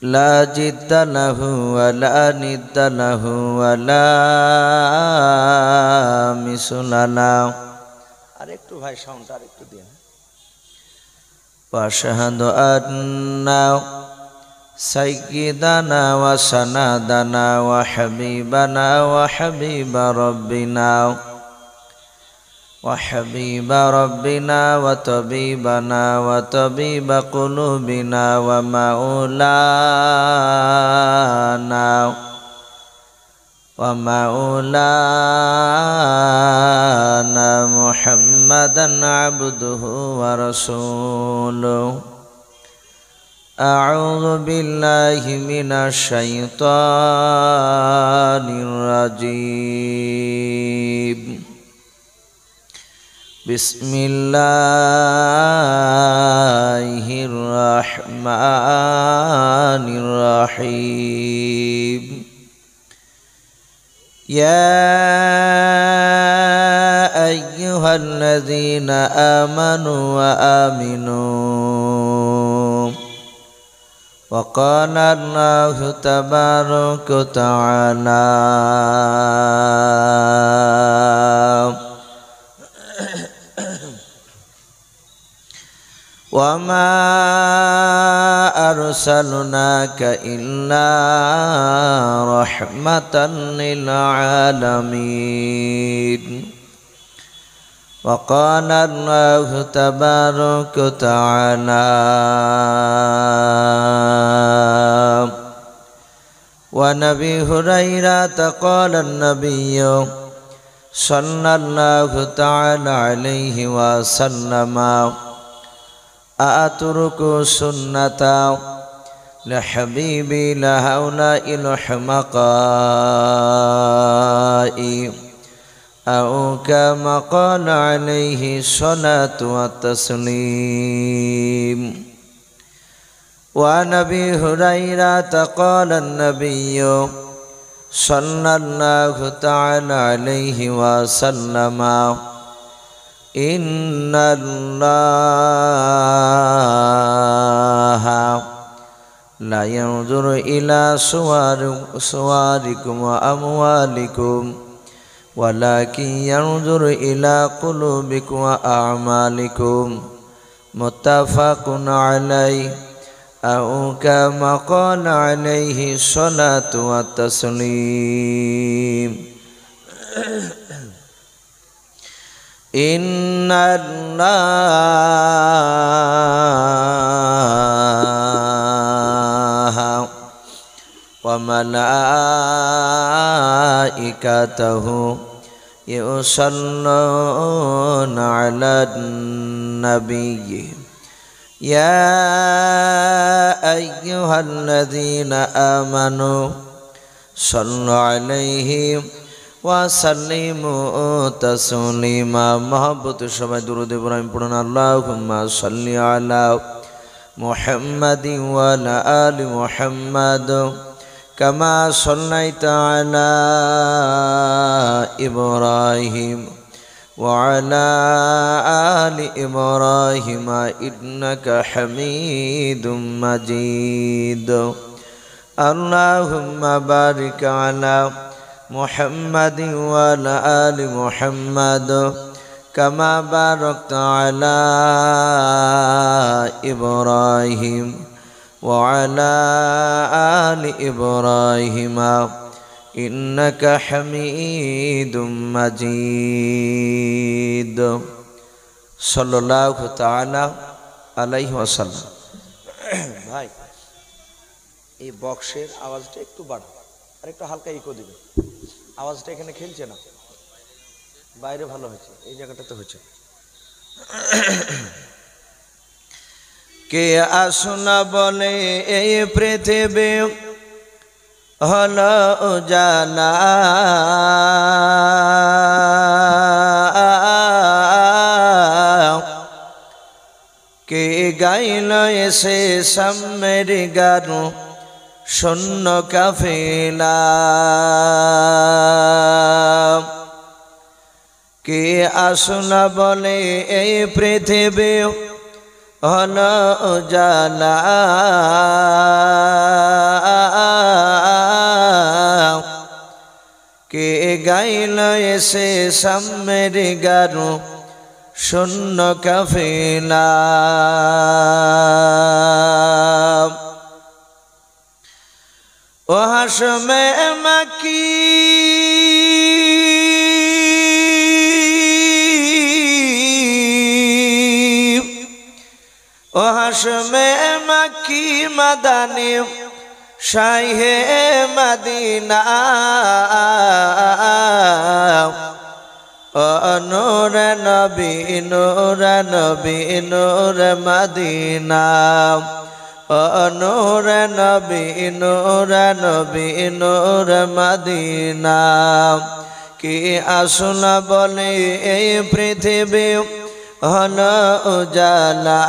لا جد له ولا ند له ولا مثل له আরেকটু ভাই সাউন্ড আরেকটু দিন وأشهد أن سيدنا وسندنا وحبيبنا وحبيب ربنا وطبيبنا وطبيب قلوبنا ومولانا محمدا عبده ورسوله أعوذ بالله من الشيطان الرجيم بسم الله الرحمن الرحيم يا أيها الذين آمنوا وآمنوا وقال الله تبارك وتعالى وما أرسلناك إلا رحمة للعالمين وقال الله تبارك وتعالى وعن أبي هريرة قال النبي صلى الله تعالى عليه وسلم أترك سنة لحبيبي لهؤلاء الحمقاء أو كما قال عليه الصلاة والتسليم وعن أبي هريرة قال النبي صلى الله تعالى عليه وسلم إن الله لا ينظر إلى صوركم وأموالكم ولكن ينظر إلى قلوبكم وأعمالكم متفق عليه أو كما قال عليه الصلاة والتسليم إن الله وملائكته يصلون على النبي يا أيها الذين آمنوا صلوا عليه وسلموا تسليما محبت সবাই দুরূদ ইব্রাহিম পড়ুন আল্লাহুম্মা সাল্লি আলা মুহাম্মাদিন ওয়া আলা আলি মুহাম্মাদ কামা সাল্লাইতা আলা ইব্রাহিম ওয়া আলা আলি ইব্রাহিম ইন্নাকা হামিদুম মাজিদ আল্লাহুম্মা বারিক আলা محمد وعلى آل محمد كما باركت على إبراهيم وعلى آل إبراهيم إنك حميد مجيد صلى الله تعالى عليه وسلم ভাই এই বক্সের আওয়াজটা একটু বাড়া আর একটু হালকা ইকো দিবে আওয়াজটা এখানে খেলছে না বাইরে ভালো হয়েছে এই জায়গাটাতে হয়েছে কে আসনা বলে এই পৃথিবী হলো জানা কে গাইল এসে সামের গান শূন্য কাফেলা কে আসনা বলে এই পৃথিবী হলো জানা গাইল এসে সামের গারো শূন্য কাফেলা ও হাশমে মাকি ও হাশমে মাকি মাদানী শাহে মদিনা ও নূর নবী নূর নবী নূর মদিনা ও নূর নবী নূর নবী নূর মদিনা কি আসল বলে এই পৃথিবী হল উজালা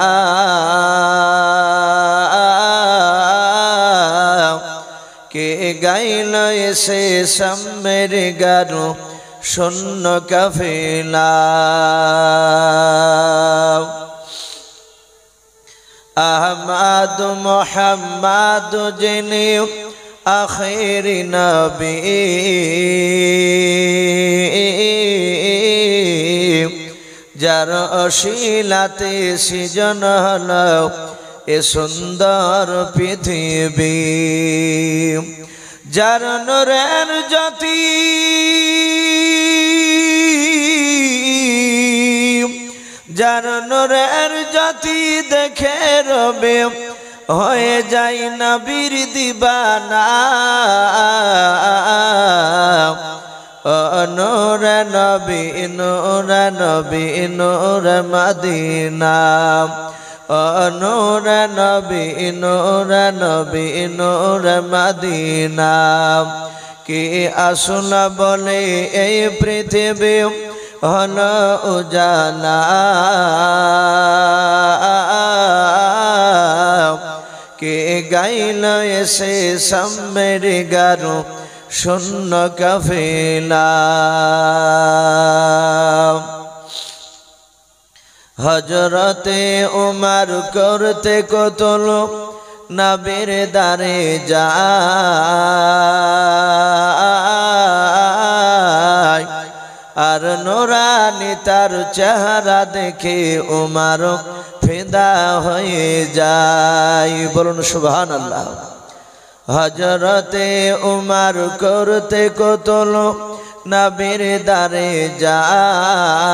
কে গাইল এসে সামের গারো শূন্য কাফেলা আহমদ মোহাম্মদ যিনি আখির নবী যার অশিলাতে সৃজন হল এ সুন্দর পৃথিবী যার নূরের জ্যোতি যার নূরের জ্যোতি দেখে রবে হয়ে যায় নবীর দিবানা ও নূর নবী নূর নবী নূর মদিনা ও নূর নবী নূর নবী নূর মদিনা কি আসল বলে এই পৃথিবী হল উজালা কে গাইল এসে সামের গারো শূন্য কাফেলা হযরতে উমর করতে কতল নবীর দারে যায় আর নুরানি তার চেহারা দেখে উমর ফিদা হয়ে যায় বলুন সুবহানাল্লাহ হযরতে উমর করতে কতল নবীর দারে যায়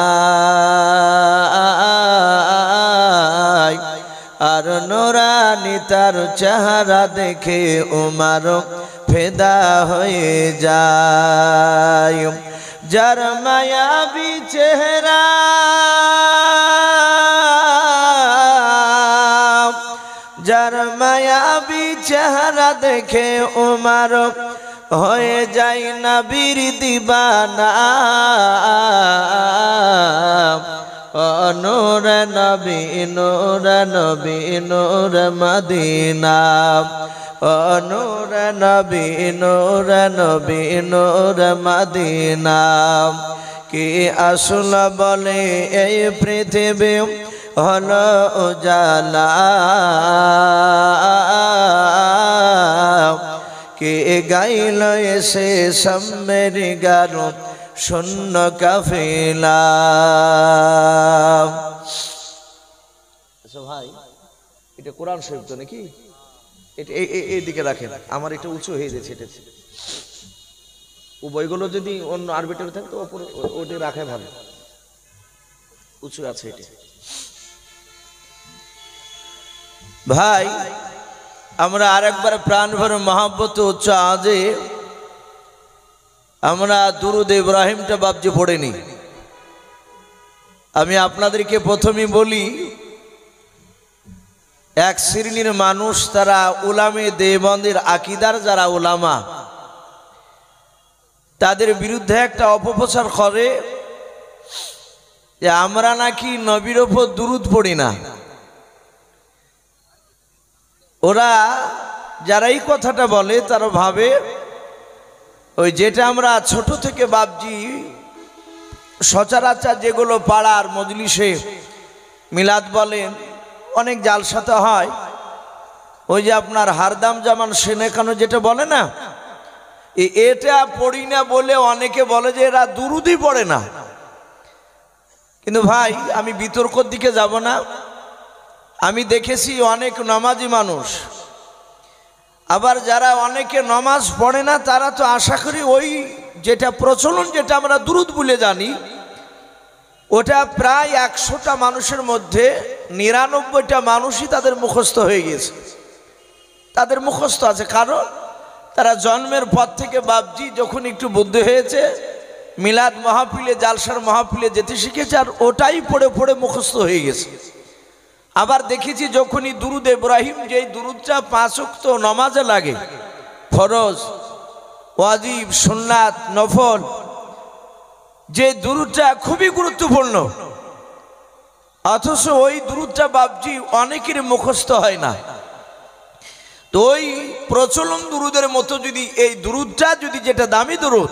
আর নুরানি তার চেহারা দেখে উমর ফিদা হয়ে যায় যার মায়াবী চেহারা যার মায়াবী চেহারা দেখে উমর হয়ে যায় নবীর দিবানা ও নূর নবী নূর নবী নূর মদিনা ও নূর নবী নূর নবী নূর মদিনা কি আসল বলে এই পৃথিবী হল উজালা কে গাইল এসে সামের গারো শূন্য কাফেলা আচ্ছা ভাই এটা কোরআন শরীফ তো নাকি এটা এইদিকে রাখেন আমার এটা উঁচু হয়ে যাচ্ছে এটা ও বইগুলো যদি অন্য আরবিটারে থাকতো ওপর ওটা রাখা ভালো উঁচু আছে এটা ভাই আমরা আরেকবার প্রাণ ভরে মহব্বত উচ্চ আজে আমরা দুরুদ ইব্রাহিমটা বাবজি পড়েনি আমি আপনাদেরকে প্রথমেই বলি এক শ্রেণীর মানুষ তারা উলামে দেওবন্দের আকীদার যারা উলামা তাদের বিরুদ্ধে একটা অপপ্রচার করে যে আমরা নাকি নবীর উপর দুরুদ পড়ি না ওরা যারা এই কথাটা বলে তারা ভাবে ওই যেটা আমরা ছোট থেকে বাবজি সচরাচর যেগুলো পাড়ার মজলিসে মিলাদ বলেন অনেক জালসাতে হয় ওই যে আপনার হারদাম জামান সেনেকানো যেটা বলে না এটা পড়ি না বলে অনেকে বলে যে এরা দুরুদই পড়ে না। কিন্তু ভাই আমি বিতর্কর দিকে যাব না। আমি দেখেছি অনেক নামাজি মানুষ, আবার যারা অনেকে নামাজ পড়ে না তারা তো আশা করি ওই যেটা প্রচলন, যেটা আমরা দুরুদ বলে জানি, ওটা প্রায় 100টা মানুষের মধ্যে 99টা মানুষই তাদের মুখস্থ হয়ে গেছে, তাদের মুখস্থ আছে। কারণ তারা জন্মের পর থেকে বাপজি যখন একটু বুদ্ধি হয়েছে মিলাদ মাহফিলে, জালসার মাহফিলে যেতে শিখেছে, আর ওটাই পড়ে পড়ে মুখস্থ হয়ে গেছে। আবার দেখেছি যখনই দুরুদ ইব্রাহিম, যেই দুরুদটা 5 ওয়াক্ত নামাজে লাগে, ফরজ, ওয়াজিব, সুন্নাত, নফল, যে দুরুদটা খুবই গুরুত্বপূর্ণ, অথচ ওই দুরুদটা বাপজি অনেকের মুখস্থ হয় না। তো ওই প্রচলন দুরুদের মতো যদি এই দুরুদটা যদি, যেটা দামি দুরুদ,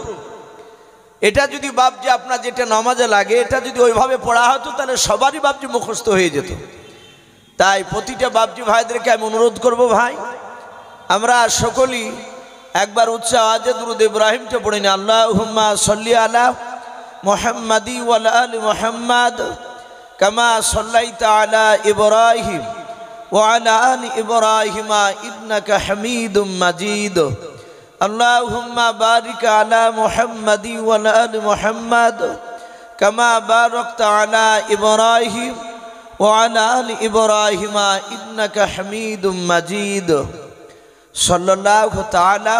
এটা যদি বাপজি আপনার যেটা নামাজে লাগে, এটা যদি ওইভাবে পড়া হতো তাহলে সবারই বাপজি মুখস্থ হয়ে যেত। তাই প্রতিটা বাপজি ভাইদেরকে আমি অনুরোধ করব, ভাই আমরা সকলেই একবার উচ্চ আওয়াজে দুরুদ ইব্রাহিমটা পড়ে নি। আল্লাহুম্মা সাল্লি আলা মুহাম্মাদি ওয়া আলি মুহাম্মাদ কামা সাল্লাইতা আলা ইব্রাহিম ওয়া আলা আলি ইব্রাহিম ইন্নাকা হামিদুম মাজিদ। আল্লাহুম্মা বারিক আলা মুহাম্মাদি ওয়া আলি মুহাম্মাদ কামা বারাকতা আলা ইব্রাহিম ওয়া আলা আলি ইব্রাহিম ইন্নাকা হামিদুম মাজিদ। সাল্লাল্লাহু তাআলা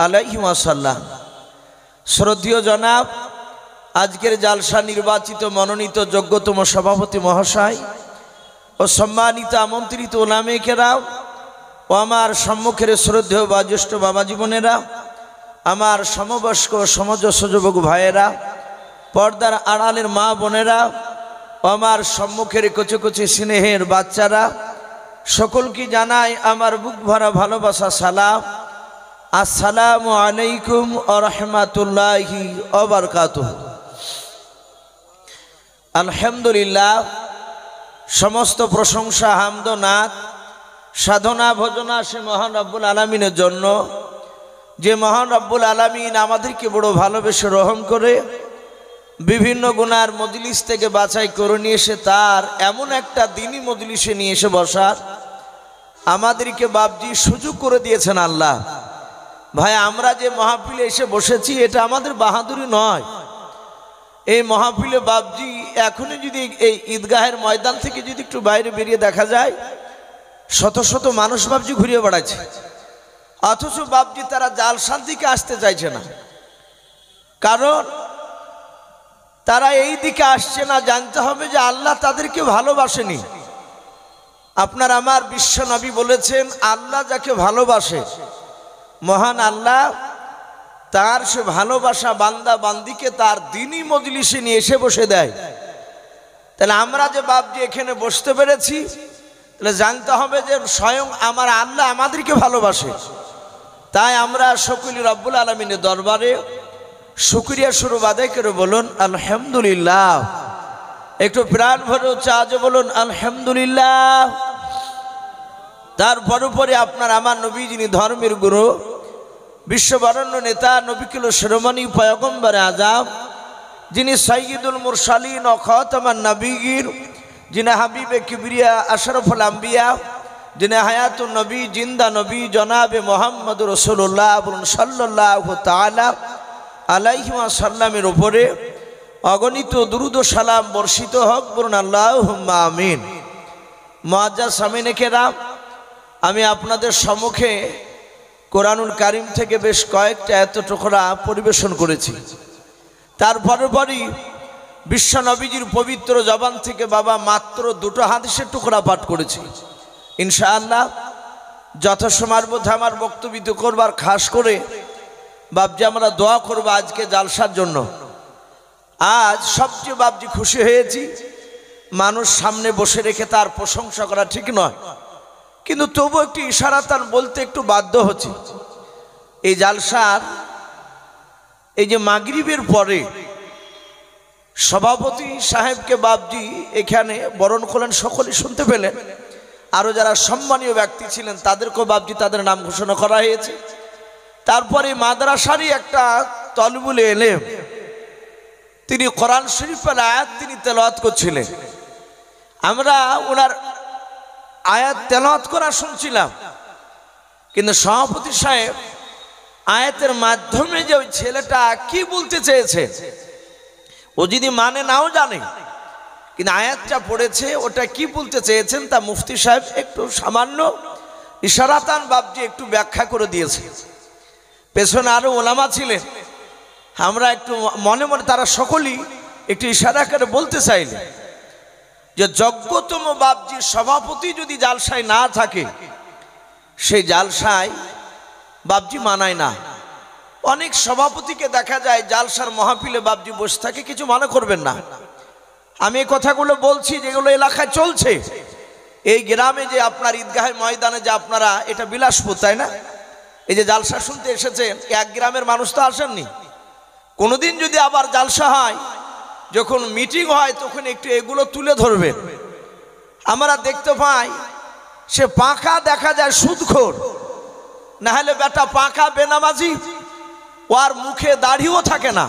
আলাইহি ওয়াসাল্লাম। শ্রদ্ধেয় জনাব, আজকের জালসা নির্বাচিত মনোনীত যোগ্যতম সভাপতি মহাশয় ও সম্মানিত আমন্ত্রিত ওলামে কেরাম ও আমার সম্মুখের শ্রদ্ধেয় বা জ্যেষ্ঠ বাবা জীবনেরা, আমার সমবয়স্ক সমজস্য যুবক ভাইয়েরা, পর্দার আড়ালের মা বোনেরা ও আমার সম্মুখের কচি কচি স্নেহের বাচ্চারা, সকলকে জানাই আমার বুক ভরা ভালোবাসা সালাম। আসসালামু আলাইকুম ওয়া রাহমাতুল্লাহি ওয়া বারাকাতুহু। আলহামদুলিল্লাহ, সমস্ত প্রশংসা, হামদ, নাত, সাধনা, ভজনা সে মহান রব্বুল আলামিনের জন্য, যে মহান রব্বুল আলামিন আমাদেরকে বড় ভালোবেসে রহম করে বিভিন্ন গুনার মজলিস থেকে বাছাই করে নিয়ে এসে তার এমন একটা দিনই মজলিসে নিয়ে এসে বসার আমাদেরকে বাপজি সুযোগ করে দিয়েছেন আল্লাহ। ভাই আমরা যে মাহফিলে এসে বসেছি এটা আমাদের বাহাদুরি নয়। এই মাহফিলে বাপজি এখনই যদি এই ঈদগাহের ময়দান থেকে যদি একটু বাইরে বেরিয়ে দেখা যায়, শত শত মানুষ বাপজি ঘুরিয়ে বেড়াচ্ছে, অথচ বাপজি তারা জালসার দিকে আসতে চাইছে না। কারণ তারা এই দিকে আসছে না, জানতে হবে যে আল্লাহ তাদেরকে ভালোবাসেনি। আপনার আমার বিশ্ব নবী বলেছেন, আল্লাহ যাকে ভালোবাসে, মহান আল্লাহ তার সে ভালোবাসা বান্দা বান্দিকে তার দিনই মজলিসে নিয়ে এসে বসে দেয়। তাহলে আমরা যে বাপজি এখানে বসতে পেরেছি, তাহলে জানতে হবে যে স্বয়ং আমার আল্লাহ আমাদেরকে ভালোবাসে। তাই আমরা সকলে রব্বুল আলামিনের দরবারে শুকরিয়া স্বরূপ আদায় করে বলুন আলহামদুলিল্লাহ। একটু প্রাণ ভরে আজও বলুন আলহামদুলিল্লাহ। তারপরে আপনার আমার নবী, যিনি ধর্মের গুরু, বিশ্ববরণ্য নেতা, নবিকুল শিরোমণি পয়গম্বরে আজম, যিনি সাইয়্যিদুল মুরসালিন ও খাতামান নবিয়্যিন, যিনি হাবিবে কিবরিয়া আশরাফুল আম্বিয়া, যিনি হায়াতুন নবী, জিন্দা নবী, জনাবে মুহাম্মদুর রাসূলুল্লাহ সাল্লাল্লাহু তাআলা আলাইহি ওয়াসাল্লামের উপরে অগণিত দুরূদ ও সালাম বর্ষিত হোক, বলুন আল্লাহুম্মা আমিন। মুআজ্জাজ সামিনে কেরাম, আমি আপনাদের সম্মুখে কোরআনুল কারীম থেকে বেশ কয়েকটা এত টুকরা পরিবেশন করেছি। তারপরই বিশ্ব নবীজির পবিত্র জবান থেকে বাবা মাত্র 2টো হাদিসের টুকরা পাঠ করেছি। ইনশাআল্লাহ যথাসময়ের মধ্যে আমার বক্তব্য করবার খাস করে বাপজি আমরা দোয়া করবো আজকে জালসার জন্য। আজ সবচেয়ে বাপজি খুশি হয়েছি, মানুষ সামনে বসে রেখে তার প্রশংসা করা ঠিক নয়, কিন্তু তবু একটি ইশারাতান বলতে একটু বাধ্য হচ্ছে। এই জালসার এই যে মাগরিবের পরে সভাপতি সাহেবকে বাপজি এখানে বরণ করলেন, সকলেই শুনতে পেলেন। আরও যারা সম্মানীয় ব্যক্তি ছিলেন তাদেরকেও বাপজি তাদের নাম ঘোষণা করা হয়েছে। তারপরে মাদ্রাসারই একটা তলবুল এলেম, তিনি কোরআন শরীফের আয়াত তিনি তেলাওয়াত করছিলেন। আমরা ওনার আয়াত তেলাওয়াত করা শুনছিলাম, কিন্তু সভাপতি সাহেব আয়াতের মাধ্যমে যে ওই ছেলেটা কি বলতে চেয়েছে ও যদি মানে নাও জানে, কিন্তু আয়াতটা পড়েছে ওটা কি বলতে চেয়েছেন তা মুফতি সাহেব একটু সামান্য ইশারাতান বাবজি একটু ব্যাখ্যা করে দিয়েছে। পেছনে আরো ওলামা ছিলেন, আমরা একটু মনে মনে তারা সকলেই একটু ইশারা করে বলতে চাইলে যে যোগ্যতম বাবজির সভাপতি যদি জালসায় না থাকে সেই জালসায় বাবজি মানায় না। অনেক সভাপতিকে দেখা যায় জালসার মাহফিলে বাবজি বসে থাকে, কিছু মনে করবেন না, আমি এই কথাগুলো বলছি যেগুলো এলাকায় চলছে। এই গ্রামে যে আপনার ঈদগাহের ময়দানে যে আপনারা এটা বিলাসপুর, তাই না? এই যে জালসা শুনতে এসেছেন, এক গ্রামের মানুষ তো আসেননি। কোনোদিন যদি আবার জালসা হয়, যখন মিটিং হয় তখন একটু এগুলো তুলে ধরবেন। আমরা দেখতে পাই সে পাঁকা দেখা যায় সুদখোর, না হলে বেটা পাঁকা বেনামাজি, ওর মুখে দাড়িও থাকে না,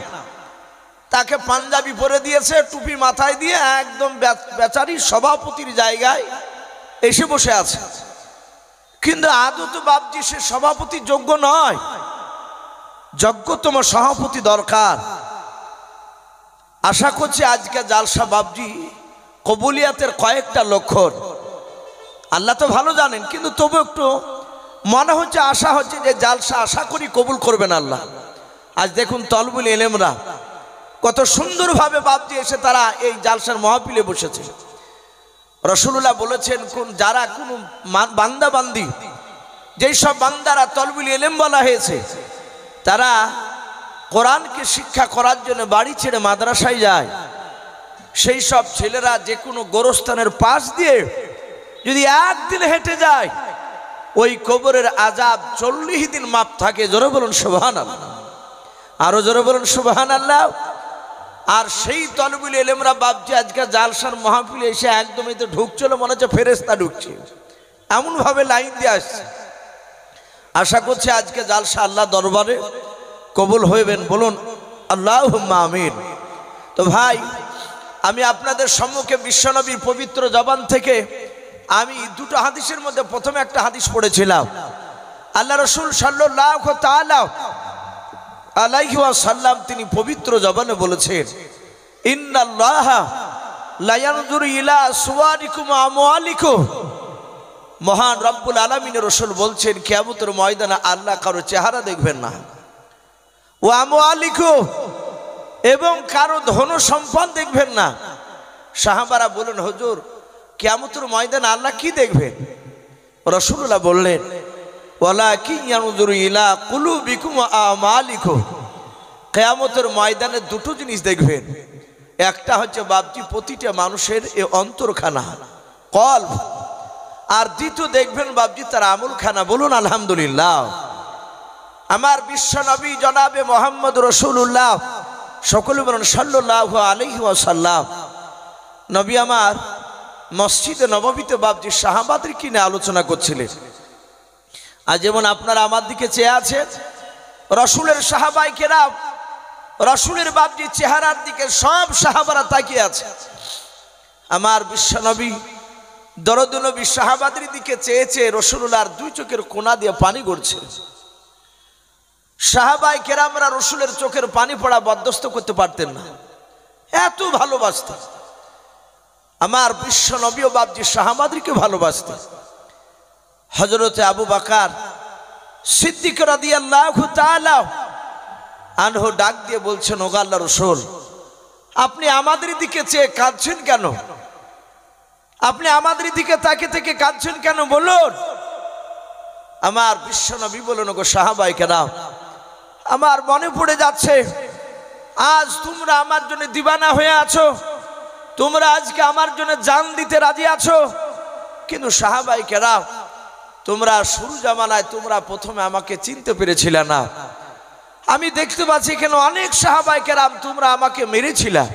তাকে পাঞ্জাবি পরে দিয়েছে, টুপি মাথায় দিয়ে একদম বেচারি সভাপতির জায়গায় এসে বসে আছে। কিন্তু আদৌ তো বাবজি সে সভাপতি যোগ্য নয়, যোগ্যতম সভাপতি দরকার। আশা করছি আজকে জালসা বাবজি কবুলিয়াতের কয়েকটা লক্ষণ আল্লাহ তো ভালো জানেন, কিন্তু তবু একটু মনে হচ্ছে, আশা হচ্ছে যে জালসা আশা করি কবুল করবেন আল্লাহ। আজ দেখুন তলবুল এলেমরা কত সুন্দরভাবে বাবজি এসে তারা এই জালসার মাহফিলে বসেছে। রাসূলুল্লাহ বলেছেন, কোন যারা কোন বান্দা বান্দি, যেই সব বান্দারা তলবুল এলেম বলা হয়েছে, তারা কোরআনকে শিক্ষা করার জন্য বাড়ি ছেড়ে মাদ্রাসায় যায়, সেই সব ছেলেরা যে কোনো গোরস্থানের পাশ দিয়ে যদি একদিন হেঁটে যায়, ওই কবরের আযাব 40 দিন মাপ থাকে। জোরে বলুন সুবহানাল্লাহ, আরো জোরে বলুন সুবহানাল্লাহ। আর সেই তলবুল এলেমরা বাবজি আজকে জালসার মাহফিলে এসে একদম এই তো ঢুকছিল, মনে হচ্ছে ফেরেশতা ঢুকছে, এমন ভাবে লাইন দিয়ে আসছে। আশা করছি আজকে জালসা আল্লাহ দরবারে কবুল হইবেন, বলুন আল্লাহুম্মা আমিন। তো ভাই, আমি আপনাদের সম্মুখে বিশ্বনবীর পবিত্র জবান থেকে আমি দুটো হাদিসের মধ্যে প্রথমে একটা হাদিস পড়েছিলাম। আল্লাহ রাসূল সাল্লাল্লাহু তাআলা আলাইহি ওয়াসাল্লাম তিনি পবিত্র জবানে বলেছেন, ইন্নাল্লাহা লা ইয়ানজুরু ইলা সুওয়ারিকুম ওয়া আমওয়ালিকুম। মহান রব্বুল আলামিনের রাসূল বলছেন, কিয়ামতের ময়দানে আল্লাহ কারো চেহারা দেখবেন না, ওয়া আমওয়ালিকুম, এবং কারো ধন সম্পদ দেখবেন না। সাহাবারা বলেন, হুজুর কিয়ামতের ময়দানে আল্লাহ কি দেখবেন? রাসূলুল্লাহ বললেন, ওয়ালাকিন ইয়ানজুরু ইলা কুলুবিকুম ওয়া আমালিকুম। কিয়ামতের ময়দানে দুটো জিনিস দেখবেন, একটা হচ্ছে বাবজি প্রতিটা মানুষের এই অন্তরখানা কলব, আর দ্বিতীয় দেখবেন বাবজি তার আমলখানা। বলুন আলহামদুলিল্লাহ। আমার বিশ্ব নবী জনাবে মুহাম্মদ রাসূলুল্লাহ, সকলে বলুন সাল্লাল্লাহু আলাইহি ওয়াসাল্লাম। নবী আমার মসজিদে নববীতে বাবজি সাহাবাদের কিনে আলোচনা করছিলেন। আর যেমন আপনারা আমার দিকে চেয়ে আছেন, রাসূলের সাহাবায়ে কেরাম, রাসূলের বাবজি চেহারার দিকে সব সাহাবারা তাকিয়ে আছে। আমার বিশ্বনবী দরদ নবী সাহাবাদের দিকে চেয়েছে, রাসূলুল্লাহর দুই চোখের কোনা দিয়ে পানি গড়ছে। সাহাবায়ে কেরামরা রাসূলের চোখের পানি পড়া বরদাস্ত করতে পারতেন না, এত ভালোবাসতেন। আমার বিশ্বনবী ও বাবজি সাহাবাদেরকে ভালোবাসতেন। হযরতে আবু বকর সিদ্দিক রাদিয়াল্লাহু তাআলা আনহু ডাক দিয়ে বলছেন, ওগো আল্লাহর রাসূল, আপনি আমাদের দিকে চেয়ে কাঁদছেন কেন? আপনি আমাদের দিকে তাকিয়ে থেকে কাঁদছেন কেন বলুন? আমার বিশ্বনবী বলেন, ওগো সাহাবায়ে কেরাম, আমার মনে পড়ে যাচ্ছে আজ তোমরা আমার জন্য দিওয়ানা হয়ে আছো, তোমরা আজকে আমার জন্য জান দিতে রাজি আছো, কিন্তু সাহাবায়ে কেরাম তোমরা শুরু জামানায় তোমরা প্রথমে আমাকে চিনতে পেরেছিলে না। আমি দেখতে পাচ্ছি কেন অনেক সাহাবায়ে কেরাম তোমরা আমাকে মেরেছিলে।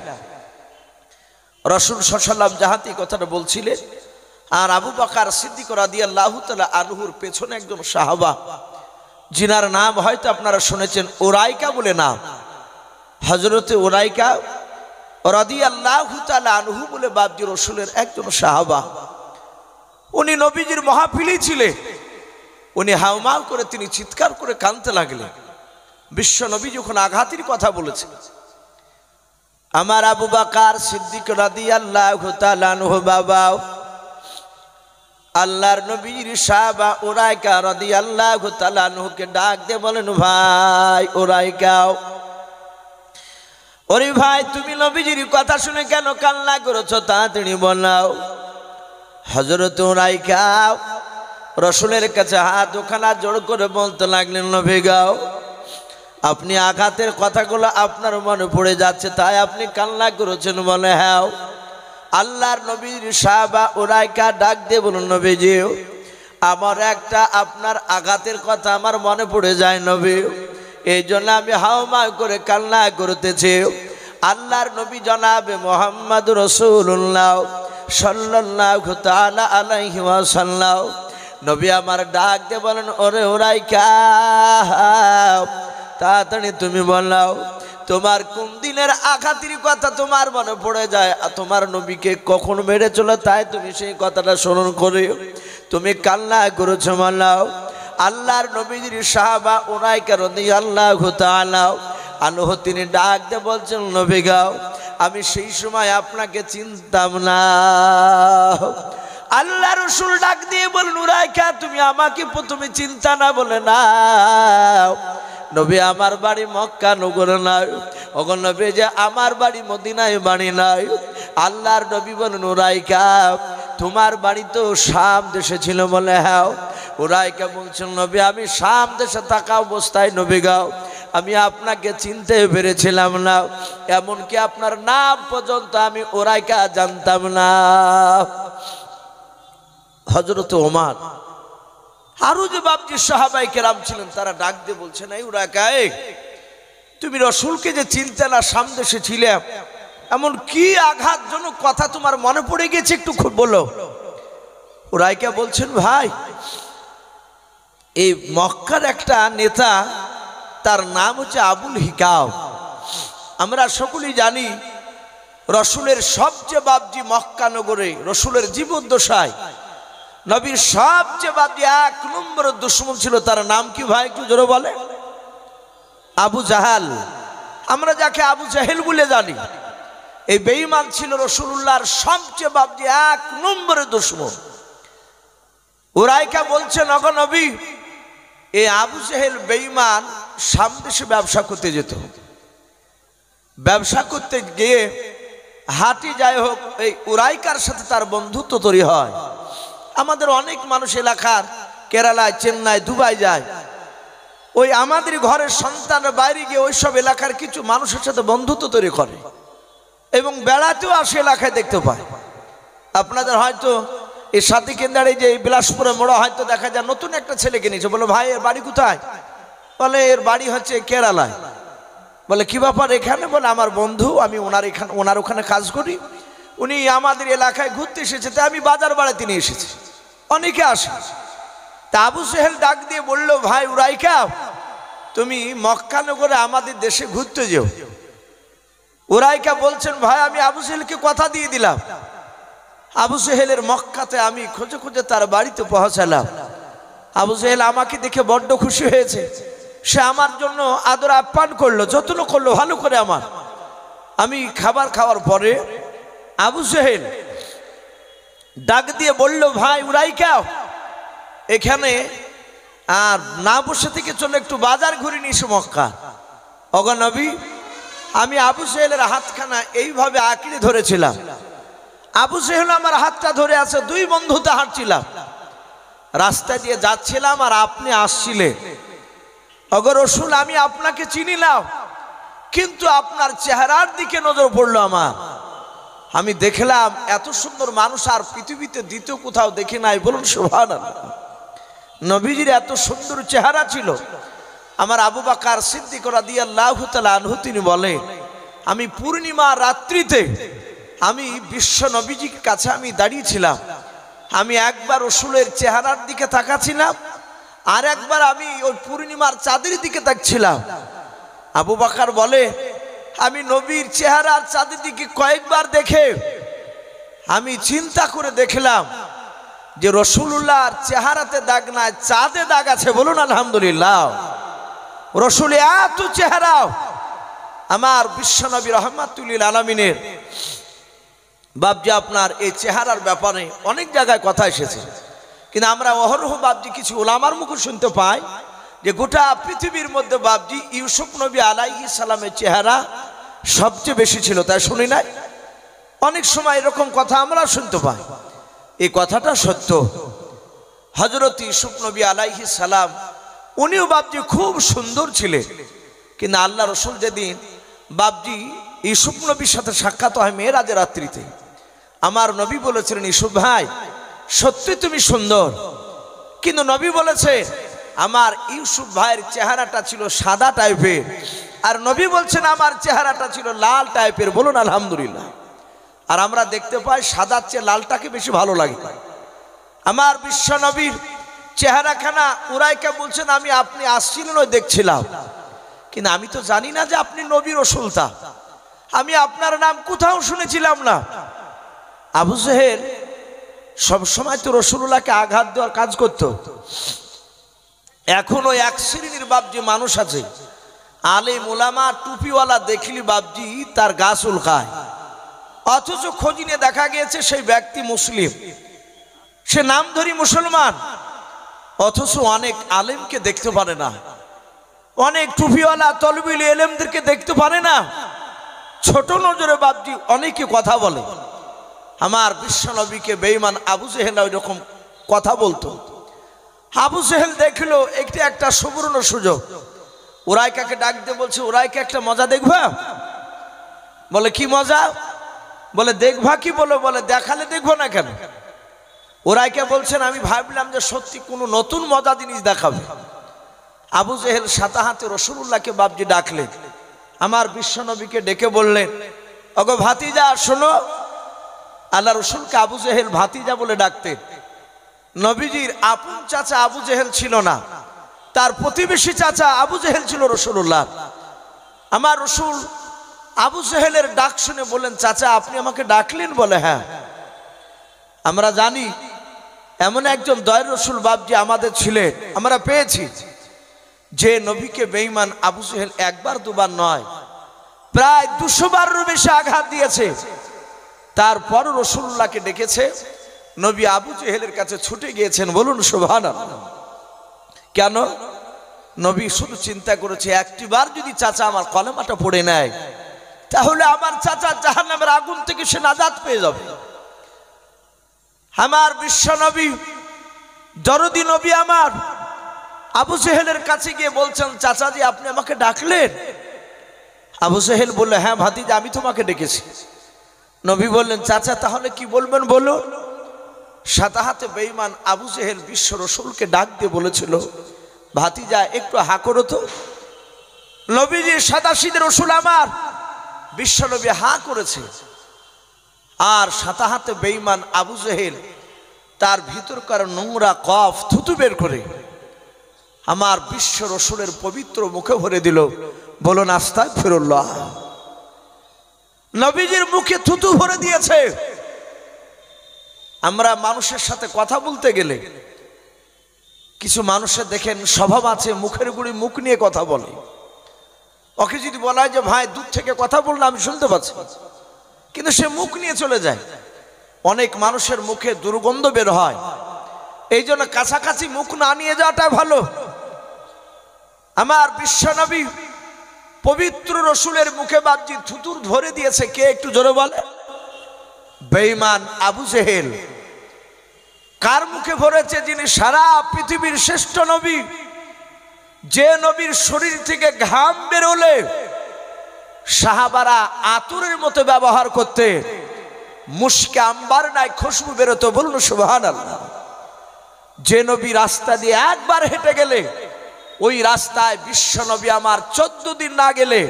রাসূল সাল্লাল্লাহু আলাইহি ওয়াসাল্লাম যাহাতে কথাটা বলছিলেন, আর আবু বকর সিদ্দিক রাদিয়াল্লাহু তাআলা আনহুর পেছনে একজন সাহাবা जिनार नाम হয়তো আপনারা শুনেছেন উরাইকা বলে নাম। হযরতে উরাইকা রাদিয়াল্লাহু তাআলা আনহু বলে বাপজি রাসূলের একজন সাহাবা। উনি নবীজির মাহফিলে ছিলেন। উনি হাউমাউ করে তিনি চিৎকার করে কাঁদতে লাগলেন। বিশ্ব নবী যখন আঘাতের কথা বলেছেন, আমার আবু বকর সিদ্দিক রাদিয়াল্লাহু তাআলা আনহু বাবা আল্লাহর নবীর সাহাবা উরাইকা রাদিয়াল্লাহু তাআলা আনহুকে ডাক দিয়ে বলেন, ভাই উরাইকা, ওরে ভাই তুমি নবীজির কথা শুনে কেন কান্না করেছো, তাড়াতাড়ি বলো। হযরত উরাইকা রাসূলের কাছে হাত ওখানা জোড় করে বলতে লাগলেন, নবী গো, আপনি আঘাতের কথাগুলো আপনার মনে পড়ে যাচ্ছে তাই আপনি কান্না করেছেন বলে। হ্যাঁ। আল্লাহর নবীর সাহাবা উরাইকা ডাক দিয়ে বলুন, নবীজি আমার একটা আপনার আঘাতের কথা আমার মনে পড়ে যায় নবী, এই জন্য আমি হাউমাউ করে কান্না করতেছি। আল্লাহর নবী জনাবে মুহাম্মদ রাসূলুল্লাহ সাল্লাল্লাহু তাআলা আলাইহি ওয়াসাল্লাম নবী আমার ডাক দিয়ে বলেন, ওরে উরাইকা তাড়াতাড়ি তুমি বলো তোমার কোন দিনের আঘাতের কথা তোমার মনে পড়ে যায়, তোমার নবীকে কখন মেরে চলো তাই তুমি সেই কথাটা স্মরণ করে তুমি কান্না করেছো বলো। আল্লাহর নবীর সাহাবা উরাইকা রাদিয়াল্লাহু তাআলা আনহু তিনি ডাক দিয়ে বলছেন, নবী গো, আমি সেই সময় আপনাকে চিনতাম না। আল্লাহ রাসূল ডাক দিয়ে বলেন, উরাইকা তুমি আমাকে প্রথমে চিন্তা না বলে না, নবী আমার বাড়ি মক্কা নগরে নাই, ওগো নবী যে আমার বাড়ি মদিনায় বাড়ি নাই। আল্লাহর নবী বলেন, উরাইকা তোমার বাড়ি তো শাম দেশে ছিল বলে। হ্যাঁ। উরাইকা বলছেন, নবী আমি শাম দেশে থাকা অবস্থায় নবী গো আমি আপনাকে চিনতে পেরেছিলাম না, এমনকি আপনার নাম পর্যন্ত আমি উরাইকা জানতাম না। হযরত ওমর আরো যে বাপজি সাহাবায়ে কেরাম ছিলেন তারা ডাক দিয়ে বলছেন, এই উরাইকা তুমি রাসূলকে যে চিনতে না, সামদেশে ছিলে, এমন কি আঘাতজনক কথা তোমার মনে পড়ে গেছে একটু বলো। উরাইকা বলছেন, ভাই এই মক্কার একটা নেতা তার নাম হচ্ছে আবুল হিকাম। আমরা সকলেই জানি রাসূলের সবচেয়ে বাপজি মক্কা নগরে রাসূলের জীবদ্দশায় নবীর সবচেয়ে বাপজি এক নম্বর দুশমন ছিল, তার নাম কি ভাই একটু জোরে বলে? আবু জাহাল। আমরা যাকে আবু জাহেল বলে জানি, এই বেঈমান ছিল রাসূলুল্লাহর সবচেয়ে বাপজি এক নম্বরের দুশমন। উরাইকা বলছেন, ওগো নবী এই আবু জাহেল বেঈমান সামদেশে ব্যবসা করতে যেত, ব্যবসা করতে গিয়ে হাটি যাই হোক এই উরাইকার সাথে তার বন্ধুত্ব তৈরি হয়। আমাদের অনেক মানুষ এলাকার কেরালায়, চেন্নাই, দুবাই যায়, ওই আমাদের ঘরের সন্তানের বাইরে গিয়ে ওইসব এলাকার কিছু মানুষের সাথে বন্ধুত্ব তৈরি করে এবং বেড়াতেও আসে, এলাকায় দেখতে পায়। আপনাদের হয়তো এই সাথী কেন্দ্রে যে বিলাসপুরে মোড়া হয়তো দেখা যায় নতুন একটা ছেলেকে নিয়েছে, বলো ভাই এর বাড়ি কোথায়? বলে এর বাড়ি হচ্ছে কেরালায়। বলে কি ব্যাপার এখানে? বলে আমার বন্ধু, আমি ওনার ওখানে কাজ করি, উনি আমাদের এলাকায় ঘুরতে এসেছে, তাই আমি বাজার বাড়াতে নিয়ে এসেছি। অনেকে আসে। তা আবু জাহেল ডাক দিয়ে বললো, ভাই উরাইকা তুমি মক্কা নগরে আমাদের দেশে ঘুরতে যেও। উরাইকা বলছেন, ভাই আমি আবু জাহেলকে কথা দিয়ে দিলাম, আবু জাহেলের মক্কাতে আমি খুঁজে খুঁজে তার বাড়িতে পৌঁছালাম। আবু জাহেল আমাকে দেখে বড্ড খুশি হয়েছে, সে আমার জন্য আদর আপ্যায়ন করলো, যত্ন করলো ভালো করে আমার। আমি খাবার খাওয়ার পরে আবু জাহেল ডাক দিয়ে বলল, ভাই উরাইকা এখানে আর না বসে থেকে চলে একটু বাজার ঘুরে নিস মক্কা। ওগো নবী আমি আবু জাহেলের হাতখানা এইভাবে আঁকড়ে ধরেছিলাম, আবু জাহেল আমার হাতটা ধরে আছে, দুই বন্ধুতে হাঁটছিলাম, রাস্তা দিয়ে যাচ্ছিলাম আর আপনি আসছিলেন। ওগো রাসূল আমি আপনাকে চিনি না, কিন্তু আপনার চেহারার দিকে নজর পড়লো আমার, আমি দেখলাম এত সুন্দর মানুষ আর পৃথিবীতে দ্বিতীয় কোথাও দেখি নাই। বলুন সুবহানাল্লাহ। নবীজির এত সুন্দর চেহারা ছিল। আমার আবু বকর সিদ্দিক রাদিয়াল্লাহু তাআলা আনহু তিনি বলেন, আমি পূর্ণিমা রাত্রিতে আমি বিশ্ব নবীজির কাছে আমি দাঁড়িয়েছিলাম, আমি একবার রাসূলের চেহারার দিকে তাকাচ্ছিলাম আর একবার আমি ওই পূর্ণিমার চাঁদের দিকে তাকছিলাম। আবু বকর বলে, আমি নবীর চেহারার চাঁদের দিকে কয়েকবার দেখে আমি চিন্তা করে দেখলাম যে রাসূলুল্লাহর চেহারাতে দাগ নাই, চাঁদে দাগ আছে। বলুন আলহামদুলিল্লাহ। রাসূল এত চেহারা, আমার বিশ্বনবী রাহমাতুল লিল আলামিনের বাপজি আপনার এই চেহারার ব্যাপারে অনেক জায়গায় কথা এসেছে, কিন্তু আমরা অহরহ বাপজি কিছু ওলামার মুখে শুনতে পাই যে গোটা পৃথিবীর মধ্যে বাপজি ইউসুফ নবী আলাইহিস সালামের চেহারা সবচেয়ে বেশি ছিল, তাই শুনি নাই? অনেক সময় এরকম কথা আমরা শুনতে পাই। এই কথাটা সত্য। হযরত ইউসুফ নবী আলাইহিস সালাম উনিও বাপজি খুব সুন্দর ছিলেন, কিন্তু আল্লাহ রসুল যেদিন বাপজি ইউসুফ নবীর সাথে সাক্ষাৎ হয় মেরাজের রাত্রিতে, আমার নবী বলেছিলেন, ইউসুফ ভাই সত্যি তুমি সুন্দর, কিন্তু নবী বলেছে আমার ইউসুফ ভাইয়ের চেহারাটা ছিল সাদা টাইপের, আর নবী বলছেন আমার চেহারাটা ছিল লাল টাইপের। বলুন আলহামদুলিল্লাহ। আর আমরা দেখতে পাই সাদার চেয়ে লালটাকে বেশি ভালো লাগে। আমার বিশ্ব নবীর চেহারাখানা উরাইকা বলছেন আমি আপনি আসছিলেন ওই দেখছিলাম, কিন্তু আমি তো জানি না যে আপনি নবী রাসূলতা, আমি আপনার নাম কোথাও শুনেছিলাম না। আবু জেহেল সবসময় তো রাসূলুল্লাহকে আঘাত দেওয়ার কাজ করত। এখনো এক শ্রেণীর বাপজি মানুষ আছে, আলেম ওলামা টুপিওয়ালা দেখলি বাপজি তার গা চুলকায়, অথচ খোঁজ নিয়ে দেখা গিয়েছে সেই ব্যক্তি মুসলিম, সে নামধরি মুসলমান, অথচ অনেক আলেমকে দেখতে পারে না, অনেক টুপিওয়ালা তলবিল এলেমদেরকে দেখতে পারে না। ছোট নজরে বাপজি অনেকে কথা বলে। আমার বিশ্বনবীকে বেঈমান আবু জেহেল ওই রকম কথা বলতো। আবু জেহেল দেখলো একটা সুবর্ণ সুযোগ, উরাইকাকে ডাক দিয়ে বলছে, উরাইকা একটা মজা দেখবা? বলে কি মজা? বলে দেখবা কি? বলে দেখালে দেখবো না কেন? উরাইকা বলছেন আমি ভাবলাম যে সত্যি কোনো নতুন মজা জিনিস দেখাবে। আবু জেহেল সাথে হাতে রাসূলুল্লাহকে বাপজি ডাকলেন, আমার বিশ্বনবীকে ডেকে বললেন, ওগো ভাতিজা শোনো। আল্লাহ রসুলকে আবু জেহেল ভাতিজা বলে ডাকতেন। নবীজির আপন চাচা আবু জেহেল ছিল না, তার প্রতিবেশী চাচা আবু জেহেল ছিল রাসূলুল্লাহ। আমার রসুল আবু জেহেলের ডাক শুনে বললেন, চাচা আপনি আমাকে ডাকলেন? বলে হ্যাঁ। আমরা জানি এমন একজন দয়ার রসুল বাপজি আমাদের ছিলেন, আমরা পেয়েছি যে নবীকে বেঈমান আবু জেহেল একবার দুবার নয় প্রায় 200 বারেরও বেশি আঘাত দিয়েছে। তারপরও রাসূলুল্লাহকে ডেকেছে, নবী আবু জেহেলের কাছে ছুটে গিয়েছেন। বলুন সুবহানাল্লাহ। কেন? নবী শুধু চিন্তা করেছে একটিবার যদি চাচা আমার কলেমাটা পড়ে নেয় তাহলে আমার চাচা জাহান্নামের আগুন থেকে সে নাজাত পেয়ে যাবে। আমার বিশ্ব নবী দরদি নবী আমার আবু জেহেলের কাছে গিয়ে বলছেন, চাচাজি আপনি আমাকে ডাকলেন? আবু জেহেল বলল, হ্যাঁ ভাতিজা আমি তোমাকে ডেকেছি। নবী বললেন, চাচা তাহলে কি বলবেন বলো। সাথে হাতে বেঈমান আবু জেহেল বিশ্ব রসুলকে ডাক দিয়ে বলেছিল, ভাতিজা একটু হা করো তো। নবীজি সাদাসিধে রসুল আমার বিশ্ব নবী হা করেছে, আর সাথে হাতে বেঈমান আবু জেহেল তার ভিতরকার নোংরা কফ থুতু বের করে আমার বিশ্ব রসুলের পবিত্র মুখে ভরে দিল। বলুন আস্তাগফিরুল্লাহ। নবীজির মুখে থুতু ভরে দিয়েছে। আমরা মানুষের সাথে কথা বলতে গেলে কিছু মানুষের দেখেন স্বভাব আছে মুখের গুড়ি মুখ নিয়ে কথা বলে। ওকে যদি বলা হয় যে ভাই দূর থেকে কথা বললে আমি শুনতে পাচ্ছি, কিন্তু সে মুখ নিয়ে চলে যায়। অনেক মানুষের মুখে দুর্গন্ধ বের হয়, এই জন্য কাছাকাছি মুখ না নিয়ে যাওয়াটা ভালো। আমার বিশ্বনবী পবিত্র রসুলের মুখে বাপজি থুতুর ভরে দিয়েছে। কে একটু জোরে বলে? বেঈমান আবু জেহেল। কার মুখে ভরেছে? যিনি সারা পৃথিবীর শ্রেষ্ঠ নবী, যে নবীর শরীর থেকে ঘাম বেরোলে সাহাবারা আতরের মতো ব্যবহার করতে, মুশকে আম্বার নাই খুশবু বেরোতো। বলুন সুবহানাল্লাহ। যে নবী রাস্তা দিয়ে একবার হেঁটে গেলে ওই রাস্তায় বিশ্ব নবী আমার 14 দিন না গেলে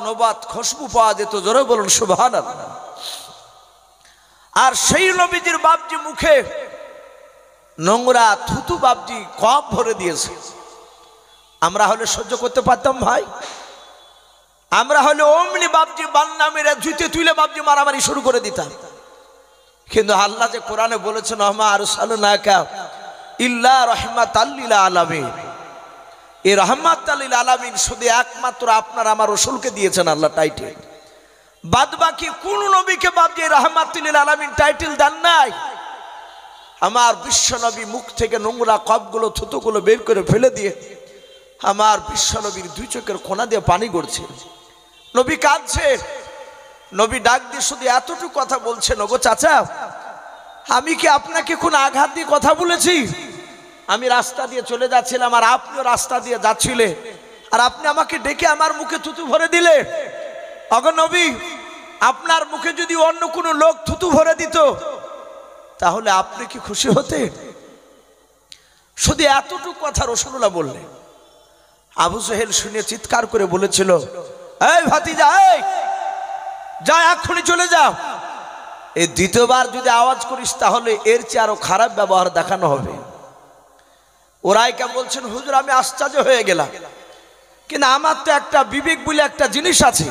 নবাত খুশবু পাওয়া যেত। জোরে বলুন সুবহানাল্লাহ। আর সেই নবীজির বাপজি মুখে নোংরা থুতু বাবজি কপ ভরে দিয়েছে। আমরা হলে সহ্য করতে পারতাম ভাই? আমরা হলে অমনি বাবজি বান্না মেরে জুতে তুলে বাবজি মারামারি শুরু করে দিতাম। কিন্তু আল্লাহ যে কোরআনে বলেছেন ওমা আরসালনাকা ইল্লা রাহমাতাল লিল আলামিন, এই রাহমাতাল লিল আলামিন শুধু একমাত্র আপনার আমার রাসূলকে দিয়েছেন আল্লাহ টাইটেল। বাদ বাকি কোন নবীকে বাবজি রাহমাতাল লিল আলামিন টাইটেল দেন নাই। আমার বিশ্ব নবী মুখ থেকে নোংরা কপগুলো থুতুগুলো বের করে ফেলে দিয়ে আমার বিশ্ব নবীর দুই চোখের কোনা দিয়ে পানি গড়ছে। নবী কাঁদছে, নবী ডাক দিয়ে শুধু এতটুকু কথা বলছেন, ওগো চাচা আমি কি আপনাকে কোন আঘাত দিয়ে কথা বলেছি? আমি রাস্তা দিয়ে চলে যাচ্ছিলাম আর আপনিও রাস্তা দিয়ে যাচ্ছিলেন, আর আপনি আমাকে ডেকে আমার মুখে থুতু ভরে দিলে। ওগো নবী, আপনার মুখে যদি অন্য কোনো লোক থুতু ভরে দিত তাহলে আপনি কি খুশি হতেন? শুধু এতটুকু কথা রাসূলুল্লাহ বললেন। আবু জেহেল শুনে চিৎকার করে বলেছিল, এই ভাতিজা, এই যা, এক্ষুনি চলে যাও। এই দ্বিতীয়বার যদি আওয়াজ করিস তাহলে এর চেয়ে আরো খারাপ ব্যবহার দেখানো হবে। ওরাইকা বলছেন, হুজুর আমি আশ্চর্য হয়ে গেলাম, কিন্তু আমার তো একটা বিবেক বলে একটা জিনিস আছে,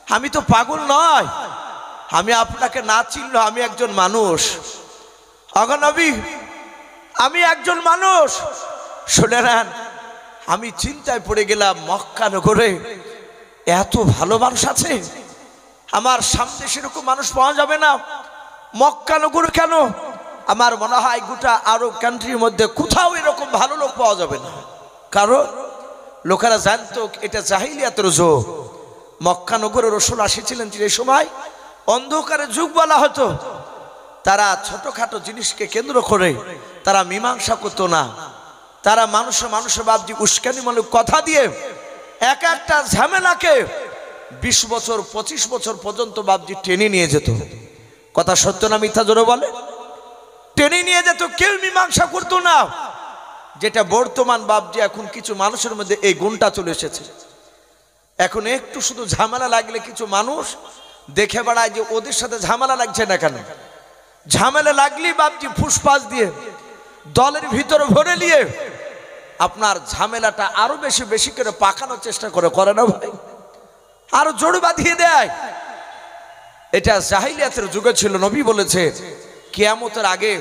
আমি তো পাগল নয়, আমি আপনাকে না চিনলো আমি একজন মানুষ। ওগো নবী, আমি একজন মানুষ। শুনে নেন, আমি চিন্তায় পড়ে গেলাম, মক্কা নগরে এত ভালো মানুষ আছে, আমার সামনে সেরকম মানুষ পাওয়া যাবে না। মক্কা নগরে কেন, আমার মনে হয় গোটা আরব কান্ট্রির মধ্যে কোথাও এরকম ভালো লোক পাওয়া যাবে না। কারণ লোকেরা জানতো এটা জাহিলিয়াতের যুগ। মক্কা নগরে রাসূল এসেছিলেন যে সময় অন্ধকারের যুগ বলা হতো। তারা ছোটখাটো জিনিসকে কেন্দ্র করে তারা মীমাংসা করতো না। তারা মানুষে বাবজি উস্কানিমূলক কথা দিয়ে এক একটা ঝামেলাকে 20 বছর 25 বছর পর্যন্ত বাবজি টেনে নিয়ে যেত। কথা সত্য না মিথ্যা জোরে বলে? টেনে নিয়ে যেত, কেউ মীমাংসা করতো না। যেটা বর্তমান বাবজি এখন কিছু মানুষের মধ্যে এই গুণটা চলে এসেছে। এখন একটু শুধু ঝামেলা লাগলে কিছু মানুষ দেখে বেড়ায় যে ওদের সাথে ঝামেলা লাগছে না কেন। ঝামেলা লাগলেই বাবজি ফুসফাস দিয়ে দলের ভিতরে ভরে নিয়ে আপনার ঝামেলাটা আরো বেশি বেশি করে পাকানোর চেষ্টা করে না ভাই, আরো জোর বাঁধিয়ে দেয়। এটা জাহিলিয়াতের যুগে ছিল। নবী বলেছে কিয়ামতের আগে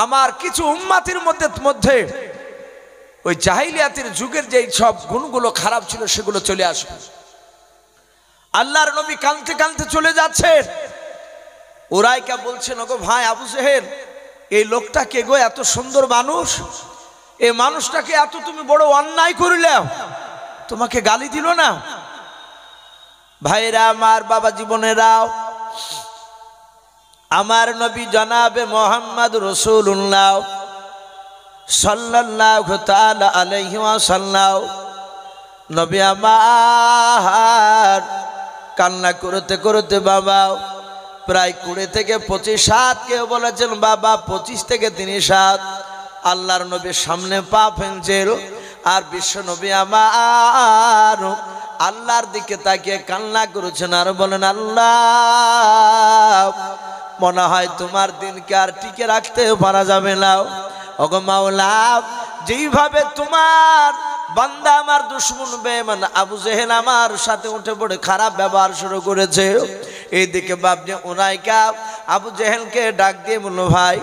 আমার কিছু উম্মতের মধ্যে ওই জাহিলিয়াতের যুগের যে সব গুণগুলো খারাপ ছিল সেগুলো চলে আসবে। আল্লাহর নবী কাঁদতে কাঁদতে চলে যাচ্ছেন। ওরাইকা বলছেন, ওগো ভাই আবু জেহেল, এই লোকটা কে গো, এত সুন্দর মানুষ, এই মানুষটাকে এত তুমি বড় অন্যায় করলে, তোমাকে গালি দিল না? ভাইরা আমার, বাবা জীবনেরাও, আমার নবী জনাবে মোহাম্মদ রাসূলুল্লাহ সাল্লাল্লাহু তাআলা আলাইহি ওয়াসাল্লাম, নবী আমার কান্না করতে করতে বাবা প্রায় 20 থেকে 25 হাত, কেউ বলেছেন বাবা 25 থেকে 30 হাত আল্লাহর নবীর সামনে পা ফেলছিল। আর বিশ্ব নবী আমার আল্লাহর দিকে তাকিয়ে কান্না করেছেন আর বলেন, আল্লাহ মনে হয় তোমার দিনকে আর টিকে রাখতে পারা যাবে না। ওগো মাওলা, যেইভাবে তোমার বান্দা আমার দুশমন বেঈমান আবু জেহেল আমার সাথে উঠে পড়ে খারাপ ব্যবহার শুরু করেছে, এইদিকে বাবজি উনাইকা আবু জেহেলকে ডাক দিয়ে বলল, ভাই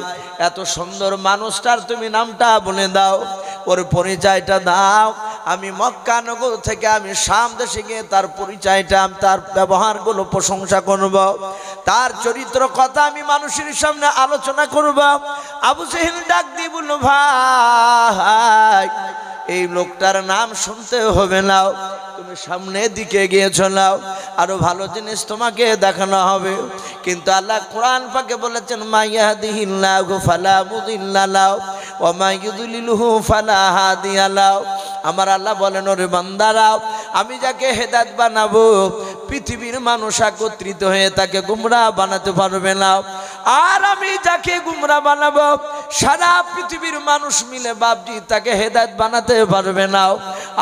এত সুন্দর মানুষটার তুমি নামটা বলে দাও, ওর পরিচয়টা দাও। আমি মক্কা নগর থেকে আমি শাম দেশে গিয়ে তার পরিচয়টা, তার ব্যবহারগুলো প্রশংসা করব, তার চরিত্র কথা আমি মানুষের সামনে আলোচনা করব। আবু জেহেল ডাক দিয়ে বলল, ভাই এই লোকটার নাম শুনতে হবে না, তুমি সামনের দিকে গিয়ে চলাও, আরো ভালো জিনিস তোমাকে দেখানো হবে। কিন্তু আল্লাহ কোরআন পাকে বলেছেন, মাইয়াহদিহিল্লাহু ফালা মুদিল্লা লাহু ওয়া মাইয়ুদলিলহু ফালা হাদিয়া লাহু। আমার আল্লাহ বলেন, ওরে বান্দারা, আমি যাকে হেদায়েত বানাবো পৃথিবীর মানুষ একত্রিত হয়ে তাকে গুমরাহ বানাতে পারবে না, আর আমি যাকে গুমরাহ বানাবো সারা পৃথিবীর মানুষ মিলে বাবজি তাকে হেদায়েত বানাতে পারবে না।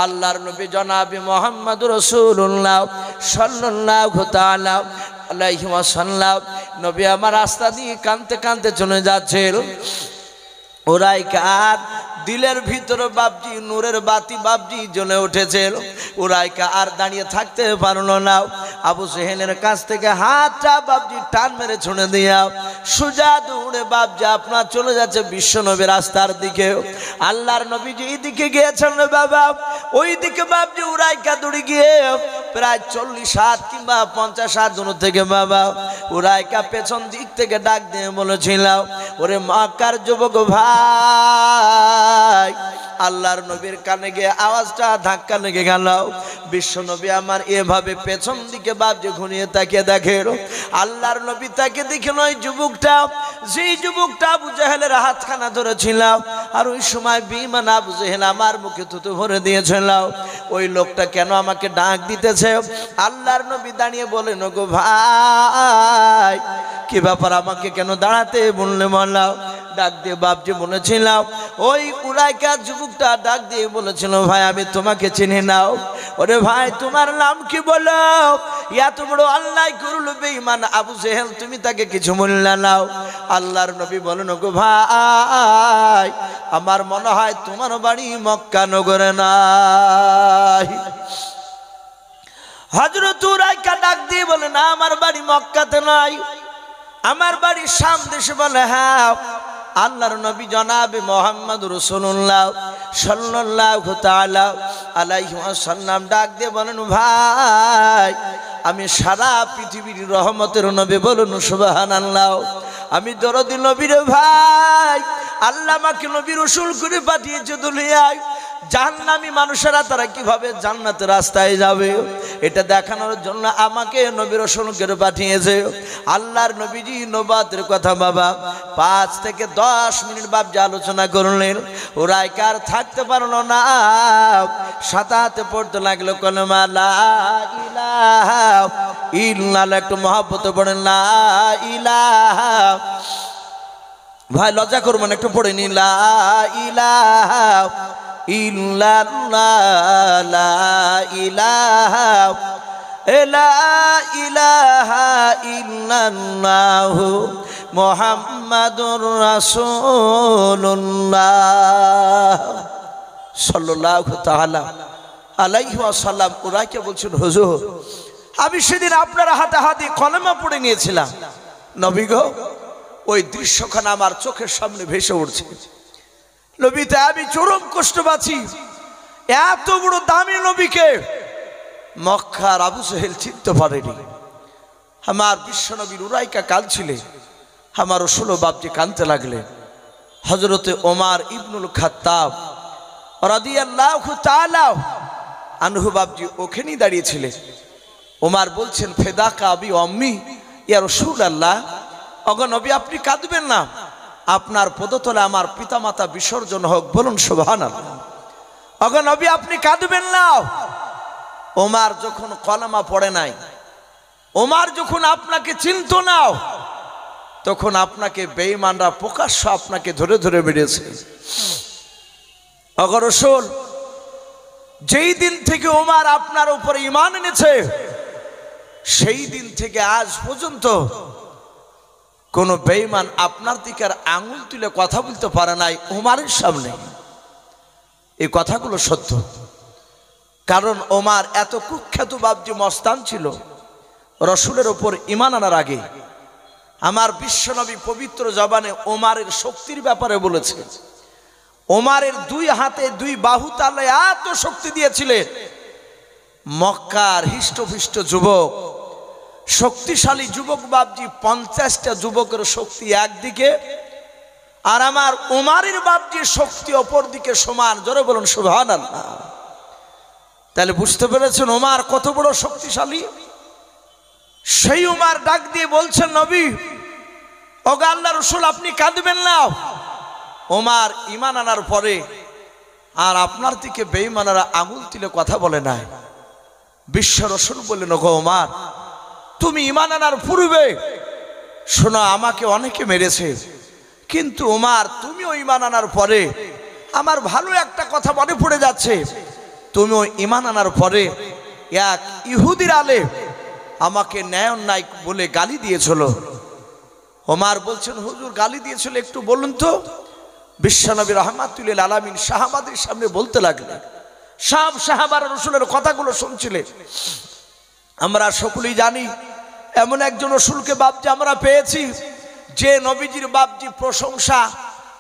আল্লাহর নবী জনাবে মুহাম্মদ রাসূলুল্লাহ সাল্লাল্লাহু তাআলা আলাইহি ওয়াসাল্লাম, নবী আমার রাস্তা দিয়ে কাঁদতে কাঁদতে চলে যাচ্ছিল। উরাইকার দিলের ভিতরে বাপজি নূরের বাতি বাপজি জ্বলে উঠেছে। উরাইকা আর দাঁড়িয়ে থাকতে পারলো না। আবু জেহেলের কাছ থেকে হাতটা বাপজি টান মেরে ছুঁড়ে দিয়া সোজা দৌড়ে বাপজি আপনার চলে যাচ্ছে বিশ্ব নবীর রাস্তার দিকে। আল্লাহর নবী যে দিকে গিয়েছেন রে বাবা, ওই দিকে বাপজি উরাইকা দৌড়ে গিয়ে প্রায় 40 হাত কিংবা 50 হাত দূর থেকে বাবা উরাইকা পেছন দিক থেকে ডাক দিয়ে বলেছিল, ওরে মক্কার যুবক ভাই। আল্লাহর নবীর কানে গিয়ে আওয়াজটা ধাক্কা লেগে গেল। বিশ্ব নবী আমার এভাবে পেছন দিকে বাপজি ঘুরিয়ে তাকিয়ে দেখে, আল্লাহর নবী তাকে দেখে নয় যুবকটা, যেই যুবকটা আবু জেহেলের হাতখানা ধরেছিল আর ওই সময় বেঈমান আবু জেহেল আমার মুখে থুতু ভরে দিয়েছিল, ওই লোকটা কেন আমাকে ডাক দিতেছে? আল্লাহর নবী দাঁড়িয়ে বলেন, ওগো ভাই কি ব্যাপার, আমাকে কেন দাঁড়াতে বললে? বললাম ডাক দিয়ে বাপজি বলেছিল, ওই উরাইকা যুবকটা ডাক দিয়ে বলেছিল, ভাই আমি তোমাকে চিনি নাও। ওরে ভাই তোমার নাম কি বলো? এত বড় আল্লাহ করল বেঈমান আবু জেহেল, তুমি তাকে কিছু বললে নাও। আল্লাহর নবী বলেন, ওগো ভাই আমার মনে হয় তোমার বাড়ি মক্কা নগরে নাই। হযরত উরাইকা ডাক দিয়ে বলে, না আমার বাড়ি মক্কাতে নাই, আমার বাড়ি শাম দেশে। বলে, হ্যাঁ। আল্লাহর নবী জনাবে মুহাম্মদ রাসূলুল্লাহ সাল্লাল্লাহু তাআলা আলাইহি ওয়াসাল্লাম ডাক দিয়ে বলেন, ভাই আমি সারা পৃথিবীর রহমতের নবী, বলুন সুবহানাল্লাহ। আমি দরদি নবীর ভাই, আল্লাহ আমাকে নবী রাসূল করে পাঠিয়েছে দুনিয়ায়। জাহান্নামী মানুষেরা তারা কিভাবে জান্নাতের রাস্তায় যাবে এটা দেখানোর জন্য আমাকে নবী রাসূল করে পাঠিয়েছে। আল্লাহর নবীজি নবুয়তের কথা বাবা 5 থেকে 10 মিনিট বাপ আলোচনা করলেন। উরাইকার থাকতে পারলো না, সাতাতে পড়তে লাগলো কলমা লা ইলাহা ইল্লাল্লাহ। একটু মহব্বতে পড়েন লা ইলাহা। ভাই লজ্জা করবেন, একটু পড়ে নি লা ইলাহা ইল্লাল্লাহ লা ইলাহা লা ইলাহা ইল্লাল্লাহ মুহাম্মাদুর রাসূলুল্লাহ সাল্লাল্লাহু তাআলা আলাইহি ওয়াসাল্লাম। উরাইকা বলছেন, হুজুর আমি সেদিন আপনার হাতে হাতে কলেমা পড়ে নিয়েছিলাম। নবী গো, ওই দৃশ্যখানা আমার চোখের সামনে ভেসে উঠছে। নবীতে আমি চরম কষ্ট পাচ্ছি। এত বড় দামি নবীকে মক্কার আবু জেহেল চিনতে পারেনি। আমার বিশ্ব নবীর উরাইকা কাঁদছিলেন, আমার রাসূল বাপজি কাঁদতে লাগলেন। হযরতে ওমর ইবনুল খাত্তাব রাদিয়াল্লাহু তাআলা আনহু বাপজি ওখানেই দাঁড়িয়েছিলেন। ওমর বলছেন, ফেদাকা আবি আম্মি ইয়া রাসূলুল্লাহ, ওগো নবী আপনি কাঁদবেন না, আপনার পদতলে আমার পিতামাতা বিসর্জন হোক, বলুন সুবহানাল্লাহ। ওগো নবী আপনি কাঁদবেন না। ওমর যখন কলেমা পড়ে নাই, ওমর যখন আপনাকে চিনত না, তখন আপনাকে বেঈমানরা প্রকাশ্য আপনাকে ধরে ধরে বেড়েছে। ওগো রাসূল, যেই দিন থেকে ওমর আপনার উপরে ঈমান এনেছে সেই দিন থেকে আজ পর্যন্ত কোন বেঈমান আপনার দিকে আঙুল তুলে কথা বলতে পারে নাই ওমরের সামনে। এই কথাগুলো সত্য, কারণ ওমর এত কুখ্যাত বাপজি মস্তান ছিল। রাসূলের উপর ঈমান আনার আগে আমার বিশ্বনবী পবিত্র জবানে ওমরের শক্তির ব্যাপারে বলেছে। ওমরের 2 হাতে 2 বাহুতে আল্লাহ এত শক্তি দিয়েছিলেন, মক্কার হিষ্টপুষ্ট যুবক, শক্তিশালী যুবক বাপজি 50টা যুবকের শক্তি একদিকে, আর আমার ওমরের বাপজি শক্তি অপর দিকে সমান। জোরে বলুন সুবহানাল্লাহ। তাহলে বুঝতে পেরেছেন ওমর কত বড় শক্তিশালী। সেই ওমর ডাক দিয়ে বলছেন, নবী ওগো আল্লাহর রাসূল আপনি কাঁদবেন না। ওমর ঈমান আনার পরে আর আপনার দিকে বেঈমানরা আঙুল তুলে কথা বলে নাই। বিশ্ব রাসূল বললেন, ওগো ওমর তুমি ঈমান আনার পূর্বে শোনো আমাকে অনেকে মেরেছে, কিন্তু ওমর তুমিও ঈমান আনার পরে আমার ভালো একটা কথা মনে পড়ে যাচ্ছে। তুমিও ঈমান আনার পরে এক ইহুদির আলেম আমাকে ন্যায় অন্যায় বলে গালি দিয়েছিল। ওমর বলছেন, হুজুর গালি দিয়েছিল একটু বলুন তো। বিশ্বনবী রাহমাতুল লিল আলামিন সাহাবাদের সামনে বলতে লাগলেন, সব সাহাবারা রাসূলের কথাগুলো শুনছিলেন। আমরা সকলেই জানি এমন একজন রাসূলকে বাপজি আমরা পেয়েছি যে নবীজির বাপজি প্রশংসা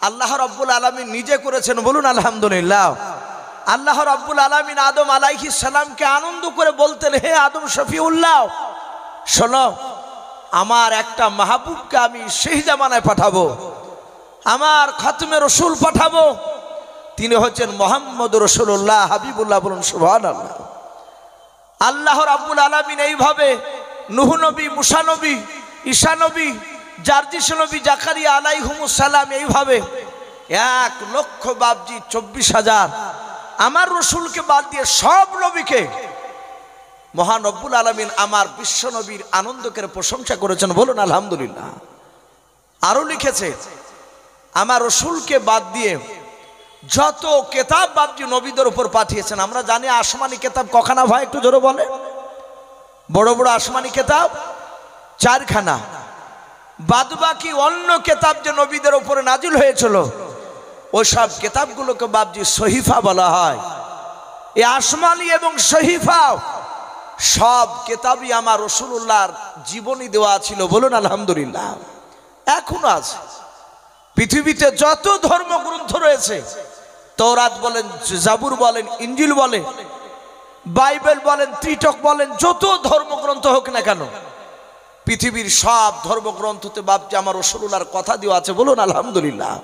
আল্লাহ রাব্বুল আলামিন নিজে করেছেন। বলুন আলহামদুলিল্লাহ। আল্লাহ রাব্বুল আলামিন আদম আলাইহিস সালামকে আনন্দ করে বলতেন, হে আদম শফিউল্লাহ, শোনো, আমার একটা মাহবুবকে আমি সেই জামানায় পাঠাবো, আমার খাতমে রসুল পাঠাবো, তিনি হচ্ছেন মুহাম্মদ রাসূলুল্লাহ হাবিবুল্লাহ। বলুন সুবহানাল্লাহ। আল্লাহ রাব্বুল আলামিন এইভাবে নূহ নবী, মুসা নবী, ঈসা নবী, জারজিস নবী, জাকারিয়া আলাইহিমুস সালাম, এইভাবে 1,00,000 বাপজি 24,000 আমার রসুলকে বাদ দিয়ে সব নবীকে মহান রব্বুল আলামিন আমার বিশ্ব নবীর আনন্দকে প্রশংসা করেছেন। বলুন আলহামদুলিল্লাহ। আরো লিখেছে, আমার রসুলকে বাদ দিয়ে যত কিতাব বাপজি নবীদের উপর পাঠিয়েছেন। আমরা জানি আসমানি কিতাব কখানা ভাই, একটু জোরে বলে? বড় বড় আসমানি কিতাব 4খানা, বাদবাকি অন্য কিতাব যে নবীদের উপরে নাজিল হয়েছিল ওই সব কিতাবগুলোকে বাপজি সহিফা বলা হয়। এই আসমানি এবং সহিফা সব কিতাবই আমার রাসূলুল্লাহর জীবনী দেওয়া ছিল। বলুন আলহামদুলিল্লাহ। এখনো আছে পৃথিবীতে যত ধর্মগ্রন্থ রয়েছে, তওরাত বলেন, জাবুর বলেন, ইনজিল বলেন, বাইবেল বলেন, ত্রিটক বলেন, যত ধর্মগ্রন্থ হোক না কেন, পৃথিবীর সব ধর্মগ্রন্থতে বাপজি আমার রাসূলুল্লাহর কথা দেওয়া আছে। বলুন আলহামদুলিল্লাহ।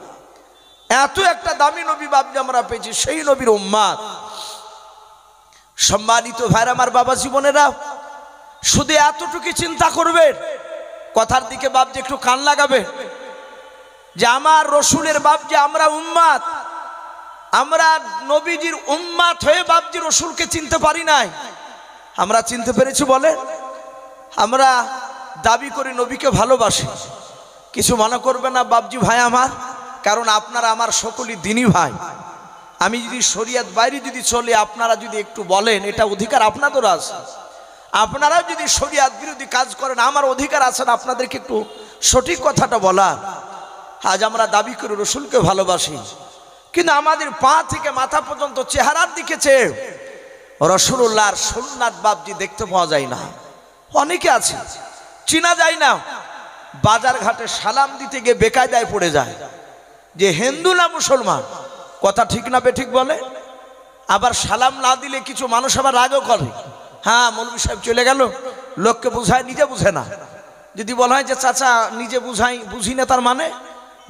এত একটা দামি নবী বাপজি আমরা পেয়েছি, সেই নবীর উম্মাত। সম্মানিত ভাইরা আমার, বাবা জীবনেরা, শুধু এতটুকু চিন্তা করবেন, কথার দিকে বাপজি একটু কান লাগাবে, যে আমার রসুলের বাপজি আমরা উম্মাত, আমরা নবীজির উম্মাত হয়ে বাপজি রসুলকে চিনতে পারি নাই। আমরা চিনতে পেরেছি বলে? আমরা দাবি করি নবীকে ভালোবাসি, কিছু মনে করবে না বাপজি ভাই আমার, কারণ আপনারা আমার সকলই দিনী ভাই। আমি যদি শরিয়ত বাইরে যদি চলে, আপনারা যদি একটু বলেন, এটা অধিকার আপনাদের আছে। আপনারাও যদি শরিয়ত বিরোধী কাজ করেন, আমার অধিকার আছে না আপনাদেরকে একটু সঠিক কথাটা বলার। আজ আমরা দাবি করি রসুলকে ভালোবাসি, কিন্তু আমাদের পা থেকে মাথা পর্যন্ত চেহারার দিকে চেয়ে রাসূলুল্লাহর সুন্নাত বাপজি দেখতে পাওয়া যায় না। অনেকে আছে চিনা যায় না, বাজার ঘাটে সালাম দিতে গিয়ে বেকায়দায় পড়ে যায় যে হিন্দু না মুসলমান। কথা ঠিক না বেঠিক বলে? আবার সালাম না দিলে কিছু মানুষ আবার রাগও করে, হ্যাঁ মৌলভী সাহেব চলে গেল, লোককে বুঝায়, নিজে বুঝে না। যদি বলা হয় যে চাচা নিজে বুঝাই, বুঝি না, তার মানে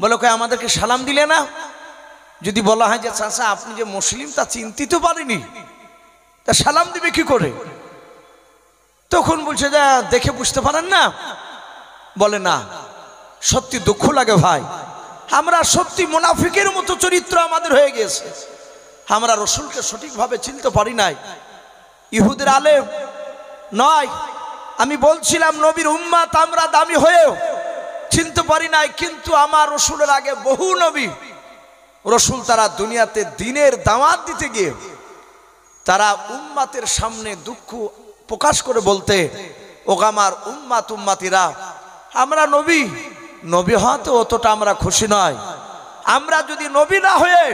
বলে কয় আমাদেরকে সালাম দিলে না। যদি বলা হয় যে চাচা আপনি যে মুসলিম তা চিনতে তো পারিনি, তা সালাম দিবে কি করে? তখন বলছে যে দেখে বুঝতে পারেন না। বলে না, সত্যি দুঃখ লাগে ভাই, আমরা সত্যি মুনাফিকের মতো চরিত্র আমাদের হয়ে গেছে। আমরা রসুলকে সঠিকভাবে চিনতে পারি নাই। ইহুদের আলেম নয়, আমি বলছিলাম নবীর উম্মাত আমরা দামি হয়েও চিনতে পারি নাই। কিন্তু আমার রসুলের আগে বহু নবী রসুল তারা দুনিয়াতে দিনের দাওয়াত দিতে গিয়ে তারা উম্মাতের সামনে দুঃখ প্রকাশ করে বলতে, ও আমার উম্মাত উম্মাতিরা, আমরা নবী নবী হয়তো অতটা আমরা খুশি নয়। আমরা যদি নবী না হয়ে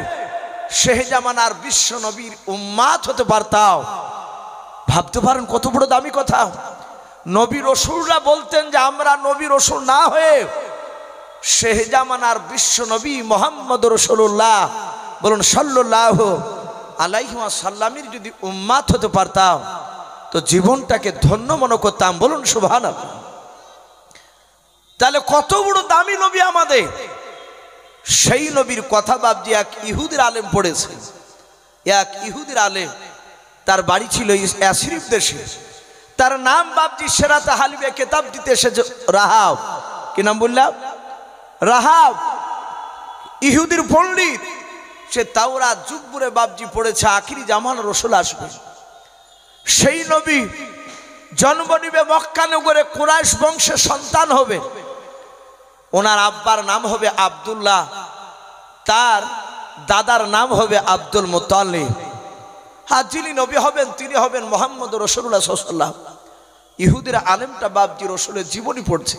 শেহ জামানার বিশ্ব নবীর উম্মাত হতে পারতাম, ভাবতে পারেন কত বড় দামি কথা। নবী রসুলরা বলতেন যে আমরা নবী রসুল না হয়ে শেহ জামানার বিশ্ব নবী মুহাম্মদ রাসূলুল্লাহ, বলুন সাল্লাল্লাহু আলাইহি ওয়াসাল্লামের যদি উম্মাত হতে পারতাম তো জীবনটাকে ধন্য মনে করতাম। বলুন সুবহানাল্লাহ। তাহলে কত বড় দামি নবী আমাদের। সেই নবীর কথা বাপজি এক ইহুদির আলেম পড়েছে। এক ইহুদির আলেম, তার বাড়ি ছিল ইয়াসরিব দেশে। তার নাম বাপজি সেরাতে হালিবে কিতাব দিতে এসেছে রাহাব। কি নাম বললাম? রাহাব। ইহুদির পণ্ডিত, সে তাওরাত জুব্বুরে বাপজি পড়েছে আখিরি জামান রসুল আসবে। সেই নবী জন্ম নিবে মক্কা নগরে, কুরাইশ বংশের সন্তান হবে। ওনার আব্বার নাম হবে আব্দুল্লাহ, তার দাদার নাম হবে আব্দুল মুত্তালিব। আর যিনি নবী হবেন তিনি হবেন মুহাম্মদ রাসূলুল্লাহ সাল্লাল্লাহু আলাইহি ওয়াসাল্লাম। ইহুদির আলেমটা বাপজি রসুলের জীবনী পড়ছে,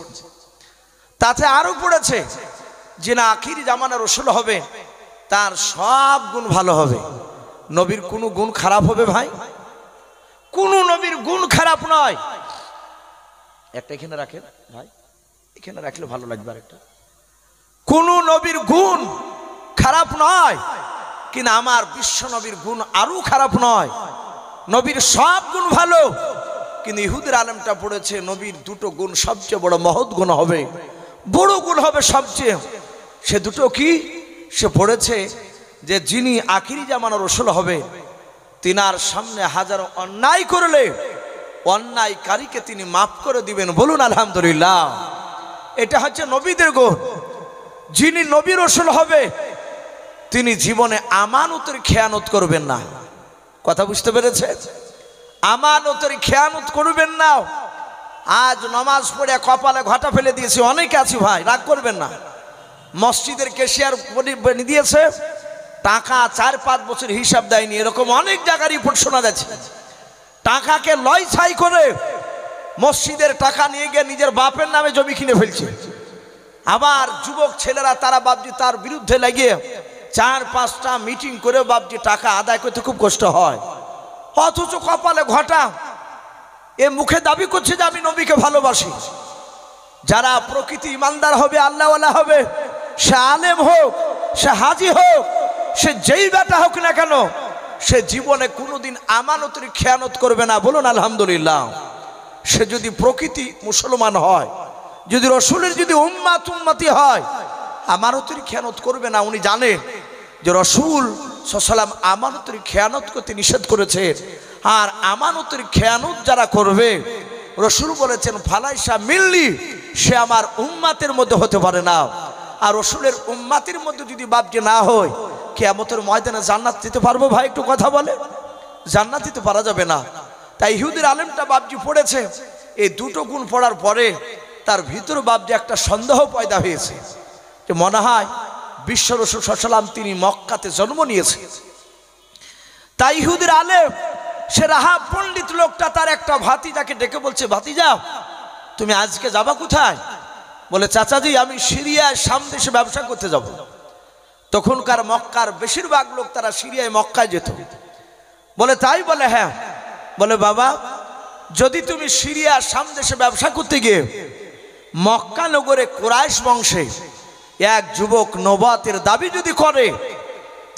তাতে আরো পড়েছে যে না আখিরি জামানা রসুল হবে তার সব গুণ ভালো হবে। নবীর কোনো গুণ খারাপ হবে ভাই? কোন নবীর গুণ খারাপ নয়। একটা এখানে রাখেন ভাই, এখানে রাখলে ভালো লাগবে। আর একটা, কোন নবীর গুণ খারাপ নয়, কিন্তু আমার বিশ্ব নবীর গুণ আরো খারাপ নয়। নবীর সব গুণ ভালো, কিন্তু ইহুদির আলেমটা পড়েছে নবীর দুটো গুণ সবচেয়ে বড় মহৎ গুণ হবে, বড় গুণ হবে সবচেয়ে। সে দুটো কি? সে পড়েছে যে যিনি আখিরি জামানার রসুল হবে, তিনার সামনে হাজারো অন্যায় করলে অন্যায়কারীকে তিনি মাফ করে দিবেন। বলুন আলহামদুলিল্লাহ। এটা হচ্ছে নবীদের গুণ। যিনি নবী রসুল হবে তিনি জীবনে আমানতের খেয়ানত করবেন না। কথা বুঝতে পেরেছে? আমানতের খেয়ানত করবেন না। আজ নামাজ পড়ে কপালে ঘটা ফেলে দিয়েছি, অনেকে আছি ভাই, রাগ করবেন না। মসজিদের ক্যাশিয়ার দিয়েছে টাকা 4-5 বছর হিসাব দেয়নি, এরকম অনেক জায়গার রিপোর্ট শোনা যাচ্ছে। টাকাকে লয় ছাই করে মসজিদের টাকা নিয়ে গিয়ে নিজের বাপের নামে জমি কিনে ফেলছে। আবার যুবক ছেলেরা তারা বাপজি তার বিরুদ্ধে লাগিয়ে 4-5টা মিটিং করে বাপজি টাকা আদায় করতে খুব কষ্ট হয়। অথচ কপালে ঘটা এ মুখে দাবি করছে যে আমি নবীকে ভালোবাসি। যারা প্রকৃতি ইমানদার হবে, আল্লাহওয়ালা হবে, সে আলেম হোক, সে হাজি হোক, সে যেই বেটা হোক না কেন, সে জীবনে কোনোদিন আমানতের খেয়ানত করবে না। বলুন আলহামদুলিল্লাহ। সে যদি প্রকৃতি মুসলমান হয়, যদি রসুলের যদি উম্মতি হয়, আমানতের খেয়ানত করবে না। উনি জানেন যে রসুল সাল্লাল্লাহু আমানতের খেয়ানত করতে নিষেধ করেছে। আর আমানতের খেয়ানত যারা করবে, রসুল বলেছেন ফালাইসা মিল্লি, সে আমার উম্মাতের মধ্যে হতে পারে না। আর রসুলের উম্মাতের মধ্যে যদি বাপজি না হয়, কিয়ামতের ময়দানে জান্নাত দিতে পারবো ভাই? একটু কথা বলে, জান্নাত দিতে পারা যাবে না। তাই ইহুদির আলেমটা বাপজি পড়েছে, এই দুটো গুণ পড়ার পরে তার ভিতরে বাপজি একটা সন্দেহ পয়দা হয়েছে যে মনে হয় বিশ্ব রসুল সাল্লাল্লাহু আলাইহি ওয়াসাল্লাম তিনি মক্কাতে জন্ম নিয়েছে। তাই ইহুদির আলেম সে রাহাব পণ্ডিত লোকটা তার একটা ভাতিজাকে ডেকে বলছে, ভাতিজা তুমি আজকে যাবা কোথায়? বলে চাচাজি আমি সিরিয়ায় শাম দেশে ব্যবসা করতে যাব। তখনকার মক্কার বেশিরভাগ লোক তারা সিরিয়ায় মক্কায় যেত। বলে তাই? বলে হ্যাঁ। বলে বাবা যদি তুমি সিরিয়া শাম দেশে ব্যবসা করতে গিয়ে মক্কা নগরে কুরাইশ বংশে এক যুবক নবুয়তের দাবি যদি করে,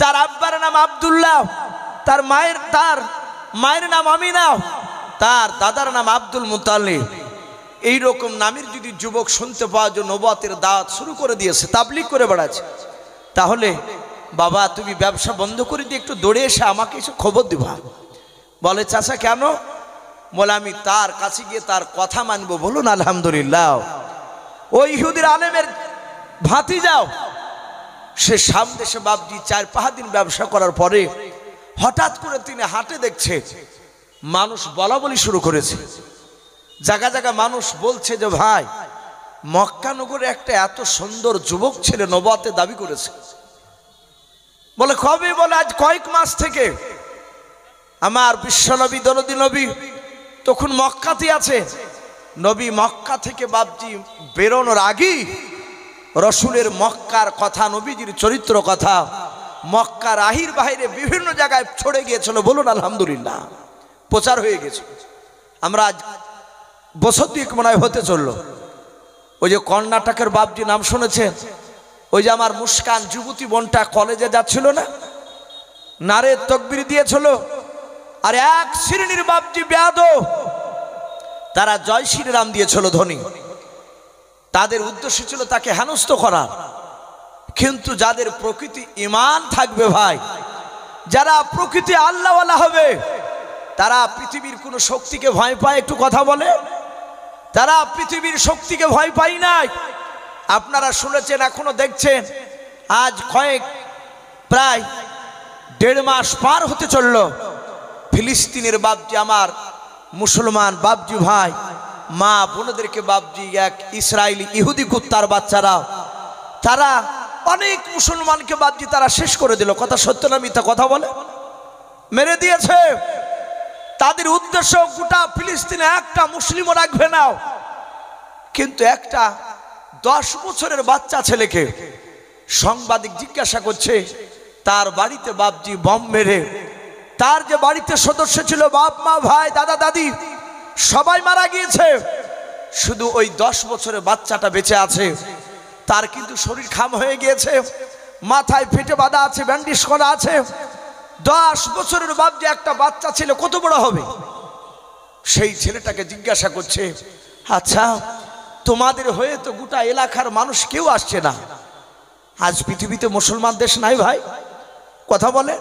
তার আব্বার নাম আব্দুল্লাহ, তার মায়ের নাম আমিনা, তার দাদার নাম আব্দুল মুতালিব, এইরকম নামের যদি যুবক শুনতে পাওয়া যে নবুয়তের দাওয়াত শুরু করে দিয়েছে, তাবলীগ করে বেড়াচ্ছে, তাহলে বাবা তুমি ব্যবসা বন্ধ করে দিয়ে একটু দৌড়ে এসে আমাকে এসে খবর দিবা। বলে চাচা কেন? বলে আমি তার কাছে গিয়ে তার কথা মানবো। বলুন আলহামদুলিল্লাহ। ওই ইহুদির আলেমের ভাতিজাও সে শাম দেশে বাপজি 4-5 দিন ব্যবসা করার পরে হঠাৎ করে তিনি হাটে দেখছে মানুষ বলা বলি শুরু করেছে। জায়গা জায়গা মানুষ বলছে যে ভাই মক্কা নগরে একটা এত সুন্দর যুবক ছেলে নবুয়তের দাবি করেছে। বলে কবে? বলে আজ কয়েক মাস থেকে। আমার বিশ্বনবী দরদি নবী তখন মক্কাতে আছে। নবী মক্কা থেকে বাপজি বেরোনোর আগেই রসুলের মক্কার কথা, নবীজির চরিত্র কথা মক্কার আহির বাহিরে বিভিন্ন জায়গায় ছড়ে গিয়েছিল। বলুন আলহামদুলিল্লাহ, প্রচার হয়ে গেছে। আমরা আজ বছর 2 মনে হয় হতে চললো। ওই যে কর্ণাটকের বাপজি নাম শুনেছেন? ওই যে আমার মুস্কান যুবতী বোনটা কলেজে যাচ্ছিল না, নারে তকবীর দিয়েছিল। আর এক শ্রেণীর বাপজি বেয়াদব, তারা জয় শ্রীরাম দিয়েছিল ধ্বনি। তাদের উদ্দেশ্য ছিল তাকে হেনস্থ করার। কিন্তু যাদের প্রকৃতি ঈমান থাকবে ভাই, যারা প্রকৃতি আল্লাহওয়ালা হবে, তারা পৃথিবীর কোনো শক্তিকে ভয় পায়? একটু কথা বলে। তারা পৃথিবীর শক্তিকে ভয় পায় নাই। আপনারা শুনেছেন, এখনো দেখছেন, আজ প্রায় 1.5 মাস পার হতে চলল, ফিলিস্তিনের বাপজি আমার মুসলমান বাপজি ভাই মা বোনদেরকে বাপজি এক ইসরায়েলি ইহুদি কুত্তার বাচ্চারা তারা অনেক মুসলমানকে বাপজি তারা শেষ করে দিল। কথা সত্য না মিথ্যা? কথা বলে। মেরে দিয়েছে। তাদের উদ্দেশ্য গোটা ফিলিস্তিনে একটা মুসলিমও রাখবে না। কিন্তু একটা 10 বছরের বাচ্চা ছেলেকে সাংবাদিক জিজ্ঞাসা করছে, তার বাড়িতে বাপজি বম মেরে তার যে বাড়িতে সদস্য ছিল বাপ মা ভাই দাদা দাদি সবাই মারা গিয়েছে। শুধু ওই 10 বছরের বাচ্চাটা বেঁচে আছে। তার কিন্তু শরীর খাম হয়ে গিয়েছে, মাথায় ফেটে বাঁধা আছে, ব্যান্ডেজ করা আছে। 10 বছরের বাপজি একটা বাচ্চা ছিল, কত বড় হবে? সেই ছেলেটাকে জিজ্ঞাসা করছে, আচ্ছা তোমাদের হয়ে তো গোটা এলাকার মানুষ কেউ আসছে না। আজ পৃথিবীতে মুসলমান দেশ নাই ভাই, কথা বলে?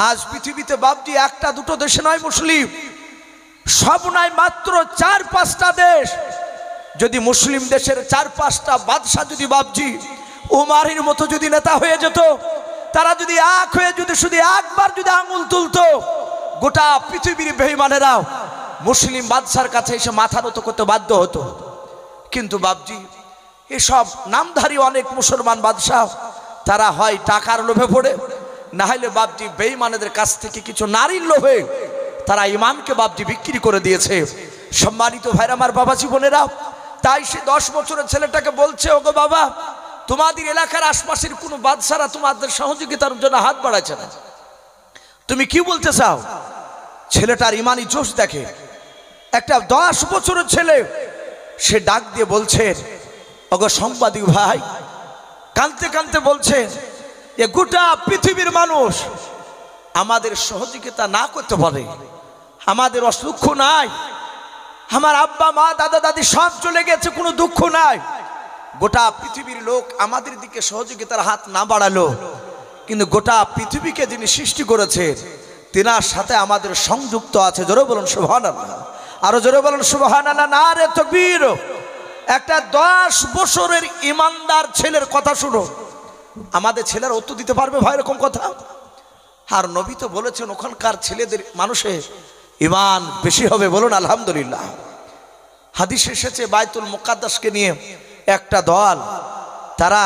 আজ পৃথিবীতে বাপজি একটা দুটো দেশে নয় মুসলিম, সব নয় মাত্র 4-5টা দেশ। যদি মুসলিম দেশের 4-5টা বাদশা যদি বাপজি উমারের মতো যদি নেতা হয়ে যেত, তারা যদি এক হয়ে যদি শুধু একবার যদি আঙুল তুলতো, গোটা পৃথিবীর বেঈমানেরাও মুসলিম বাদশার কাছে এসে মাথা নত করতে বাধ্য হতো। কিন্তু বাপজি এসব নামধারী অনেক মুসলমান বাদশা, তারা হয় টাকার লোভে পড়ে, না হলে বাপজি বেঈমানদের কাছ থেকে কিছু নারীর লোভে তারা ইমানকে বাপজি বিক্রি করে দিয়েছে। সম্মানিত ভাইরা আমার, বাবা জীবনেরা, তাই সে 10 বছরের ছেলেটাকে বলছে, ওগো বাবা, তোমাদের এলাকার আশপাশের কোনো বাদশারা তোমাদের সহযোগিতার জন্য হাত বাড়াচ্ছে না, তুমি কি বলতে চাও? ছেলেটার ইমানি জোশ দেখে। একটা 10 বছরের ছেলে, সে ডাক দিয়ে বলছে, ওগো সাংবাদিক ভাই, কাঁদতে কাঁদতে বলছে যে গোটা পৃথিবীর মানুষ আমাদের সহযোগিতা না করতে পারে, আমাদের অসুখ নাই, আমার আব্বা মা দাদা দাদি সব চলে গেছে, কোনো দুঃখ নাই, গোটা পৃথিবীর লোক আমাদের দিকে সহযোগিতার হাত না বাড়ালো, কিন্তু গোটা পৃথিবীকে যিনি সৃষ্টি করেছে তিনার সাথে আমাদের সংযুক্ত আছে। জোরে বলুন সুবহানাল্লাহ, আরো জোরে বলুন সুবহানাল্লাহ, নারে তাকবীর। একটা 10 বছরের ইমানদার ছেলের কথা শুনো, আমাদের ছেলেরা উত্তর দিতে পারবে ভাই এরকম কথা? আর নবী তো বলেছেন ওখানকার ছেলেদের মানুষের ইমান বেশি হবে, বলুন আলহামদুলিল্লাহ। হাদিস এসেছে বাইতুল মুকাদ্দাসকে নিয়ে একটা দল, তারা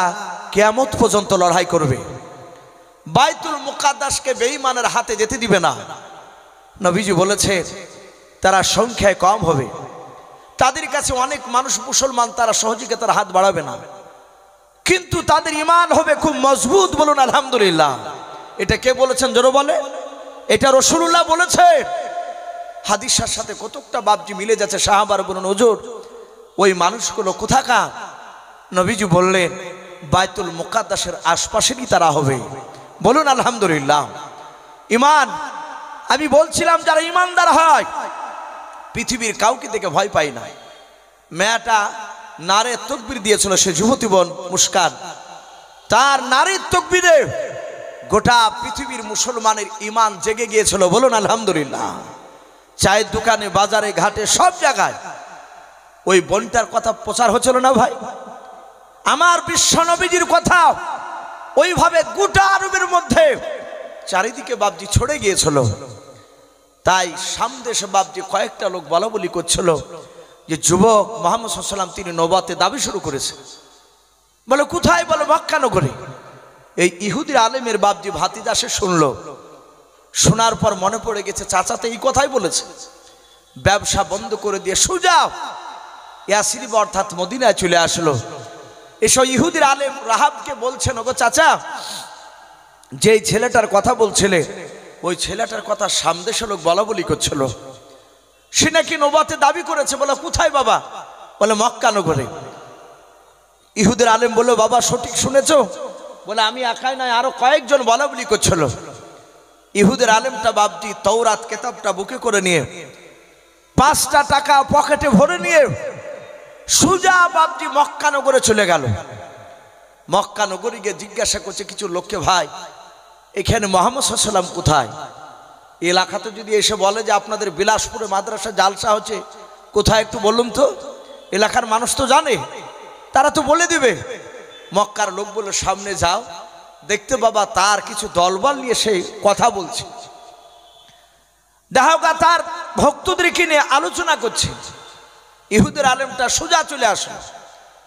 কিয়ামত পর্যন্ত লড়াই করবে, বাইতুল মুকাদ্দাসকে বেঈমানের হাতে যেতে দিবে না। নবীজি বলেছে তারা সংখ্যায় কম হবে, তাদের কাছে অনেক মানুষ মুসলমান, তারা সহযোগিতার হাত বাড়াবে না, কিন্তু তাদের ইমান হবে খুব মজবুত, বলুন আলহামদুলিল্লাহ। এটা কে বলেছেন জোরে বলে? এটা রাসূলুল্লাহ বলেছে। হাদিসের সাথে কতটা বাপজি মিলে যাচ্ছে। সাহাবার বলুন হুজুর ওই মানুষগুলো কোথাকার? নবীজি বললেন বাইতুল মুকাদ্দাসের আশপাশেরই তারা হবে, বলুন আলহামদুলিল্লাহ। ইমান, আমি বলছিলাম যারা ইমানদার হয় পৃথিবীর কাউকে দেখে ভয় পায় না। মেয়েটা নারে তাকবীর দিয়েছিল, সে যুবতী বোন মুস্কান, তার নারীর তাকবীরে গোটা পৃথিবীর মুসলমানের ইমান জেগে গিয়েছিল, বলুন আলহামদুলিল্লাহ। চায়ের দোকানে, বাজারে, ঘাটে, সব জায়গায় ওই বোনটার কথা প্রচার হচ্ছিল না ভাই? আমার বিশ্ব নবীজির কথা ওইভাবে গোটা আরবের মধ্যে চারিদিকে বাপজি ছড়ে গিয়েছিল। তাই সামদেশে বাপজি কয়েকটা লোক বলা বলি করছিল যে যুবক মুহাম্মদ সাল্লাল্লাহু আলাইহি ওয়াসাল্লাম তিনি নবুয়তে দাবি শুরু করেছে। বলে কোথায়? বলে মক্কা নগরে। এই ইহুদির আলেমের বাপজি ভাতিজা সে শুনলো, শোনার পর মনে পড়ে গেছে চাচাতে এই কথাই বলেছে। ব্যবসা বন্ধ করে দিয়ে সোজা ইয়াসরিব অর্থাৎ মদিনায় চলে আসলো। এসব ইহুদির আলেম রাহাবকে বলছেন, ওগো চাচা, যে ছেলেটার কথা বলছিলে ওই ছেলেটার কথা সামদেশে লোক বলা বলি করছিল, সে নাকি নবুয়তে দাবি করেছে। বলে কোথায় বাবা? বলে মক্কা নগরে। ইহুদির আলেম বলল, বাবা সঠিক শুনেছো? বলে আমি একাই নয়, আরো কয়েকজন বলা বলি করছিল। ইহুদির আলেমটা বাপজি তাওরাত কিতাবটা বুকে করে নিয়ে 5টা টাকা পকেটে ভরে নিয়ে সুজা বাপজি মক্কা নগরে চলে গেল। মক্কা নগরে গিয়ে জিজ্ঞাসা করছে কিছু লোককে, ভাই এখানে মুহাম্মদ সাল্লাল্লাহু আলাইহি ওয়াসাল্লাম কোথায়? এলাকাতে যদি এসে বলে যে আপনাদের বিলাসপুরে মাদ্রাসা জালসা হচ্ছে, কোথায় একটু বলুন তো, এলাকার মানুষ তো জানে, তারা তো বলে দিবে। মক্কার লোক বলে সামনে যাও, দেখতে বাবা তার কিছু দলবল নিয়ে সেই কথা বলছে, দেখা তার ভক্তদেরকে নিয়ে আলোচনা করছে। ইহুদের আলেমটা সোজা চলে আসলো,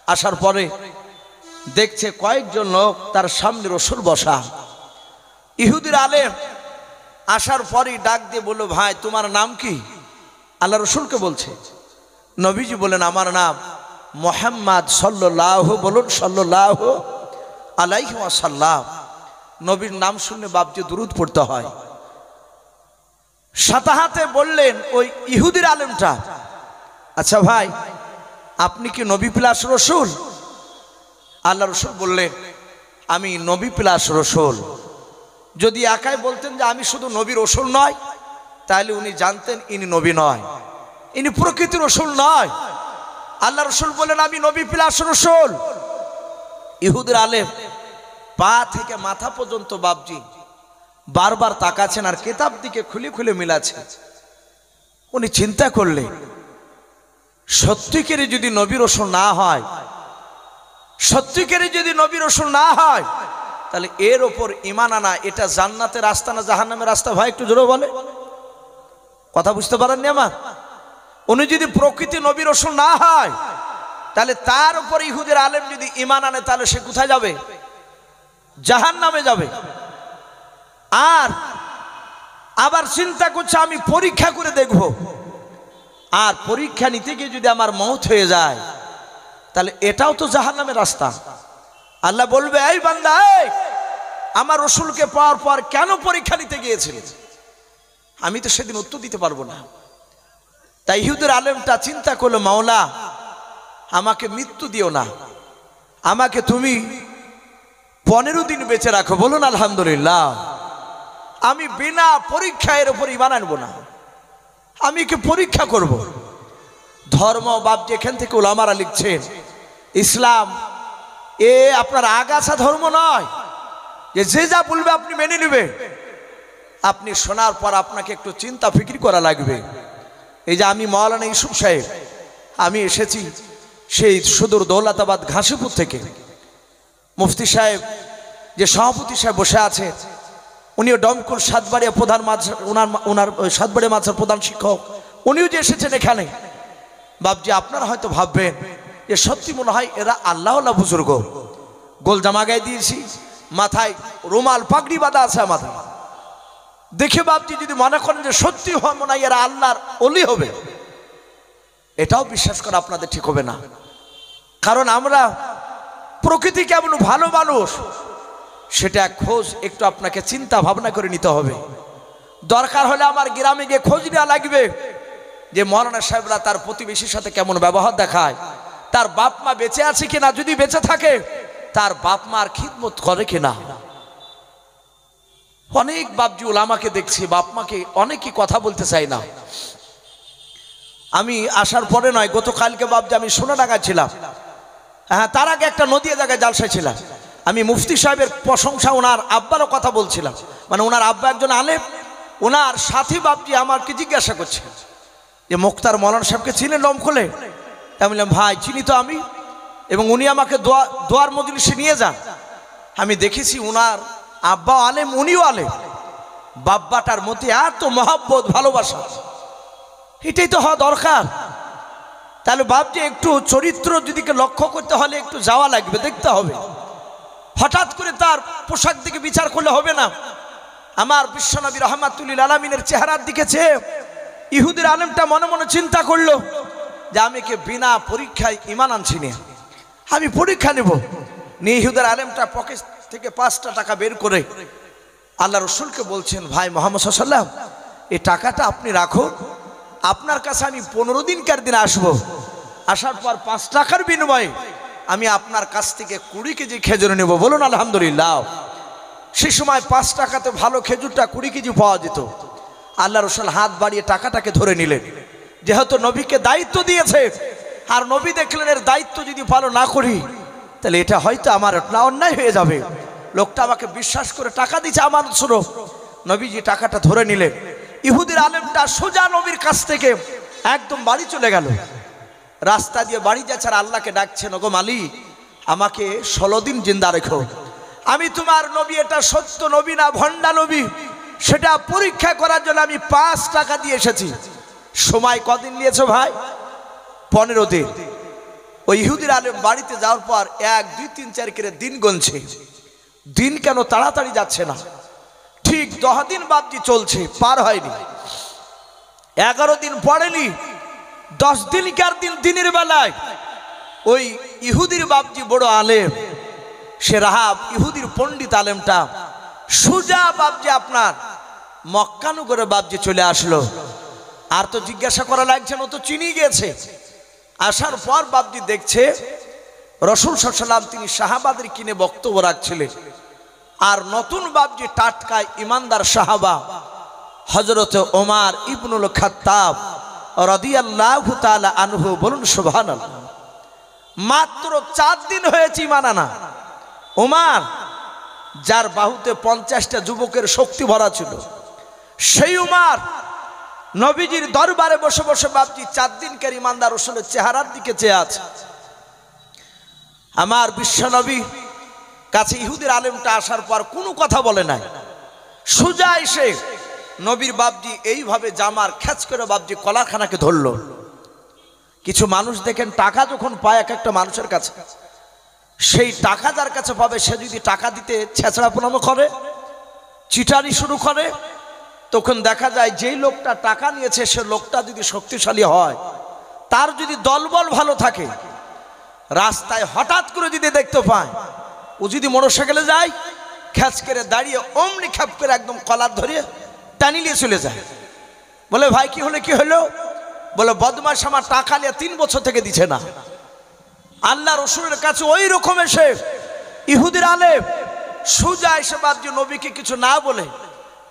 আসার পরে দেখছে কয়েকজন লোক তার সামনে রসুল বসা। ইহুদির আলেম আসার পরই ডাক দিয়ে বলল, ভাই তোমার নাম কি? আল্লাহ রসুলকে বলছে। নবীজি বলেন, আমার নাম মুহাম্মদ সাল্লাল্লাহু, বলুন সাল্লাল্লাহু আলাইহি ওয়াসাল্লাম। নবীর নাম শুনলে বাপজি দুরুদ পড়তে হয়। সাথে হাতে বললেন ওই ইহুদির আলেমটা, আচ্ছা ভাই আপনি কি নবী প্লাস রসুল? আল্লাহ রসুল বললেন আমি নবী প্লাস রসুল। যদি একাই বলতেন যে আমি শুধু নবী রসুল নয়, তাহলে উনি জানতেন ইনি নবী নয়, ইনি প্রকৃত রসুল নয়। আল্লাহ রসুল বললেন আমি নবী প্লাস রসুল। ইহুদির আলেম পা থেকে মাথা পর্যন্ত বাপজি বারবার তাকাচ্ছেন আর কিতাব দিকে খুলে খুলে মিলাচ্ছেন। উনি চিন্তা করলেন সত্যিকারে যদি নবী রসুল না হয়, সত্যিকারে যদি নবী রসুল না হয়, তাহলে এর ওপর ঈমান আনা এটা জান্নাতের রাস্তা না জাহান্নামের রাস্তা? ভাই একটু জোরে বলে, কথা বুঝতে পারেননি আমার? উনি যদি প্রকৃতি নবী রসুল না হয়, তাহলে তার উপর ইহুদির আলেম যদি ঈমান আনে, তাহলে সে কোথায় যাবে? জাহান্নামে যাবে। আর আবার চিন্তা করছে আমি পরীক্ষা করে দেখব, আর পরীক্ষা নিতে গিয়ে যদি আমার মওত হয়ে যায়, তাহলে এটাও তো জাহান্নামের রাস্তা। আল্লাহ বলবে এই বান্দা, আমার রসুলকে পাওয়ার পর কেন পরীক্ষা নিতে গিয়েছিলেন? আমি তো সেদিন উত্তর দিতে পারবো না। তাই ইহুদির আলেমটা চিন্তা করলো, মাওলা আমাকে মৃত্যু দিও না, আমাকে তুমি 15 দিন বেঁচে রাখো। বলুন আলহামদুলিল্লাহ। আমি বিনা পরীক্ষা এর উপর ঈমান আনবো না, আমি কি পরীক্ষা করব? ধর্ম বাপজি এখান থেকে উলামারা লিখছেন ইসলাম এ আপনার আগাছা ধর্ম নয় যে যে যা বলবে আপনি মেনে নেবে। আপনি শোনার পর আপনাকে একটু চিন্তা ফিকির করা লাগবে। এই যে আমি মাওলানা ইউসুফ সাহেব, আমি এসেছি সেই সুদূর দৌলতাবাদ ঘাসিপুর থেকে। মুফতি সাহেব যে সভাপতি সাহেব বসে আছে, উনিও ডমকুল সাতবাড়িয়া প্রধান ওনার সাতবাড়িয়া মাদ্রাসার প্রধান শিক্ষক, উনিও যে এসেছেন এখানে। বাপজি আপনারা হয়তো ভাববেন যে সত্যি মনে হয় এরা আল্লাহওয়ালা বুজুর্গ। গোল জামা গায়ে দিয়েছি, মাথায় রুমাল পাগড়ি বাঁধা আছে মাথায়, দেখে বাপজি যদি মনে করেন যে সত্যি হয় মনে হয় এরা আল্লাহর ওলি হবে, এটাও বিশ্বাস করা আপনাদের ঠিক হবে না। কারণ আমরা প্রকৃতি কেমন ভালো মানুষ সেটা খোঁজ একটু আপনাকে চিন্তা ভাবনা করে নিতে হবে। দরকার হলে আমার গ্রামে গিয়ে খোঁজ নেওয়া লাগবে যে মৌলানা সাহেবরা তার প্রতিবেশীর সাথে কেমন ব্যবহার দেখায়, তার বাপ মা বেঁচে আছে কিনা, যদি বেঁচে থাকে তার বাপ মার খিদমত করে কিনা। অনেক বাপজি উলামাকে দেখছি বাপ মাকে অনেকই কথা বলতে চাই না। আমি আসার পরে নয়, গতকালকে বাপজি আমি সোনাডাঙ্গা ছিলাম, হ্যাঁ তার আগে একটা নদী জায়গায় জালসায় ছিলাম। আমি মুফতি সাহেবের প্রশংসা, ওনার আব্বারও কথা বলছিলাম, মানে ওনার আব্বা একজন আলেম, ওনার সাথী বাপজি আমাকে জিজ্ঞাসা করছে যে মুক্তার মৌলানা সাহেবকে চিনেন দমকলে? আমি বললাম ভাই চিনি তো আমি, এবং উনি আমাকে দোয়ার মজলিসে নিয়ে যান। আমি দেখেছি ওনার আব্বা আলেম, উনিও আলেম, বাব্বাটার মধ্যে এত মহব্বত ভালোবাসা, এটাই তো হওয়া দরকার। তাহলে বাপজি একটু চরিত্র যদি লক্ষ্য করতে হলে একটু যাওয়া লাগবে, দেখতে হবে। হঠাৎ করে তার পোশাক দিকে বিচার করলে হবে না। আমার বিশ্বনবী রহমাতুল্লিল আলামিনের চেহারার দিকে চেয়ে ইহুদির আলেমটা মনে মনে চিন্তা করলো যে আমি কি বিনা পরীক্ষায় ঈমান আনছি না, আমি পরীক্ষা নেব। নিয়ে ইহুদির আলেমটা পকেট থেকে 5টা টাকা বের করে আল্লাহ রসুলকে বলছেন, ভাই মুহাম্মদ সাল্লাল্লাহু আলাইহি ওয়াসাল্লাম এই টাকাটা আপনি রাখুন, আপনার কাছে আমি 15 দিনকার দিন আসবো, আসার পর 5 টাকার বিনিময়ে আমি আপনার কাছ থেকে 20 কেজি খেজুর নেব। বলুন আলহামদুলিল্লাহ। সে সময় 5 টাকাতে ভালো খেজুরটা 20 কেজি পাওয়া যেত। আল্লাহ রসুল হাত বাড়িয়ে টাকাটাকে ধরে নিলেন, যেহেতু নবীকে দায়িত্ব দিয়েছে, আর নবী দেখলেন এর দায়িত্ব যদি ভালো না করি তাহলে এটা হয়তো আমার না অন্যায় হয়ে যাবে। লোকটা আমাকে বিশ্বাস করে টাকা দিচ্ছে আমানত স্বরূপ। নবীজি টাকাটা ধরে নিলেন। ইহুদির আলেমটা সোজা নবীর কাছ থেকে একদম বাড়ি চলে গেল। রাস্তা দিয়ে বাড়ি যাচ্ছে আর আল্লাহকে ডাকছেন, ওগো মালিক আমাকে 16 দিন জিন্দা রেখো, আমি তোমার নবী এটা সত্য নবী না ভণ্ডা নবী সেটা পরীক্ষা করার জন্য আমি 5 টাকা দিয়ে এসেছি। সময় কদিন নিয়েছো ভাই? 15 দিন। ওই ইহুদির আলেম বাড়িতে যাওয়ার পর 1 2 3 4 করে দিন গুনছে। দিন কেন তাড়াতাড়ি যাচ্ছে না, ঠিক 10 দিন বাদই চলছে, পার হয়নি। 11 দিন পড়েনি, 10 দিনকার দিন দিনের বেলায় ওই ইহুদির বাপজি বড় আলেম, সে রাহাব ইহুদির পণ্ডিত আলেমটা সুজা বাপজি আপনার মক্কানগরে বাপজি চলে আসলো। আর তো জিজ্ঞাসা করা লাগছে না, ও তো চিনি গেছে। আসার পর বাপজি দেখছে রাসূল সাল্লাল্লাহু আলাইহি ওয়াসাল্লাম তিনি সাহাবাদের কিনে বক্তব্য রাখছিলেন। আর নতুন বাপজি টাটকা ইমানদার সাহাবা হযরত ওমর ইবনুল খাত্তাব রাদিয়াল্লাহু তাআলা আনহু, বলুন সুবহানাল্লাহ। মাত্র 4 দিন হয়েছে ঈমান আনা। ওমর যার বাহুতে 50টা যুবকের শক্তি ভরা ছিল, সেই ওমর নবীজির দরবারে বসে বসে বাপজি 4 দিনকার ইমানদার রাসূলের চেহারার দিকে চেয়ে আছে। আমার বিশ্ব নবী কাছে ইহুদির আলেমটা আসার পর কোনো কথা বলে নাই। সুজা এসে নবীর বাপজি এইভাবে জামার খ্যাচ করে বাপজি কলারখানাকে ধরলো। কিছু মানুষ দেখেন টাকা যখন পায় এক একটা মানুষের কাছে, সেই টাকা যার কাছে পাবে সে যদি টাকা দিতে ছেঁচড়াপনামো করে, চিটারি শুরু করে, তখন দেখা যায় যেই লোকটা টাকা নিয়েছে সে লোকটা যদি শক্তিশালী হয়, তার যদি দলবল ভালো থাকে, রাস্তায় হঠাৎ করে যদি দেখতে পায় ও যদি মোটরসাইকেলে যায়, খ্যাচ করে দাঁড়িয়ে অমনি খ্যাপ করে একদম কলার ধরিয়ে টানি নিয়ে চলে যায়। বলে ভাই কি হলো কি হলো? বলে বদমাশ আমার টাকা নিয়ে 3 বছর থেকে দিছে না। আল্লাহ রাসূলের কাছে ওই রকম এসে ইহুদির আলেম সুজা এসে বাপজি নবীকে কিছু না বলে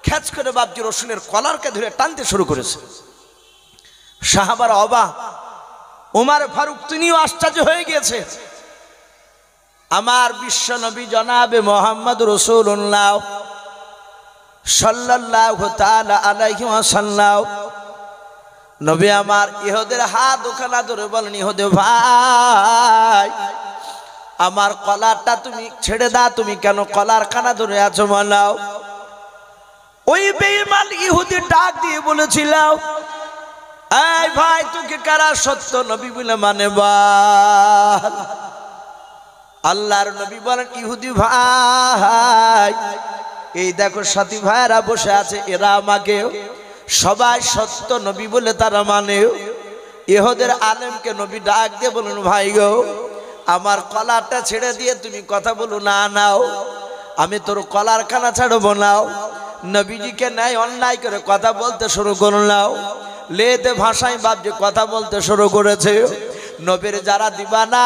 খ্যাচ করে বাপজি রাসূলের কলারকে ধরে টানতে শুরু করেছে। সাহাবারা অবাক, ওমর ফারুক তিনিও আশ্চর্য হয়ে গিয়েছে। আমার বিশ্ব নবী জনাবে মুহাম্মদ রাসূলুল্লাহ সাল্লাল্লাহু তাআলা আলাইহি ওয়াসাল্লাম নবী আমার ইহুদের হাত ওখানা ধরে বলেন, ইহুদে ভাই আমার কলারটা তুমি ছেড়ে দাও, তুমি কেন কলার খানা ধরে আছো বলাও। ওই বেঈমান ইহুদি ডাক দিয়ে বলেছিল, এই ভাই তোকে কারা সত্য নবী বলে মানে বল। আল্লাহর নবী বলেন, ইহুদি ভাই এই দেখো সাথী ভাইরা বসে আছে, এরা আমাকে সবাই সত্য নবী বলে তারা মানে। ইহুদের আলেমকে নবী ডাক দিয়ে বলুন, ভাই গো আমার কলারটা ছেড়ে দিয়ে তুমি কথা বলো না, নাও আমি তোর কলার খানা ছাড়বো নাও। নবীজিকে নাই অন্যায় করে কথা বলতে শুরু করলাম, লেতে ভাষায় বাপজি কথা বলতে শুরু করেছে। নবীর যারা দিবানা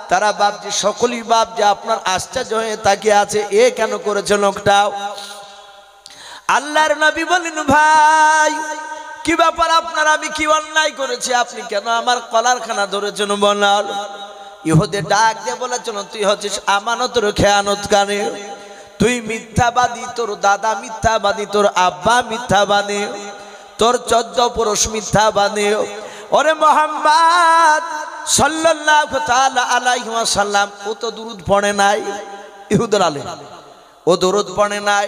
তারা বাপজি সকলেই বাপজি আপনার আশ্চর্য হয়ে তাকিয়ে আছে, এ কেন করেছে লোকটা। আল্লাহর নবী বলেন, ভাই কি ব্যাপার আপনার, আমি কি অন্যায় করেছি, আপনি কেন আমার কলারখানা ধরেছেন বলাল। ইহুদি ডাক দিয়ে বলেছেন, তুই হচ্ছিস আমানতের খেয়ানতকারী, তুই মিথ্যাবাদী, তোর দাদা মিথ্যাবাদী, তোর আব্বা মিথ্যাবাদী, তোর 14 পুরুষ মিথ্যাবাদী। ওরে মুহাম্মদ সাল্লাল্লাহু তাআলা আলাইহি ওয়াসাল্লাম ও তো দুরূদ পড়ে নাই। ইহুদের আলেম ও দুরূদ পড়ে নাই।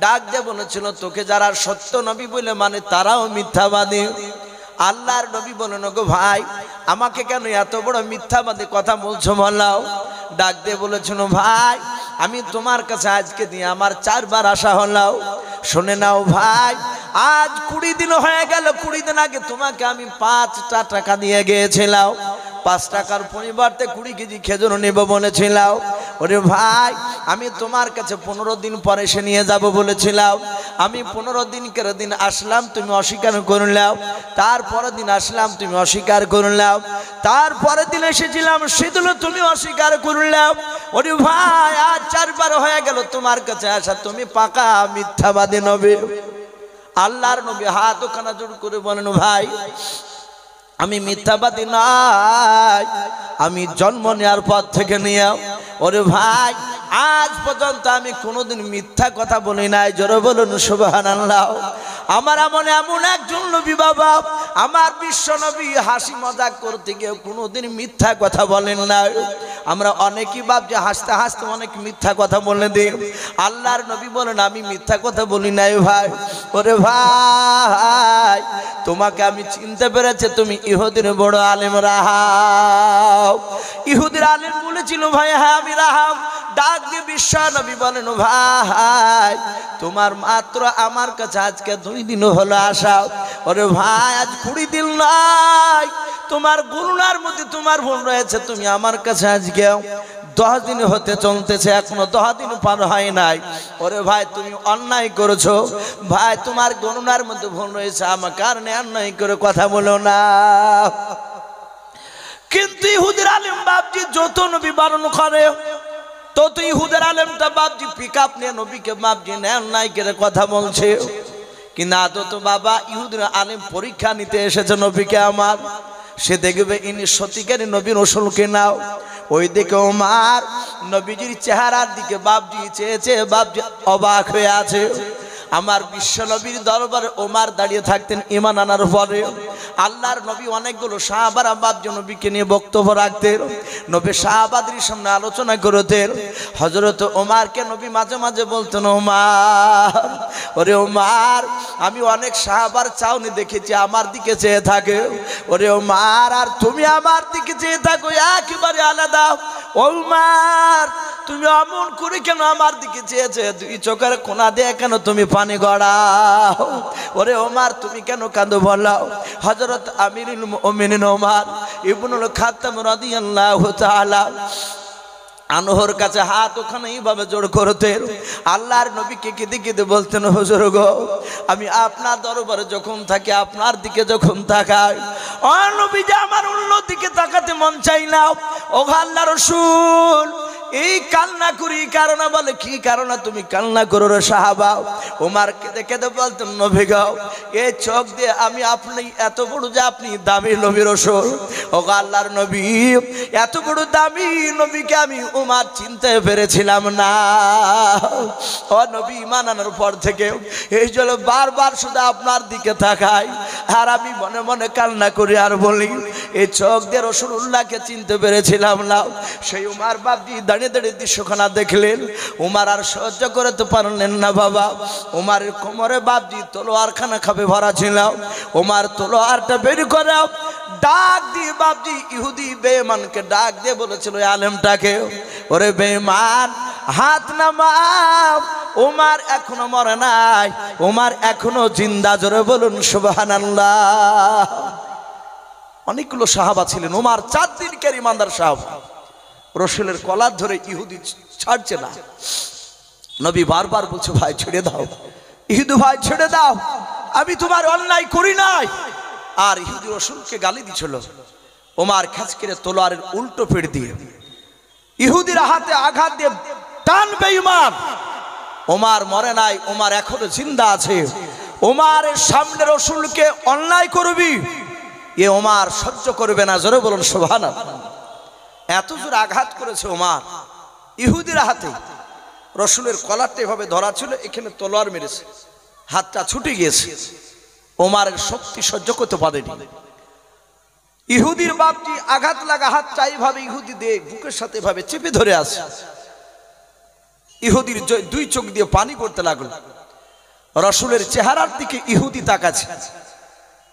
ডাক দিয়ে বলেছিল, তোকে যারা সত্য নবী বলে মানে তারাও মিথ্যাবাদী। আল্লাহর নবী বলেন, গো ভাই আমাকে কেন এত বড় মিথ্যাবাদী কথা বলছো বলাও। ডাক দিয়ে বলেছিল, ভাই আমি তোমার কাছে আজকে দিয়ে আমার 4 বার আসা হলাও। শুনে নাও ভাই, আজ 20 দিন হয়ে গেল, 20 দিন আগে তোমাকে আমি 5টা টাকা দিয়ে গিয়েছিলাম, 5 টাকার পরিবর্তে 20 কেজি খেজুর নেব বলেছিলাম। ওরে ভাই আমি তোমার কাছে 15 দিন পরে এসে নিয়ে যাব বলেছিলাম, আমি 15 দিনকের দিন আসলাম, তুমি অস্বীকার করলাম। তারপরের দিন আসলাম, তুমি অস্বীকার করলাম। তারপরের দিন এসেছিলাম, সেদিনও তুমি অস্বীকার করলাম। ওরে ভাই আজ 4 বার হয়ে গেল তোমার কাছে আসা, তুমি পাকা মিথ্যাবাদী নবী। আল্লাহর নবী হাত ওখানা জোড় করে বলেন, ভাই আমি মিথ্যাবাদী নাই, আমি জন্ম নেওয়ার পর থেকে নিয়ে। ওরে ভাই আজ পর্যন্ত আমি কোনোদিন মিথ্যা কথা বলি নাই, জোরে বলুন সুবহানাল্লাহ। আমার এমন একজন নবী বাবা, আমার বিশ্ব নবী হাসি মজাক করতে গিয়ে কোনোদিন মিথ্যা কথা বলেন না। আমরা অনেকেই ভাবছি হাসতে হাসতে অনেক মিথ্যা কথা বলে দিই। আল্লাহর নবী বলেন, আমি মিথ্যা কথা বলি নাই ভাই। ওরে ভাই তোমাকে আমি চিনতে পেরেছি, তুমি ইহুদির বড় আলেম রাহাব। ইহুদির আলেম বলেছিল, ভাই হ্যাঁ আমি রাহাব। ডাক দিয়ে বিশ্ব নবী বলেন, ভাই তোমার মাত্র আমার কাছে আজকে 2 দিন হলো আসা। ওরে ভাই আজ 20 দিন নয়, তোমার গণনার মধ্যে তোমার ভুল রয়েছে, তুমি আমার কাছে আজকে 10 দিন হতে চলতেছে, এখনো 10 দিন পার হয় নাই। ওরে ভাই তুমি অন্যায় করেছো ভাই, তোমার গণনার মধ্যে ভুল রয়েছে, আমার কারণে অন্যায় করে কথা বলো না। কিন্তু ইহুদির আলেম বাপজি যত নবী বারণ করে তত ইহুদের আলেমটা বাপজি পিকআপ নিয়ে নবীকে বাপজি অন্যায় করে কথা বলছে। কিন্তু আদত বাবা ইহুদের আলেম পরীক্ষা নিতে এসেছে নবীকে আমার, সে দেখবে ইনি সত্যিকারী নবী রাসূলকে নাও। ওই দিকে ওমর নবীজির চেহারার দিকে বাপজি চেয়েছে, বাপজি অবাক হয়ে আছে। আমার বিশ্ব নবীর দরবারে ওমর দাঁড়িয়ে থাকতেন ঈমান আনার পরে। আল্লাহর নবী অনেকগুলো সাহাবারা বাপজি নবীকে নিয়ে বক্তব্য রাখতেন, নবী সাহাবাদের সামনে আলোচনা করতেন। হযরত ওমরকে নবী মাঝে মাঝে বলতেন, ওমর ওরে ওমর আমি অনেক সাহাবার চাউনি দেখেছি আমার দিকে চেয়ে থাকে, ওরে ওমর আর তুমি আমার দিকে চেয়ে থাকো একেবারে আলাদা। ওমর তুমি অমন করে কেন আমার দিকে চেয়েছে, দুই চোখের কোনা দিয়ে কেন তুমি পানি গড়াও, ওরে ওমর তুমি কেন কাঁদো বলাও। হযরত আমিরুল মুমিনিন ওমর ইবনুল খাত্তাব রাদিয়াল্লাহু তাআলা আনহর কাছে হাত ওখানে এইভাবে জোড় করতেন। আল্লাহর নবীকে কেঁদে কেঁদে বলতেন, হুজুর গো আমি আপনার দরবারে যখন থাকি, আপনার দিকে যখন তাকাই, ও নবীজি আমার অন্য দিকে তাকাতে মন চাই না। ও আল্লাহর রাসূল এই কান্না করি কারণে, বলে কি কারণে তুমি কান্না করো রে সাহাবা? ওমর কেঁদে কেঁদে বলতেন, নবী গো এই চোখ দিয়ে আমি আপনি এত বড় যে আপনি দামি নবী রাসূল, ও আল্লাহর নবী এত বড় দামি নবীকে আমি ওমর চিনতে পেরেছিলাম না। ও নবী ঈমান আনার পর থেকে এই জন্য বারবার শুধু আপনার দিকে তাকাই আর আমি মনে মনে কান্না করি আর বলি এই চোখ দিয়ে রাসূলুল্লাহকে চিনতে পেরেছিলাম না। সেই ওমর বাপজি দাঁড়িয়ে দাঁড়িয়ে দৃশ্যখানা দেখলেন, ওমর আর সহ্য করতে পারলেন না বাবা। ওমরের কোমরে বাপজি তলোয়ারখানা খাবে ভরা ছিল, ওমর তলোয়ারটা বের করে ডাক দিয়ে বাপজি ইহুদি বেঈমানকে ডাক দিয়ে বলেছিল আলেমটাকে, ওরে বেঈমান হাত নামাও, ওমর এখনো মরে নাই, ওমর এখনো জিন্দা, জোরে বলুন সুবহানাল্লাহ। অনেকগুলো সাহাবা ছিলেন, ওমর 4 দিনকার ইমানদার সাহাবা, রাসূলের কলার ধরে ইহুদি ছাড়ছে না। নবী বারবার বলছে ভাই ছেড়ে দাও, ইহুদি ভাই ছেড়ে দাও, আমি তোমার অন্যায় করি নাই। আর ইহুদি রাসূলকে গালি দিছিল। ওমর খাঁচ করে তলোয়ারের উল্টো পিঠ দিয়ে ইহুদির হাতে আঘাত দিয়ে টান বেঈমান। ওমর মরে নাই, ওমর এখনো জিন্দা আছে। ওমরের সামনে রাসূলকে অন্যায় করবি, এ ওমর সহ্য করবে না, জোরে বলুন সুবহানাল্লাহ। এত জোর আঘাত করেছে ওমর ইহুদির হাতে, রাসূলের কলারটা এভাবে ধরা ছিল, এখানে তলোয়ার মেরেছে, হাতটা ছুটে গিয়েছে। ওমরের শক্তি সহ্য করতে পারেনি। ইহুদির বাপটি আঘাত লাগা হাতটা এইভাবে ইহুদি দিয়ে বুকের সাথে এভাবে চেপে ধরে আছে। ইহুদির 2 চোখ দিয়ে পানি পড়তে লাগলো। রাসূলের চেহারার দিকে ইহুদি তাকাচ্ছে।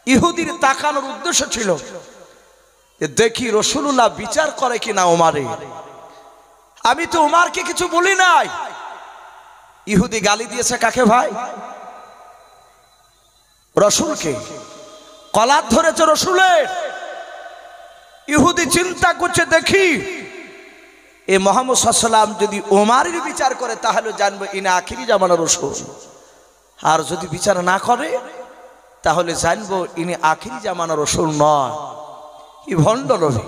ইহুদির তাকানোর উদ্দেশ্য ছিল দেখি রাসূলুল্লাহ বিচার করে কিনা ওমরে। আমি তো ওমরকে কিছু বলি নাই। ইহুদি গালি দিয়েছে কাকে ভাই? রাসূলকে। কলার ধরেছে রাসূলের। ইহুদি চিন্তা করছে দেখি এ মুহাম্মদ সাল্লাল্লাহু আলাইহি ওয়াসাল্লাম যদি ওমরের বিচার করে তাহলে জানবো ইনি আখিরি জামানার রাসূল, আর যদি বিচার না করে তাহলে জানবো ইনি আখিরি জামানার রাসূল নয়, ই ভণ্ড নবী।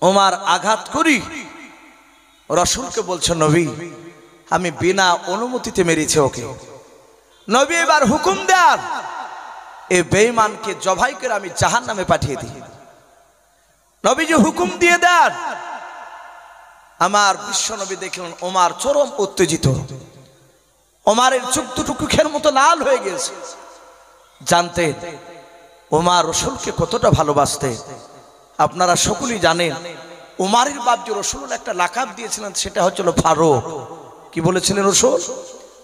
ওমর আঘাত করি রাসূলকে বলছে নবী আমি বিনা অনুমতিতে মেরেছি ওকে। নবী এবার হুকুম দেন এই বেঈমানকে জবাই করে আমি জাহান্নামে পাঠিয়ে দিই। নবীজি হুকুম দিয়ে দেন। আমার বিশ্ব নবী দেখলেন ওমর চরম উত্তেজিত, ওমরের চোখ দুটো কুখের মতো লাল হয়ে গেছে। জানতেন ওমর রাসূলকে কতটা ভালোবাসতেন। আপনারা সকলেই জানেন ওমরের বাপ যে রাসূল একটা লাকাব দিয়েছিলেন, সেটা হচ্ছিল ফারুক। কি বলেছিলেন রাসূল?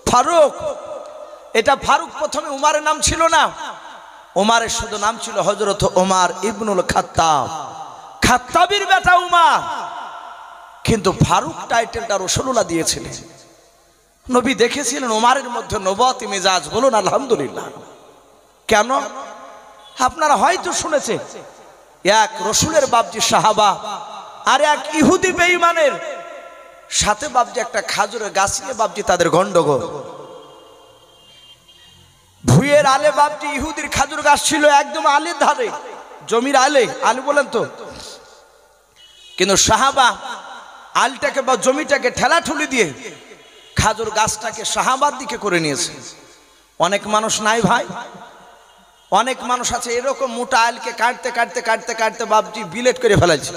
ফারুক। এটা ফারুক প্রথমে ওমরের নাম ছিল না, ওমরের শুধু নাম ছিল হযরত ওমর ইবনুল খাত্তাব, খাত্তাবের বেটা ওমর। কিন্তু ফারুক টাইটেলটা রাসূলুল্লাহ দিয়েছিলেন। নবী দেখেছিলেন ওমরের মধ্যে নবুয়তি মেজাজ, বলুন আলহামদুলিল্লাহ। কেন? আপনারা হয়তো শুনেছেন এক রাসূলের বাপ যে সাহাবা আর এক ইহুদি বেঈমানের সাথে বাপজি একটা খাজুরের গাছ নিয়ে বাপজি তাদের গন্ডগোল। ভুঁইয়ের আলে বাপজি ইহুদির খাজুর গাছ ছিল একদম আলের ধারে, জমির আলে, আলে বলেন তো। কিন্তু সাহাবা আলটাকে বা জমিটাকে ঠেলাঠুলি দিয়ে খাজুর গাছটাকে সাহাবার দিকে করে নিয়েছে। অনেক মানুষ নাই ভাই, অনেক মানুষ আছে এরকম মোটা আলকে কাটতে কাটতে কাটতে কাটতে বাপজি বিলেট করে ফেলাইছে।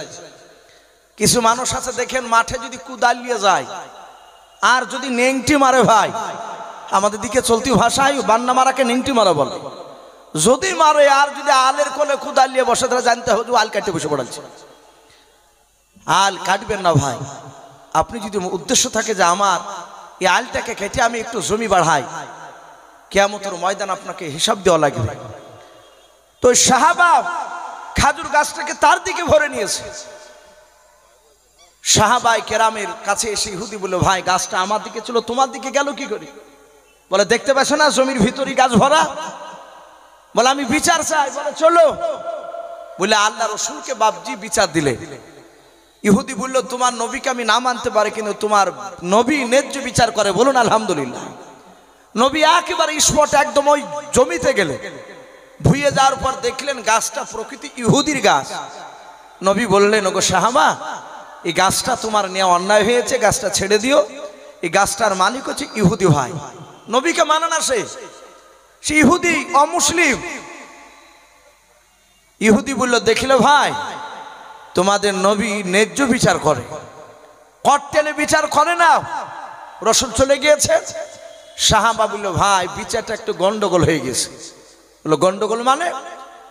কিছু মানুষ আছে দেখেন মাঠে যদি কুদাল নিয়ে যায় আর যদি নেংটি মারে ভাই, আমাদের দিকে চলতি ভাষায় বান্না মারাকে নেংটি মারা বলে, যদি মারে আর যদি আলের কোলে কুদাল নিয়ে বসে তাহলে জানতে হবে আল কাটতে বসে পড়াচ্ছে। আল কাটবেন না ভাই। আপনি যদি উদ্দেশ্য থাকে যে আমার এই আলটাকে কেটে আমি একটু জমি বাড়াই, কিয়ামতের ময়দান আপনাকে হিসাব দেওয়া লাগবে। তো সাহাবা খাজুর গাছটাকে তার দিকে ভরে নিয়েছে। সাহাবায়ে কেরামের কাছে এসে ইহুদি বলল, ভাই গাছটা আমার দিকে ছিল, তোমার দিকে গেল কি করে? বলে দেখতে পাচ্ছ না জমির ভিতরই গাছ ভরা। বলে আমি বিচার চাই। বলে চলো। বলে আল্লাহ রসুলকে বাপজি বিচার দিলে। ইহুদি বলল, তোমার নবীকে আমি না মানতে পারি, কিন্তু তোমার নবী ন্যায্য বিচার করে, বলুন আলহামদুলিল্লাহ। নবী একেবারে স্পট একদম ওই জমিতে গেলে ভুইয়ে যাওয়ার পর দেখলেন গাছটা প্রকৃতি ইহুদির গাছ। নবী বললেন, ওগো সাহাবা, এই গাছটা তোমার নেওয়া অন্যায় হয়েছে, গাছটা ছেড়ে দিও। এই গাছটার মালিক হচ্ছে ইহুদি ভাই। নবীকে মানে না সে ইহুদি, অমুসলিম। ইহুদি বলল, দেখিলে ভাই তোমাদের নবী ন্যায্য বিচার করে, কট্টেলে বিচার করে না। রসুল চলে গিয়েছে। সাহাবা বলল, ভাই বিচারটা একটু গন্ডগোল হয়ে গেছে। বললো গন্ডগোল মানে?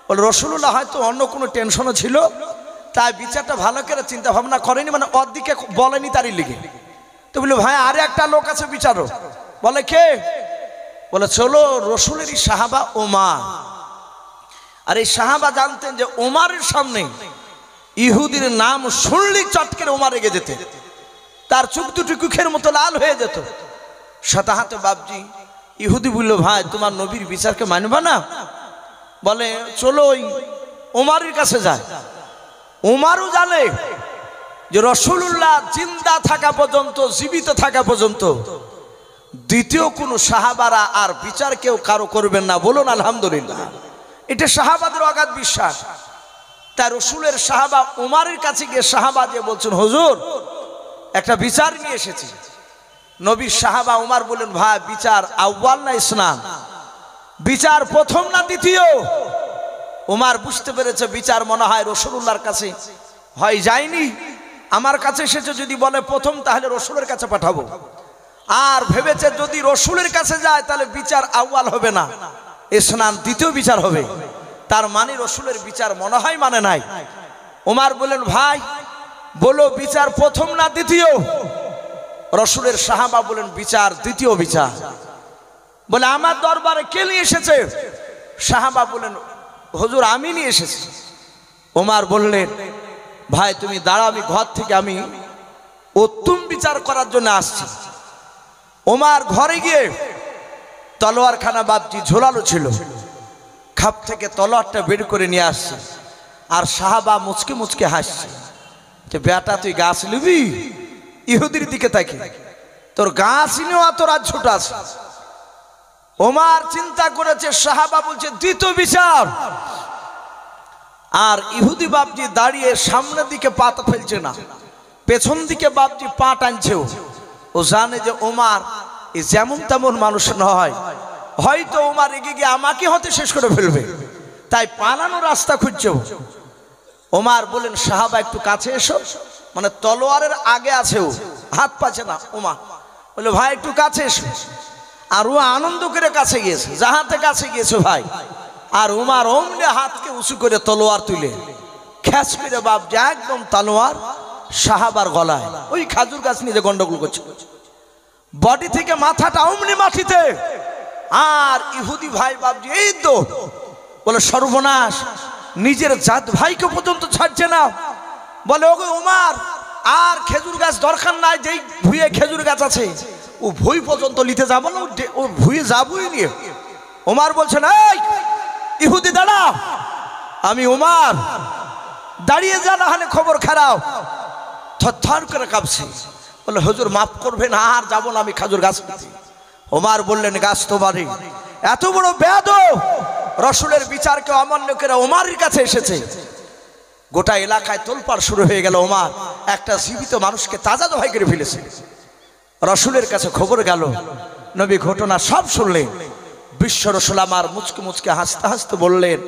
বলে রসুল্লাহ হয়তো অন্য কোনো টেনশনও ছিল, তাই বিচারটা ভালো করে চিন্তা ভাবনা করেনি, মানে ওর দিকে বলেনি তারই লিগে। তো বললো, ভাই আরে একটা লোক আছে বিচারও। বলে কে? বলে চলো, রসুলেরই সাহাবা ওমর। আর এই সাহাবা জানতেন যে ওমরের সামনে ইহুদির নাম শুনলি চটকের ওমর রেগে যেতে, তার চোখ দুটি কুখের মতো লাল হয়ে যেত। সাথে হাতে বাপজি ইহুদি বলল, ভাই তোমার নবীর বিচারকে মানবা না? বলে চলো ওই ওমরের কাছে যায়। ওমরও জানে যে রাসূলুল্লাহ জিন্দা থাকা পর্যন্ত, জীবিত থাকা পর্যন্ত দ্বিতীয় কোন সাহাবারা আর বিচার কেউ কারো করবেন না, বলুন আলহামদুলিল্লাহ। এটা সাহাবাদের অগাধ বিশ্বাস। তাই রসুলের সাহাবা ওমরের কাছে গিয়ে সাহাবা যে বলছেন, হুজুর একটা বিচার নিয়ে এসেছি। নবীর সাহাবা ওমর বলেন, ভাই বিচার আউয়াল না ইসনান? বিচার প্রথম না দ্বিতীয়? ওমর বুঝতে পেরেছে বিচার মনে হয় রাসূলুল্লাহর কাছে হয় যায়নি, আমার কাছে এসেছে। যদি বলে প্রথম তাহলে রসুলের কাছে পাঠাবো। আর ভেবেছে যদি রসুলের কাছে যায় তাহলে বিচার আউয়াল হবে না, ইসনান দ্বিতীয় বিচার হবে। তার মানে রসুলের বিচার মনে হয় মানে নাই। ওমর বলেন, ভাই বলো বিচার প্রথম না দ্বিতীয়? রসুলের সাহাবা বলেন, বিচার দ্বিতীয় বিচার। বলে আমার দরবারে কে নিয়ে এসেছে? সাহাবা বলেন, হুজুর আমি নিয়ে এসেছি। ওমর বললেন, ভাই তুমি দাঁড়াও, আমি ঘর থেকে আমি উত্তম বিচার করার জন্য আসছি। ওমর ঘরে গিয়ে তলোয়ারখানা বাপজি ঝোলানো ছিল, খাপ থেকে তলোয়ারটা বের করে নিয়ে আসছে। আর সাহাবা মুচকে মুচকে হাসছে যে বেটা তুই গাছ নিবি? ইহুদির দিকে তাকে, তোর গাছ নিয়েও তোর আজ ছোট আছে। ওমর চিন্তা করেছে, সাহাবা বলছে দ্বিতীয় বিচার। আর ইহুদি বাপজি দাঁড়িয়ে সামনের দিকে পা ফেলছে না, পেছন দিকে বাপজি পা টানছে। ও জানে যে ওমর যেমন তেমন মানুষ নয়, হয়তো ওমর এগিয়ে গিয়ে আমাকে হতে শেষ করে ফেলবে, তাই পালানোর রাস্তা খুঁজছে। ওমর বলেন, সাহাবা একটু কাছে এসো, মানে তলোয়ারের আগে আছে, ও হাত পাচ্ছে না। ওমর বলে, ভাই একটু কাছে এসো। আর ও আনন্দ করে কাছে গিয়েছে, যাহাতে কাছে গিয়েছে ভাই। আর ওমর অমনি হাতকে উঁচু করে তলোয়ার তুলে খ্যাচ করে বাপজি একদম তলোয়ার সাহাবার গলায়, ওই খাজুর গাছ নিয়ে যে গন্ডগোল করছে, বডি থেকে মাথাটা অমনি মাটিতে। আর ইহুদি ভাই বাপজি এই তো বলে সর্বনাশ, নিজের জাত ভাইকে পর্যন্ত ছাড়ছে না। বলে ওগো ওমর, আর খেজুর গাছ দরকার নাই, যেই ভুঁয়ে খেজুর গাছ আছে ও ভুঁই পর্যন্ত নিতে যাবো না, ও ভুঁয়ে যাবই নিয়ে। ওমর বলছে, এই ইহুদি দাঁড়া, আমি ওমর, দাঁড়িয়ে যা, না হলে খবর খারাপ। থরথর করে কাঁপছে। বলে হুজুর মাফ করবেন, আর যাবো না আমি খাজুর গাছ নিতে। ওমর বললেন গাছ তো বাড়ি, এত বড় বেয়াদব রসুলের বিচারকে অমান্য করে ওমরের কাছে এসেছে। গোটা এলাকায় তোলপাড় শুরু হয়ে গেল। ওমর একটা জীবিত মানুষকে তাজা দোহাই করে ফেলেছে। রসুলের কাছে খবর গেল, নবী ঘটনা সব শুনলেন। বিশ্ব রসুল আমার মুচকে মুচকে হাসতে হাসতে বললেন,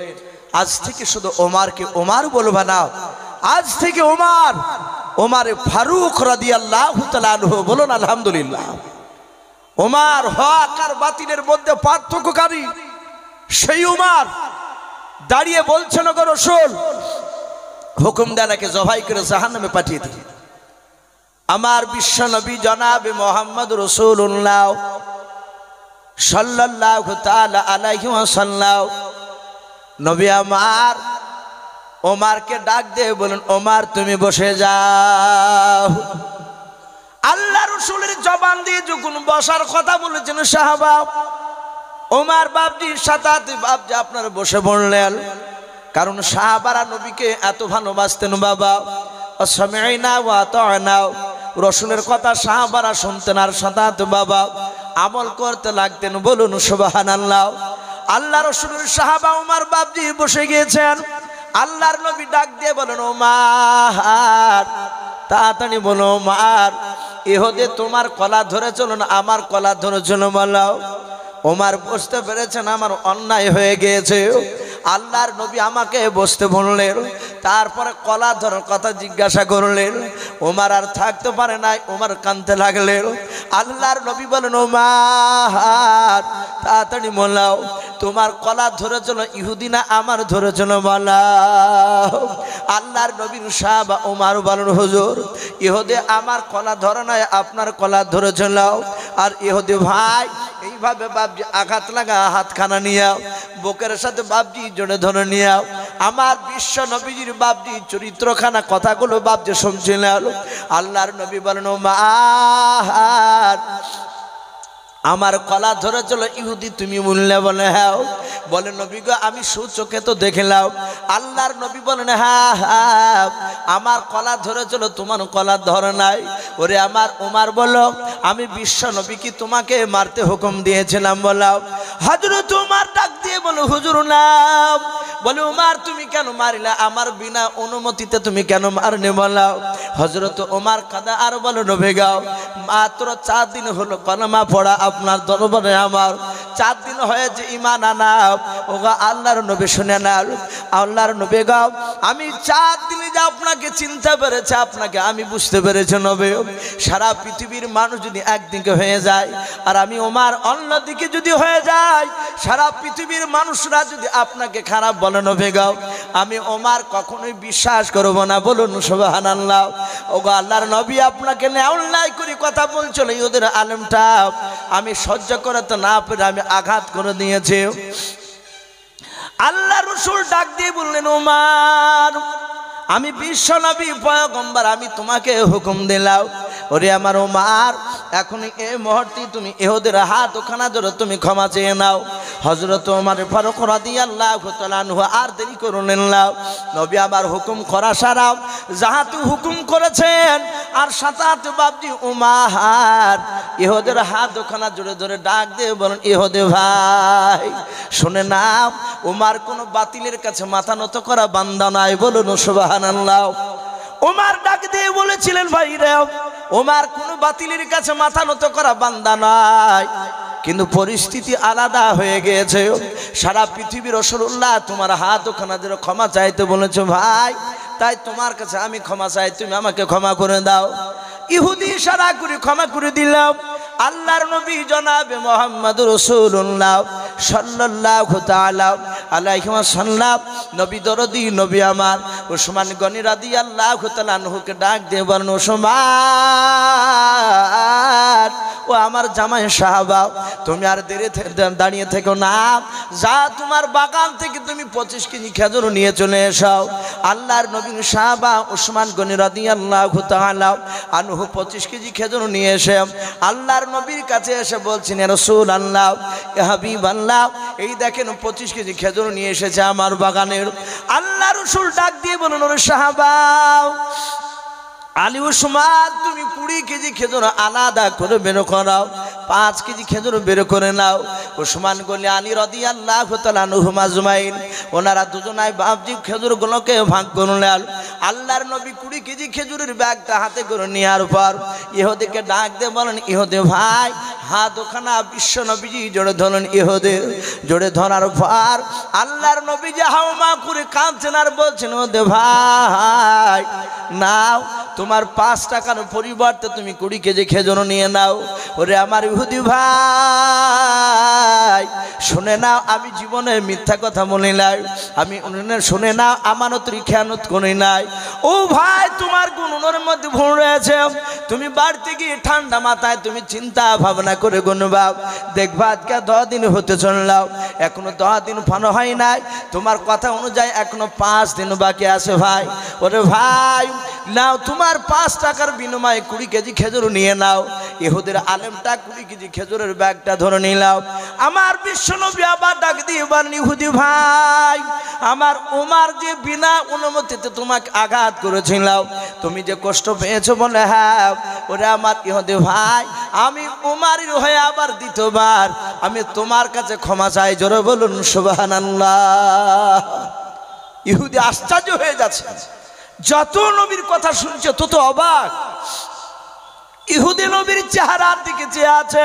আজ থেকে শুধু ওমরকে ওমর বলবা না, আজ থেকে ওমর ওমরে ফারুক রাদিয়াল্লাহু তাআলা আনহু। বলুন আলহামদুলিল্লাহ। ওমর হক আর বাতিলের মধ্যে পার্থক্যকারী সেই ওমর দাঁড়িয়ে বলছেন, গো রাসূল হুকুম দেন একে জবাই করে জাহান্নামে পাঠিয়ে দিন। আমার বিশ্ব নবী জনাবে মুহাম্মদ রাসূলুল্লাহ সাল্লাল্লাহু তাআলা আলাইহি ওয়াসাল্লাম নবী আমার ওমরকে ডাক দিয়ে বলেন, ওমর তুমি বসে যাও। আল্লাহ রাসূলের জবান দিয়ে যখন বসার কথা বলেছেন সাহাবা, ওমর বাপজির সাথে বাপজি আপনারা বসে বললেন। কারণ সাহাবারা নবীকে এত ভালোবাসতেন বাবা। সামি'না ওয়া আতা'না, রাসূলের কথা সাহাবারা শুনতেন আর সাথে বাবা আমল করতে লাগতেন। বলুন সুবহানাল্লাহ। আল্লাহ রাসূলের সাহাবা ওমর বাপজি বসে গিয়েছেন। আল্লাহর নবী ডাক দিয়ে বলেন, ওমর তাড়াতাড়ি বলো ওমর, ইহুদি তোমার কলা ধরে চলো না আমার কলা ধরে চলো বলো। ওমর বুঝতে পেরেছেন আমার অন্যায় হয়ে গিয়েছে। আল্লাহর নবী আমাকে বসতে বললেন, তারপরে কলা ধরার কথা জিজ্ঞাসা করলেন। ওমর আর থাকতে পারে নাই, ওমর কাঁদতে লাগলেন। আল্লাহর নবী বলেন, ওমর তাড়াতাড়ি বলাও তোমার কলা ধরে চলো ইহুদি না আমার ধরে চলো বলাও। আল্লাহর নবীর সাহাবা ওমর বলেন, হুজুর ইহুদি আমার কলা ধরে নাই, আপনার কলা ধরে চলো। আর ইহুদি ভাই এইভাবে বাপজি আঘাত লাগা হাতখানা নিয়ে বুকের সাথে বাপজি জড়ে ধরে নিয়ে আমার বিশ্ব নবীজির বাপজি চরিত্রখানা কথাগুলো বাপজি শুনছিলেন। আল্লাহর নবী বলেন, ওমর আমার কলা ধরে চলো ইহুদি তুমি বললে? বলে হ্যাঁ। বলে নবী গো আমি সুচোখে তো দেখলাম। আল্লাহর নবী বলেন, হ্যাঁ হ্যাঁ আমার কলা ধরে চলো তোমার কলা ধরে নাই। ওরে আমার ওমর বলো, আমি বিশ্ব নবী কি তোমাকে মারতে হুকুম দিয়েছিলাম? বলো। হযরত ওমর ডাক দিয়ে বলো, হুজুর না। বলে ওমর তুমি কেন মারিলা? আমার বিনা অনুমতিতে তুমি কেন মারনি? বলো। হযরত ওমর কাঁদা আর বলো, নবী গো মাত্র 4 দিন হলো কলমা পড়া আপনার দরবারে, আমার 4 দিন হয়েছে ঈমান আনা। ওগো আল্লাহর নবী শুনে না। আল্লাহর নবী গো আমি 4 দিনে যে আপনাকে চিনতে পেরেছে, আপনাকে আমি বুঝতে পেরেছি নবী। সারা পৃথিবীর মানুষ যদি একদিকে হয়ে যায় আর আমি ওমর অন্যদিকে যদি হয়ে যায়, সারা পৃথিবীর মানুষরা যদি আপনাকে খারাপ বলে নবী গো, আমি ওমর কখনোই বিশ্বাস করব না। বলুন সুবহানাল্লাহ। ওগো আল্লাহর নবী আপনাকে নিয়ে অন্যায় করে কথা বলছিল, ওদের আলেমটা আমি সহ্য করতে না পেরে আমি আঘাত করে দিয়েছি। আল্লাহ রাসূল ডাক দিয়ে বললেন, ওমর আমি বিশ্ব নবী পয়গম্বর, আমি তোমাকে হুকুম দিলাম। ওরে আমার ওমর এখন এই মুহূর্তে তুমি ইহুদের হাত ওখানা ধরে তুমি ক্ষমা চেয়ে নাও। হযরত ওমর ফারুক রাদিয়াল্লাহু তাআলা আনহু আর দেরি করলেন না। নবী আবার হুকুম করা সারাও যাহাতু হুকুম করেছেন আর সাতাত বাপজি ওমর ইহুদের হাত ওখানা জোরে ধরে ডাক দিয়ে বলেন, ইহুদি ভাই শুনে নাও, ওমর কোন বাতিলের কাছে মাথা নত করা বান্দা নাই। বলুন সুবহানাল্লাহ। ওমর ডাক দিয়ে বলেছিলেন, ভাই রে ওমর কোন বাতিলের কাছে মাথা নত করা বান্দা নাই। কিন্তু পরিস্থিতি আলাদা হয়ে গিয়েছে। সারা পৃথিবীর রাসূলুল্লাহ তোমার হাত ওখানা ধরে ক্ষমা চাইতে বলেছো ভাই, তাই তোমার কাছে আমি ক্ষমা চাই, তুমি আমাকে ক্ষমা করে দাও। ইহুদি ইশারা করে ক্ষমা করে দিলাম। আল্লাহর নবী জনাবে মুহাম্মদ রাসূলুল্লাহ সাল্লাল্লাহু তাআলা আলাইহি ওয়াসাল্লাম নবী দরদি নবী আমার উসমান গনি রাদিয়াল্লাহু তাআলা আনহুকে ডাক দিয়ে বলেন, উসমান ও আমার জামাই সাহাবা, তুমি আর দাঁড়িয়ে থেকো না, যা তোমার বাগান থেকে তুমি 25 কেজি খেজুর নিয়ে চলে এসো। আল্লাহর নবীর সাহাবা উসমান গনি রাদিয়াল্লাহু তাআলা আনহু 25 কেজি খেজুর নিয়ে এসে আল্লাহর নবীর কাছে এসে বলছেন, ইয়া রাসূলুল্লাহ ইয়া হাবিবাল্লাহ, এই দেখেন 25 কেজি খেজুর নিয়ে এসেছে আমার বাগানের। আল্লাহ রাসূল ডাক দিয়ে বলেন, ওরে সাহাবা আলী উসমান তুমি 20 কেজি খেজুর আলাদা করে বের করাও, 5 কেজি খেজুর বের করে নাও। উসমান গনি আলী রাদিয়াল্লাহু তাআলা আনহুম আজমাইন ওনারা দুজনাই বাপজি খেজুরগুলোকে ভাগ করে নেন। আল্লাহর নবী 20 কেজি খেজুরের ব্যাগটা হাতে করে নেওয়ার পর ইহুদিকে ডাক দিয়ে বলেন, ইহুদি ভাই হাত ওখানা বিশ্ব নবীজি জোরে ধরেন। ইহুদি জোরে ধরার পর আল্লাহর নবী যে হাওমা করে কাঁদছেন আর বলছেন, ওদে ভাই নাও, তোমার 5 টাকার পরিবর্তে তুমি 20 কেজি খেজুর নিয়ে নাও। ওরে আমার ইহুদি ভাই শুনে নাও, আমি জীবনে মিথ্যা কথা বলি নাই, আমি শুনে নাও আমানতের খেয়ানত করি নাই। ও ভাই তোমার গুণের মধ্যে ভুল রয়েছে, তুমি বাড়িতে গিয়ে ঠান্ডা মাথায় তুমি চিন্তা ভাবনা করে গুনবা, দেখবা আজকে 10 দিন হতে চললাম, এখনো 10 দিন ফানো হয় নাই, তোমার কথা অনুযায়ী এখনো 5 দিন বাকি আছে ভাই। ওরে ভাই নাও, তোমার 5 টাকার বিনিময়ে 20 কেজি খেজুর নিয়ে নাও। ইহুদের আলেমটা 20 কেজি খেজুরের ব্যাগটা ধরে নিলাম। আমার বিশ্বনবী আবার ডাক দিয়ে বলেন, ইহুদি ভাই আমার উমার যে বিনা অনুমতিতে তোমাকে আঘাত করেছিলাম, তুমি যে কষ্ট পেয়েছো বলে, হ্যাঁ। ওরে আমার ইহুদি ভাই আমি উমারের হয়ে আবার দ্বিতীয়বার আমি তোমার কাছে ক্ষমা চাই, জোরে বলুন সুবহানাল্লাহ। ইহুদি আশ্চর্য হয়ে যাচ্ছে, যত নবীর কথা শুনছে তত অবাক। ইহুদি নবীর চেহারার দিকে চেয়ে আছে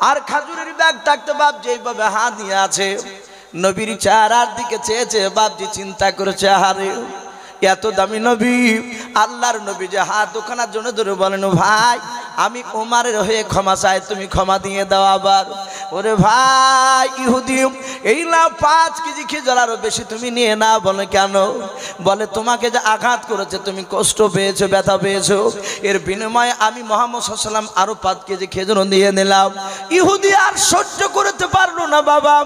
আর খাজুরের ব্যাগ থাকতে বাপ যেভাবে হাত দিয়ে আছে, নবীর চেহারার দিকে চেয়েছে বাপজি চিন্তা করেছে, হারে এত দামি নবী, আল্লাহর নবী যে হাত ওখানার জন্য ধরে বলেন, ভাই আমি উমারের হয়ে ক্ষমা চাই, তুমি ক্ষমা দিয়ে দাও আবার। ওরে ভাই ইহুদি এই না 5 কেজি খেজুর আরো বেশি তুমি নিয়ে না, বলে কেন? বলে তোমাকে যে আঘাত করেছে তুমি কষ্ট পেয়েছো, ব্যথা পেয়েছো, এর বিনিময়ে আমি মুহাম্মদ সাল্লাল্লাহু আলাইহি ওয়াসাল্লাম আরো 5 কেজি খেজুর দিয়ে নিলাম। ইহুদি আর সহ্য করতে পারলো না বাবা,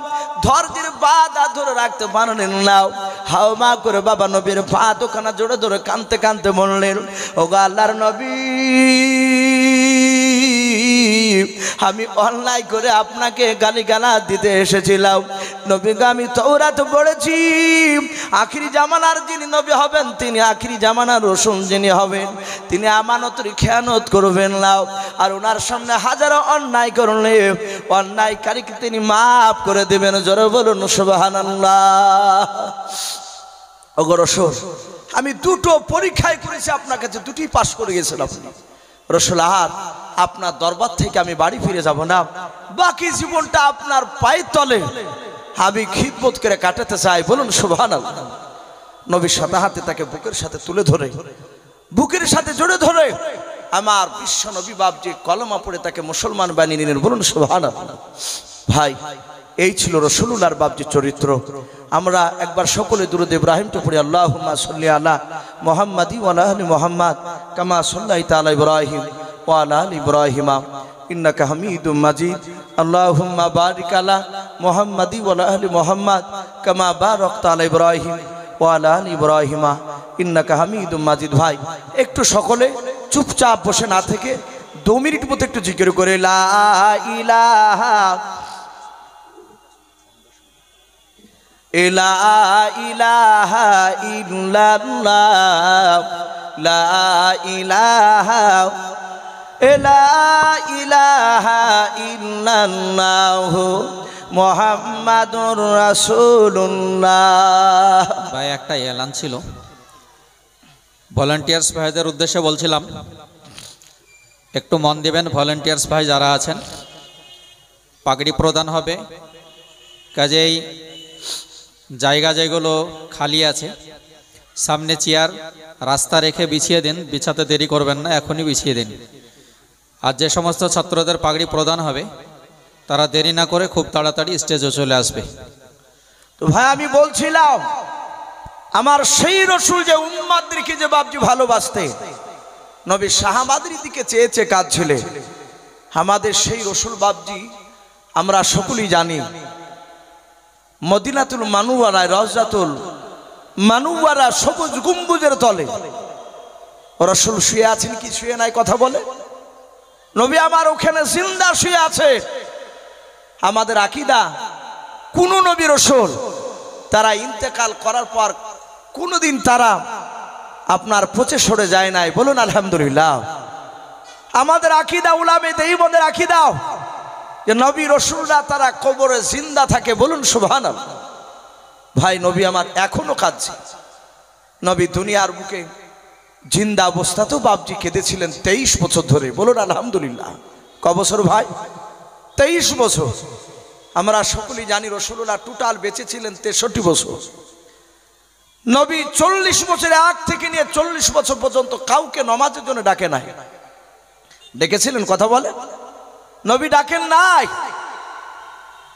ধৈর্যের বাঁধা ধরে রাখতে পারলেন না, হাওমা করে বাবা নবীর পা দোকানা জোরে ধরে কাঁদতে কাঁদতে বললেন, ওগো আল্লাহর নবী আমি অন্যায় করে আপনাকে গালিগালাজ দিতে এসেছিলাম। নবী আমি তাওরাত পড়েছি, আখিরি জামানার যিনি নবী হবেন তিনি আখিরি জামানার রাসূল যিনি হবেন তিনি আমানতের খেয়ানত করবেন না, আর ওনার সামনে হাজারো অন্যায় করলে অন্যায়কারীকে তিনি মাফ করে দেবেন, জোরে বলুন সুবহানাল্লাহ। ওগো রাসূল আমি 2টো পরীক্ষায় করেছি, আপনার কাছে 2টি পাস করে গেছেন আপনি। রাসূল আর আপনার দরবার থেকে আমি বাড়ি ফিরে যাব না, বাকি জীবনটা আপনার পায়ের তলে আমি খিদমত করে কাটাতে চাই, বলুন সুবহানাল্লাহ। নবীর সাথে হাতে তাকে বুকের সাথে তুলে ধরে, বুকের সাথে জড়ে ধরে আমার বিশ্ব নবী বাপজি কলমা পড়ে তাকে মুসলমান বানিয়ে নিলেন, বলুন সুবহানাল্লাহ। ভাই এই ছিল রাসূলুল্লাহর বাপজি চরিত্র। আমরা একবার সকলে দুরূদ ইব্রাহিমটা পড়ি, আল্লাহুম্মা সাল্লি আলা মুহাম্মাদি ওয়া আলা আলি মুহাম্মাদ কামা সাল্লাইতা আলা ইব্রাহিম ওয়া আলা আলি ইব্রাহিম ইন্নাকা হামিদুম মাজিদ। আল্লাহুম্মা বারিক আলা মুহাম্মাদি ওয়া আলা আলি মুহাম্মাদ কামা বারাকতা আলা ইব্রাহিম ওয়া আলা আলি ইব্রাহিম ইন্নাকা হামিদুম মাজিদ। ভাই একটু সকলে চুপচাপ বসে না থেকে 2 মিনিট মতো একটু জিকির করে লা ইলাহা লা ইলাহা ইল্লাল্লাহ লা ইলাহা ইল্লাল্লাহ মুহাম্মাদুর রাসূলুল্লাহ। ভাই একটা এলান ছিল, ভলান্টিয়ার্স ভাইদের উদ্দেশ্যে বলছিলাম, একটু মন দিবেন। ভলান্টিয়ার্স ভাই যারা আছেন পাগড়ি প্রদান হবে, কাজেই জায়গা যেগুলো খালি আছে সামনে চেয়ার রাস্তা রেখে বিছিয়ে দিন, বিছাতে দেরি করবেন না, এখনই বিছিয়ে দিন। আর যে সমস্ত ছাত্রদের পাগড়ি প্রদান হবে তারা দেরি না করে খুব তাড়াতাড়ি স্টেজে চলে আসবে। তো ভাই আমি বলছিলাম আমার সেই রাসূল যে উম্মতদেরকে যে বাপজি ভালোবাসতে নবী সাহাবাদের দিকে চেয়েছে কাজ ছিল, আমাদের সেই রাসূল বাপজি আমরা সকলেই জানি মদিনাতুল মানুওয়ারায় রওজাতুল মানুওয়ারা সবুজ গম্বুজের তলে রাসূল শুয়ে আছেন কি শুয়ে নাই কথা বলে? নবী আমার ওখানে জিন্দা শুয়ে আছে। আমাদের আকীদা কোন নবী রাসূল তারা ইন্তেকাল করার পর কোনদিন তারা আপনার পচে সরে যায় নাই, বলুন আলহামদুলিল্লাহ। আমাদের আকীদা উলামে দেওবন্দের আকীদা যে নবী রাসূলরা তারা কবরে জিন্দা থাকে, বলুন সুবহানাল্লাহ। ভাই নবী আমার এখনো কাঁদছে। নবী দুনিয়ার বুকে জিন্দা অবস্থাতেও বাপজি কেঁদেছিলেন 23 বছর ধরে, বলুন আলহামদুলিল্লাহ। ক বছর ভাই? 23 বছর। আমরা সকলেই জানি রাসূলুল্লাহ টোটাল বেঁচে ছিলেন 63 বছর। নবী 40 বছরের আগ থেকে নিয়ে 40 বছর পর্যন্ত কাউকে নামাজের জন্য ডাকে নাই। ডেকেছিলেন? কথা বলে। নবী ডাকেন নাই,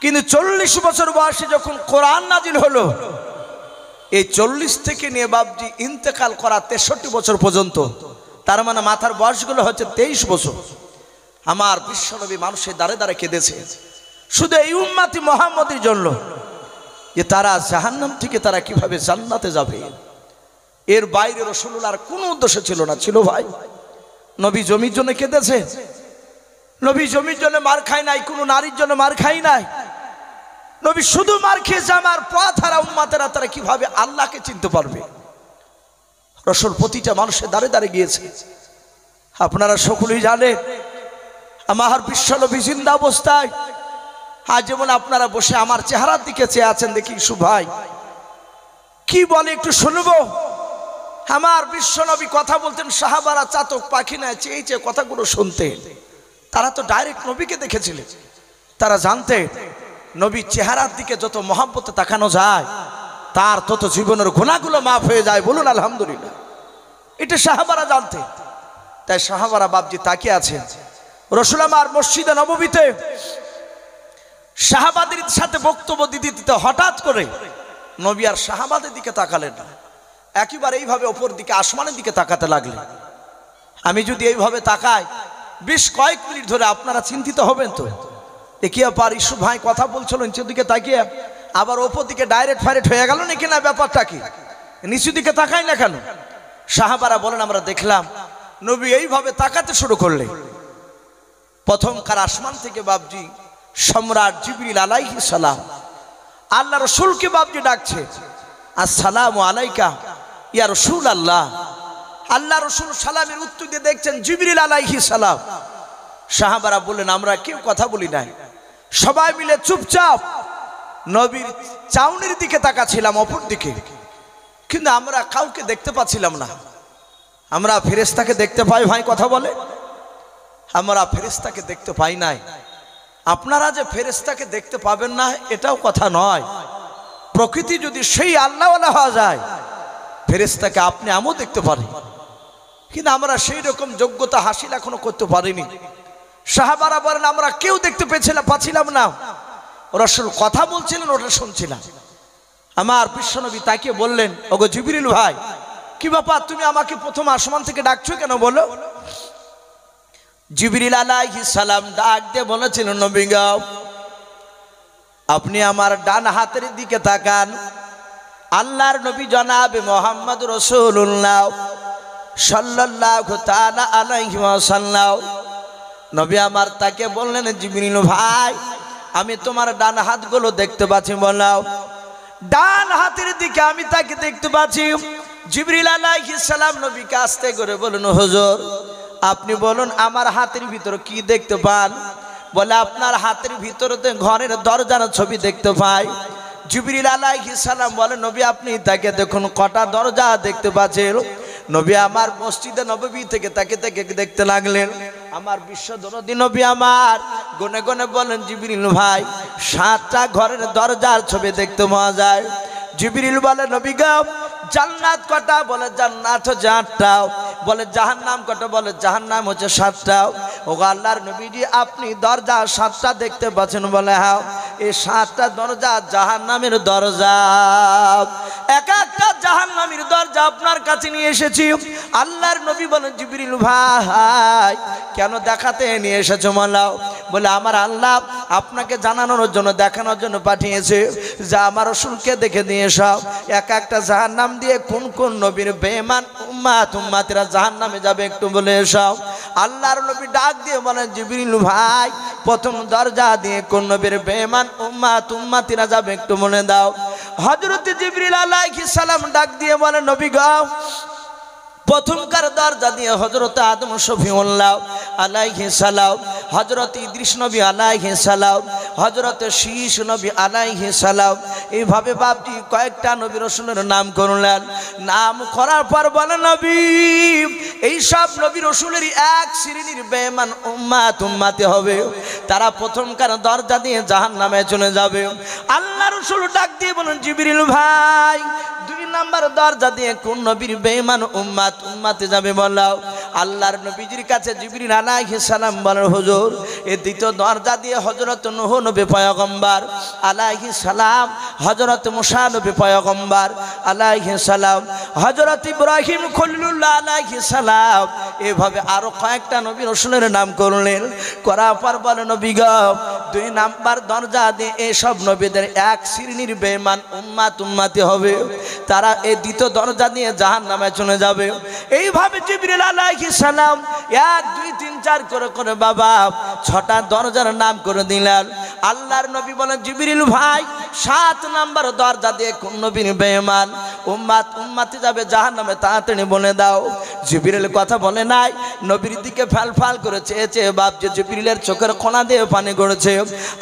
কিন্তু 40 বছর বয়সে যখন কোরআন নাজিল হলো, এই 40 থেকে নিয়ে বাপজি ইন্তেকাল করা 63 বছর পর্যন্ত, তার মানে মাথার বয়সগুলো হচ্ছে 23 বছর। আমার বিশ্বনবী মানুষের দ্বারে দ্বারে কেঁদেছে শুধু এই উম্মতি মুহাম্মদের জন্য, যে তারা জাহান্নাম থেকে তারা কিভাবে জান্নাতে যাবে। এর বাইরে রাসূলুল্লাহর কোনো উদ্দেশ্য ছিল না। ছিল ভাই? নবী জমির জন্য কেঁদেছে? নবী জমির জন্য মার খায় নাই, কোনো নারীর জন্য মার খায় নাই। নবী শুধু মার খেয়েছে আমার পথ হারা উম্মতেরা তারা কিভাবে আল্লাহকে চিনতে পারবে। রাসূল প্রতিটা মানুষের দ্বারে দ্বারে গিয়েছে। আপনারা সকলেই জানেন আমার বিশ্বনবী জিন্দা অবস্থায় আজ যেমন আপনারা বসে আমার চেহারার দিকে চেয়ে আছেন, দেখি ইসু ভাই কি বলে একটু শুনবো। আমার বিশ্বনবী কথা বলতেন, সাহাবারা চাতক পাখি না চেয়ে চেয়ে কথাগুলো শুনতেন। তারা তো ডাইরেক্ট নবীকে দেখেছিলেন, তারা জানতেন নবীর চেহারার দিকে যত মহব্বতে তাকানো যায় তার তত জীবনের গুনাহগুলো মাফ হয়ে যায়, বলুন আলহামদুলিল্লাহ। এটা সাহাবারা জানতেন। তাই সাহাবারা বাপজি তাকিয়ে আছেন। রাসূল আমার মসজিদে নববীতে সাহাবাদের সাথে বক্তব্য দিতে দিতে হঠাৎ করে নবী আর সাহাবাদের দিকে তাকালেন না, একেবারে এইভাবে ওপর দিকে আসমানের দিকে তাকাতে লাগলেন। আমি যদি এইভাবে তাকাই 20 কয়েক মিনিট ধরে আপনারা চিন্তিত হবেন তো, কি ব্যাপার ইসু ভাই কথা বলছিলেন নিচের দিকে তাকিয়ে আবার ওপর দিকে ডাইরেক্ট ফাইরেক্ট হয়ে গেল নাকি, না ব্যাপারটা কি, নিচের দিকে তাকাই না কেন? সাহাবারা বলেন আমরা দেখলাম নবী এইভাবে তাকাতে শুরু করলেন। প্রথমকার আসমান থেকে বাপজি সম্রাট জিবরিল আলাইহিস সালাম আল্লাহ রাসূলকে বাপজি ডাকছে, আসসালামু আলাইকা ইয়া রাসূলুল্লাহ। আল্লাহ রাসূল সালামের উত্তর দিয়ে দেখছেন জিবরিল আলাইহিস সালাম। সাহাবারা বললেন আমরা কেউ কথা বলি নাই, সবাই মিলে চুপচাপ নবীর চাউনির দিকে তাকাচ্ছিলাম অপর দিকে, কিন্তু আমরা কাউকে দেখতে পাচ্ছিলাম না। আমরা ফেরেশতাকে দেখতে পাই ভাই? কথা বলে। আমরা ফেরেশতাকে দেখতে পাই নাই। আপনারা যে ফেরেশতাকে দেখতে পাবেন না এটাও কথা নয়। প্রকৃতি যদি সেই আল্লাহওয়ালা হওয়া যায় ফেরেশতাকে আপনি আমিও দেখতে পারি, কিন্তু আমরা সেই রকম যোগ্যতা হাসিল এখনো করতে পারিনি। সাহাবারা বলেন আমরা কেউ দেখতে পাচ্ছিলাম না। রাসূল কথা বলছিলেন ওটা শুনছিলাম। আমার বিশ্বনবী তাকিয়ে বললেন, ওগো জিবরিল ভাই কি ব্যাপার, তুমি আমাকে প্রথম আসমান থেকে ডাকছো কেন বলো? জিবরিল আলাইহিস সালাম ডাক দিয়ে বলেছিলেন, নবী গো আপনি আমার ডান হাতের দিকে তাকান। আল্লাহর নবী জনাবে মুহাম্মদ রাসূলুল্লাহ সাল্লাল্লাহু তাআলা আলাইহি ওয়াসাল্লাম নবী আমার তাকে বললেন, জিবরিল ভাই আমি তোমার ডান হাতগুলো দেখতে পাচ্ছি। বলাও ডান হাতের দিকে আমি তাকে দেখতে পাচ্ছি। জিবরিল আলাইহিস সালাম নবীকে আস্তে করে বলুন, হুজুর আপনি বলুন আমার হাতের ভিতর কি দেখতে পান? বলে আপনার হাতের ভিতরতে ঘরের দরজার ছবি দেখতে পাই। জিবরিল আলাইহিস সালাম বলে, নবী আপনি তাকে দেখুন কটা দরজা দেখতে পাচ্ছেন? নবী আমার মসজিদে নববী থেকে তাকে তাকে দেখতে লাগলেন। আমার বিশ্বদরদী নবী আমার গনে গনে বলেন, জিবরিল ভাই 7টা ঘরের দরজার ছবি দেখতে পাওয়া যায়। জিবরিল বলে, নবী গো জান্নাত কটা? বলে জান্নাত হচ্ছে 8টা। বলে জাহান্নাম কটা? বলে জাহান্নাম হচ্ছে 7টা। ও আল্লাহর নবীজি আপনি দরজা 7টা দেখতে পাচ্ছেন? বলে হ্যাঁ, এই 7টা দরজা জাহান্নামের দরজা। এক একটা জাহান্নামের দরজা আপনার কাছে নিয়ে এসেছি। আল্লাহর নবী বলেন, জিবরিল ভাই কেন দেখাতে নিয়ে এসেছো? বলে আমার আল্লাহ আপনাকে জানানোর জন্য দেখানোর জন্য পাঠিয়েছে যা আমার রাসূলকে দেখে নিয়ে এসো। এক একটা জাহান্নাম দিয়ে কোন কোন নবীর বেঈমান উম্মতেরা জাহান্নামে যাবে একটু বলে এসো। আল্লাহর নবী ডাক দিয়ে বলেন, জিবরিল ভাই প্রথম দরজা দিয়ে কোন নবীর বেঈমান উম্মতেরা যাবে একটু মনে দাও। হযরত জিবরিল আলাইহিস সালাম ডাক দিয়ে বলেন, নবী গো প্রথমকার দরজা দিয়ে হযরত আদম শফিউল্লাহ আলাইহিস সালাম, হযরত ইদ্রিস নবী আলাইহিস সালাম, হযরত শীশ নবী আলাইহিস সালাম, এইভাবে বাপজি কয়েকটা নবী রাসূলের নাম করলেন। নাম করার পর বলেন নবী, এই সব নবী রাসূলেরই এক শ্রেণীর বেঈমান উম্মতি হবে, তারা প্রথমকার দরজা দিয়ে জাহান্নামে চলে যাবে। আল্লাহ রাসূল ডাক দিয়ে বলেন, জিবরিল ভাই, দুই নাম্বার দরজা দিয়ে কোন নবীর বেঈমান উম্মতে যাবে বলাও। আল্লাহর নবীজির কাছে জিবরিল আলাইহিস সালাম বলেন, হুজুর, এই দ্বিতীয় দরজা দিয়ে হযরত নূহ নবী পয়গম্বর আলাইহিস সালাম, হযরত মুসা নবী পয়গম্বর আলাইহিস সালাম, হযরত ইব্রাহিম খলিলুল্লাহ আলাইহিস সালাম, এভাবে আরো কয়েকটা নবী রাসূলের নাম করলেন। করার পর বলেন, নবী গো, দুই নাম্বার দরজা দিয়ে এসব নবীদের এক শ্রেণীর বেঈমান উম্মতি হবে, তারা এই দ্বিতীয় দরজা দিয়ে জাহান্নামে চলে যাবে। এইভাবে জিবরিল আলাইহিস সালাম 1 2 3 4 করে করে বাবা 6টা দরজার নাম করে দিলেন। আল্লাহর নবী বলেন, জিবরিল ভাই, 7 নাম্বার দরজা দিয়ে কোন নবীর বেঈমান উম্মতি যাবে জাহান্নামে, তাড়াতাড়ি বলে দাও। জিবরিল কথা বলে নাই, নবীর দিকে ফাল করে চেয়েছে বাপ, যে জিবরিলের চোখের কোণা দিয়ে পানি গড়ছে।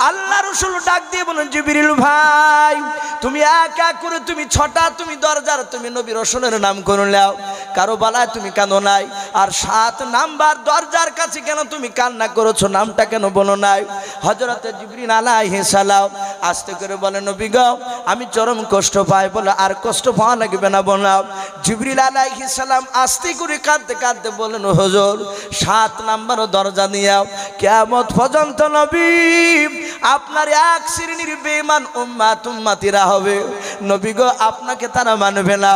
আল্লাহ রাসূল ডাক দিয়ে বলেন, জিবরিল ভাই, তুমি এক এক করে তুমি 6টা তুমি দরজার তুমি নবী রাসূলের নাম করে নাও, কারো বালায় তুমি কাঁদো নাই। আর 7 নাম্বার দরজার কাছে কেন তুমি কান্না করেছো, নামটা কেন বলো নাই? হযরত জিবরিল আলাইহিস সালাম আস্তে করে বলেন, নবী গো, আমি চরম কষ্ট পাই। বলে, আর কষ্ট পাওয়া লাগবে না বললাম। জিবরিল আলাইহিস সালাম আস্তে করে কাঁদতে কাঁদতে বলেন, হুজুর, 7 নাম্বার দরজা নিয়ে কিয়ামত পর্যন্ত নবী আপনার এক শ্রেণীর বেঈমান উম্মতিরা হবে। নবী গো, আপনাকে তারা মানবে না,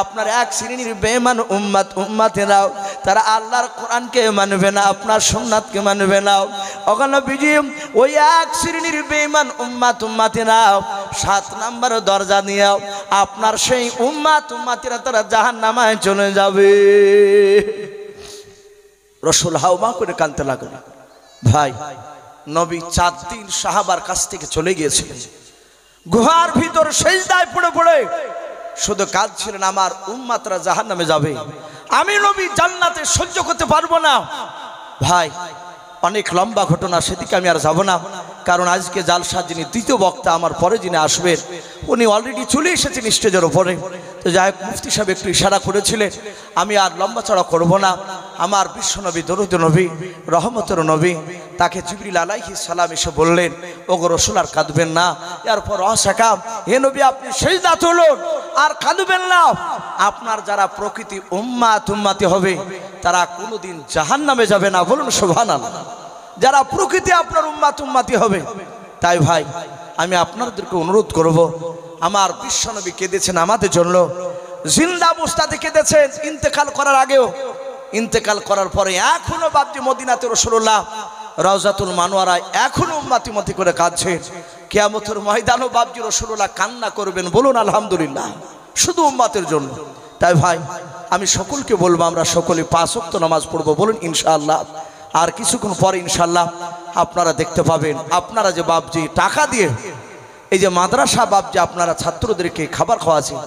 আপনার এক শ্রেণীর বেঈমান উম্মতিরা তারা আল্লাহর কোরআনকে মানবে না, আপনার সুন্নাতকে মানবে না। ওগো নবীজি, ওই এক শ্রেণীর বেঈমান উম্মতিরা 7 নাম্বার দরজা নিয়ে আপনার সেই উম্মতিরা তারা জাহান্নামে চলে যাবে। রাসূল হাওমা করে কাঁদতে লাগলেন। ভাই, নবী 4 দিন সাহাবার কাছ থেকে চলে গিয়েছিলেন, গুহার ভিতর সিজদায় পড়ে পড়ে শুধু কাঁদছিলেন, আমার উম্মতরা জাহান্নামে যাবে, আমি নবী জান্নাতে সহ্য করতে পারবো না। ভাই, অনেক লম্বা ঘটনা, সেদিকে আমি আর যাব না, কারণ আজকে জালসা যিনি দ্বিতীয় বক্তা আমার পরে যিনি আসবেন, উনি অলরেডি চলে এসেছেন স্টেজের ওপরে। তো যাই হোক, মুফতি সাহেব একটু ইশারা করেছিলেন, আমি আর লম্বা চড়া করবো না। আমার বিশ্বনবী, দরুদ নবী, রহমতের নবী, তাকে জিবরিল আলাইহিস সালাম এসে বললেন, ওগো রাসূল, আর কাঁদবেন না। এরপর অসাকাম, হে নবী, আপনি সিজদা তুলুন, আর কাঁদবেন না। আপনার যারা প্রকৃতি উম্মতি হবে তারা কোনোদিন জাহান্নামে যাবে না, বলুন সুবহানাল্লাহ। যারা প্রকৃতি আপনার উম্মতি হবে। তাই ভাই, আমি আপনাদেরকে অনুরোধ করব, আমার বিশ্বনবী কেঁদেছেন আমাদের জন্য, জিন্দা অবস্থাতে কেঁদেছেন, ইন্তেকাল করার আগেও, ইন্তেকাল করার পরে এখনো বাপজি মদিনাতে রাসূলুল্লাহ রাউজাতুল মানোয়ারায় এখনো উম্মতি করে কাঁদছেন। কিয়ামতের ময়দানও বাপজি রাসূলুল্লাহ কান্না করবেন, বলুন আলহামদুলিল্লাহ, শুধু উম্মতের জন্য। তাই ভাই, আমি সকলকে বলবো, আমরা সকলে 5 ওয়াক্ত নামাজ পড়বো, বলুন ইনশাআল্লাহ। আর কিছুক্ষণ পরে ইনশাআল্লাহ আপনারা দেখতে পাবেন, আপনারা যে বাপজি টাকা দিয়ে এই যে মাদ্রাসা বাপজি আপনারা ছাত্রদেরকে খাবার খাওয়াছেন,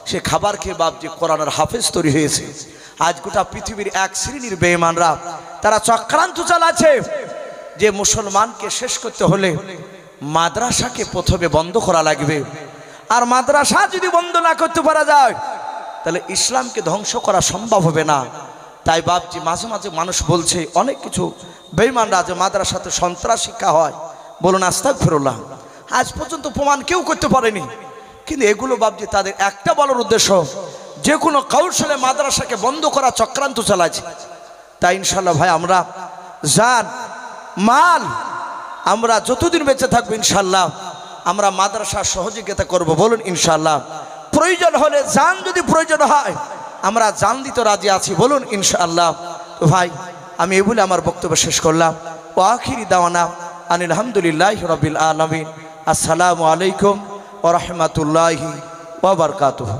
সে খাবার খেয়ে বাপজি কোরআনের হাফেজ তৈরি হয়েছে। আজ গোটা পৃথিবীর এক শ্রেণীর বেঈমানরা তারা চক্রান্ত চালাচ্ছে যে মুসলমানকে শেষ করতে হলে মাদ্রাসাকে প্রথমে বন্ধ করা লাগবে, আর মাদ্রাসা যদি বন্ধ না করতে পারা যায় তাহলে ইসলামকে ধ্বংস করা সম্ভব হবে না। তাই বাপজি মাঝে মাঝে মানুষ বলছে অনেক কিছু বেঈমানরা যে মাদ্রাসাতে সন্ত্রাস শিক্ষা হয়, বলুন আস্তাগফিরুল্লাহ। আজ পর্যন্ত প্রমাণ কেউ করতে পারেনি, কিন্তু এগুলো বাপজি তাদের একটা বলার উদ্দেশ্য, যে কোনো কৌশলে মাদ্রাসাকে বন্ধ করা চক্রান্ত চালাচ্ছে। তাই ইনশাআল্লাহ ভাই, আমরা জান মাল আমরা যতদিন বেঁচে থাকবো ইনশাআল্লাহ আমরা মাদ্রাসার সহযোগিতা করব, বলুন ইনশাআল্লাহ। প্রয়োজন হলে জান, যদি প্রয়োজন হয় আমরা জান দিতে রাজি আছি, বলুন ইনশাআল্লাহ। তো ভাই, আমি এই বলে আমার বক্তব্য শেষ করলাম। ও আখিরি দাওয়ানা আনিল হামদুলিল্লাহি রাব্বিল আলামিন। আসসালামু আলাইকুম ওয়া রাহমাতুল্লাহি ওয়া বারাকাতুহু।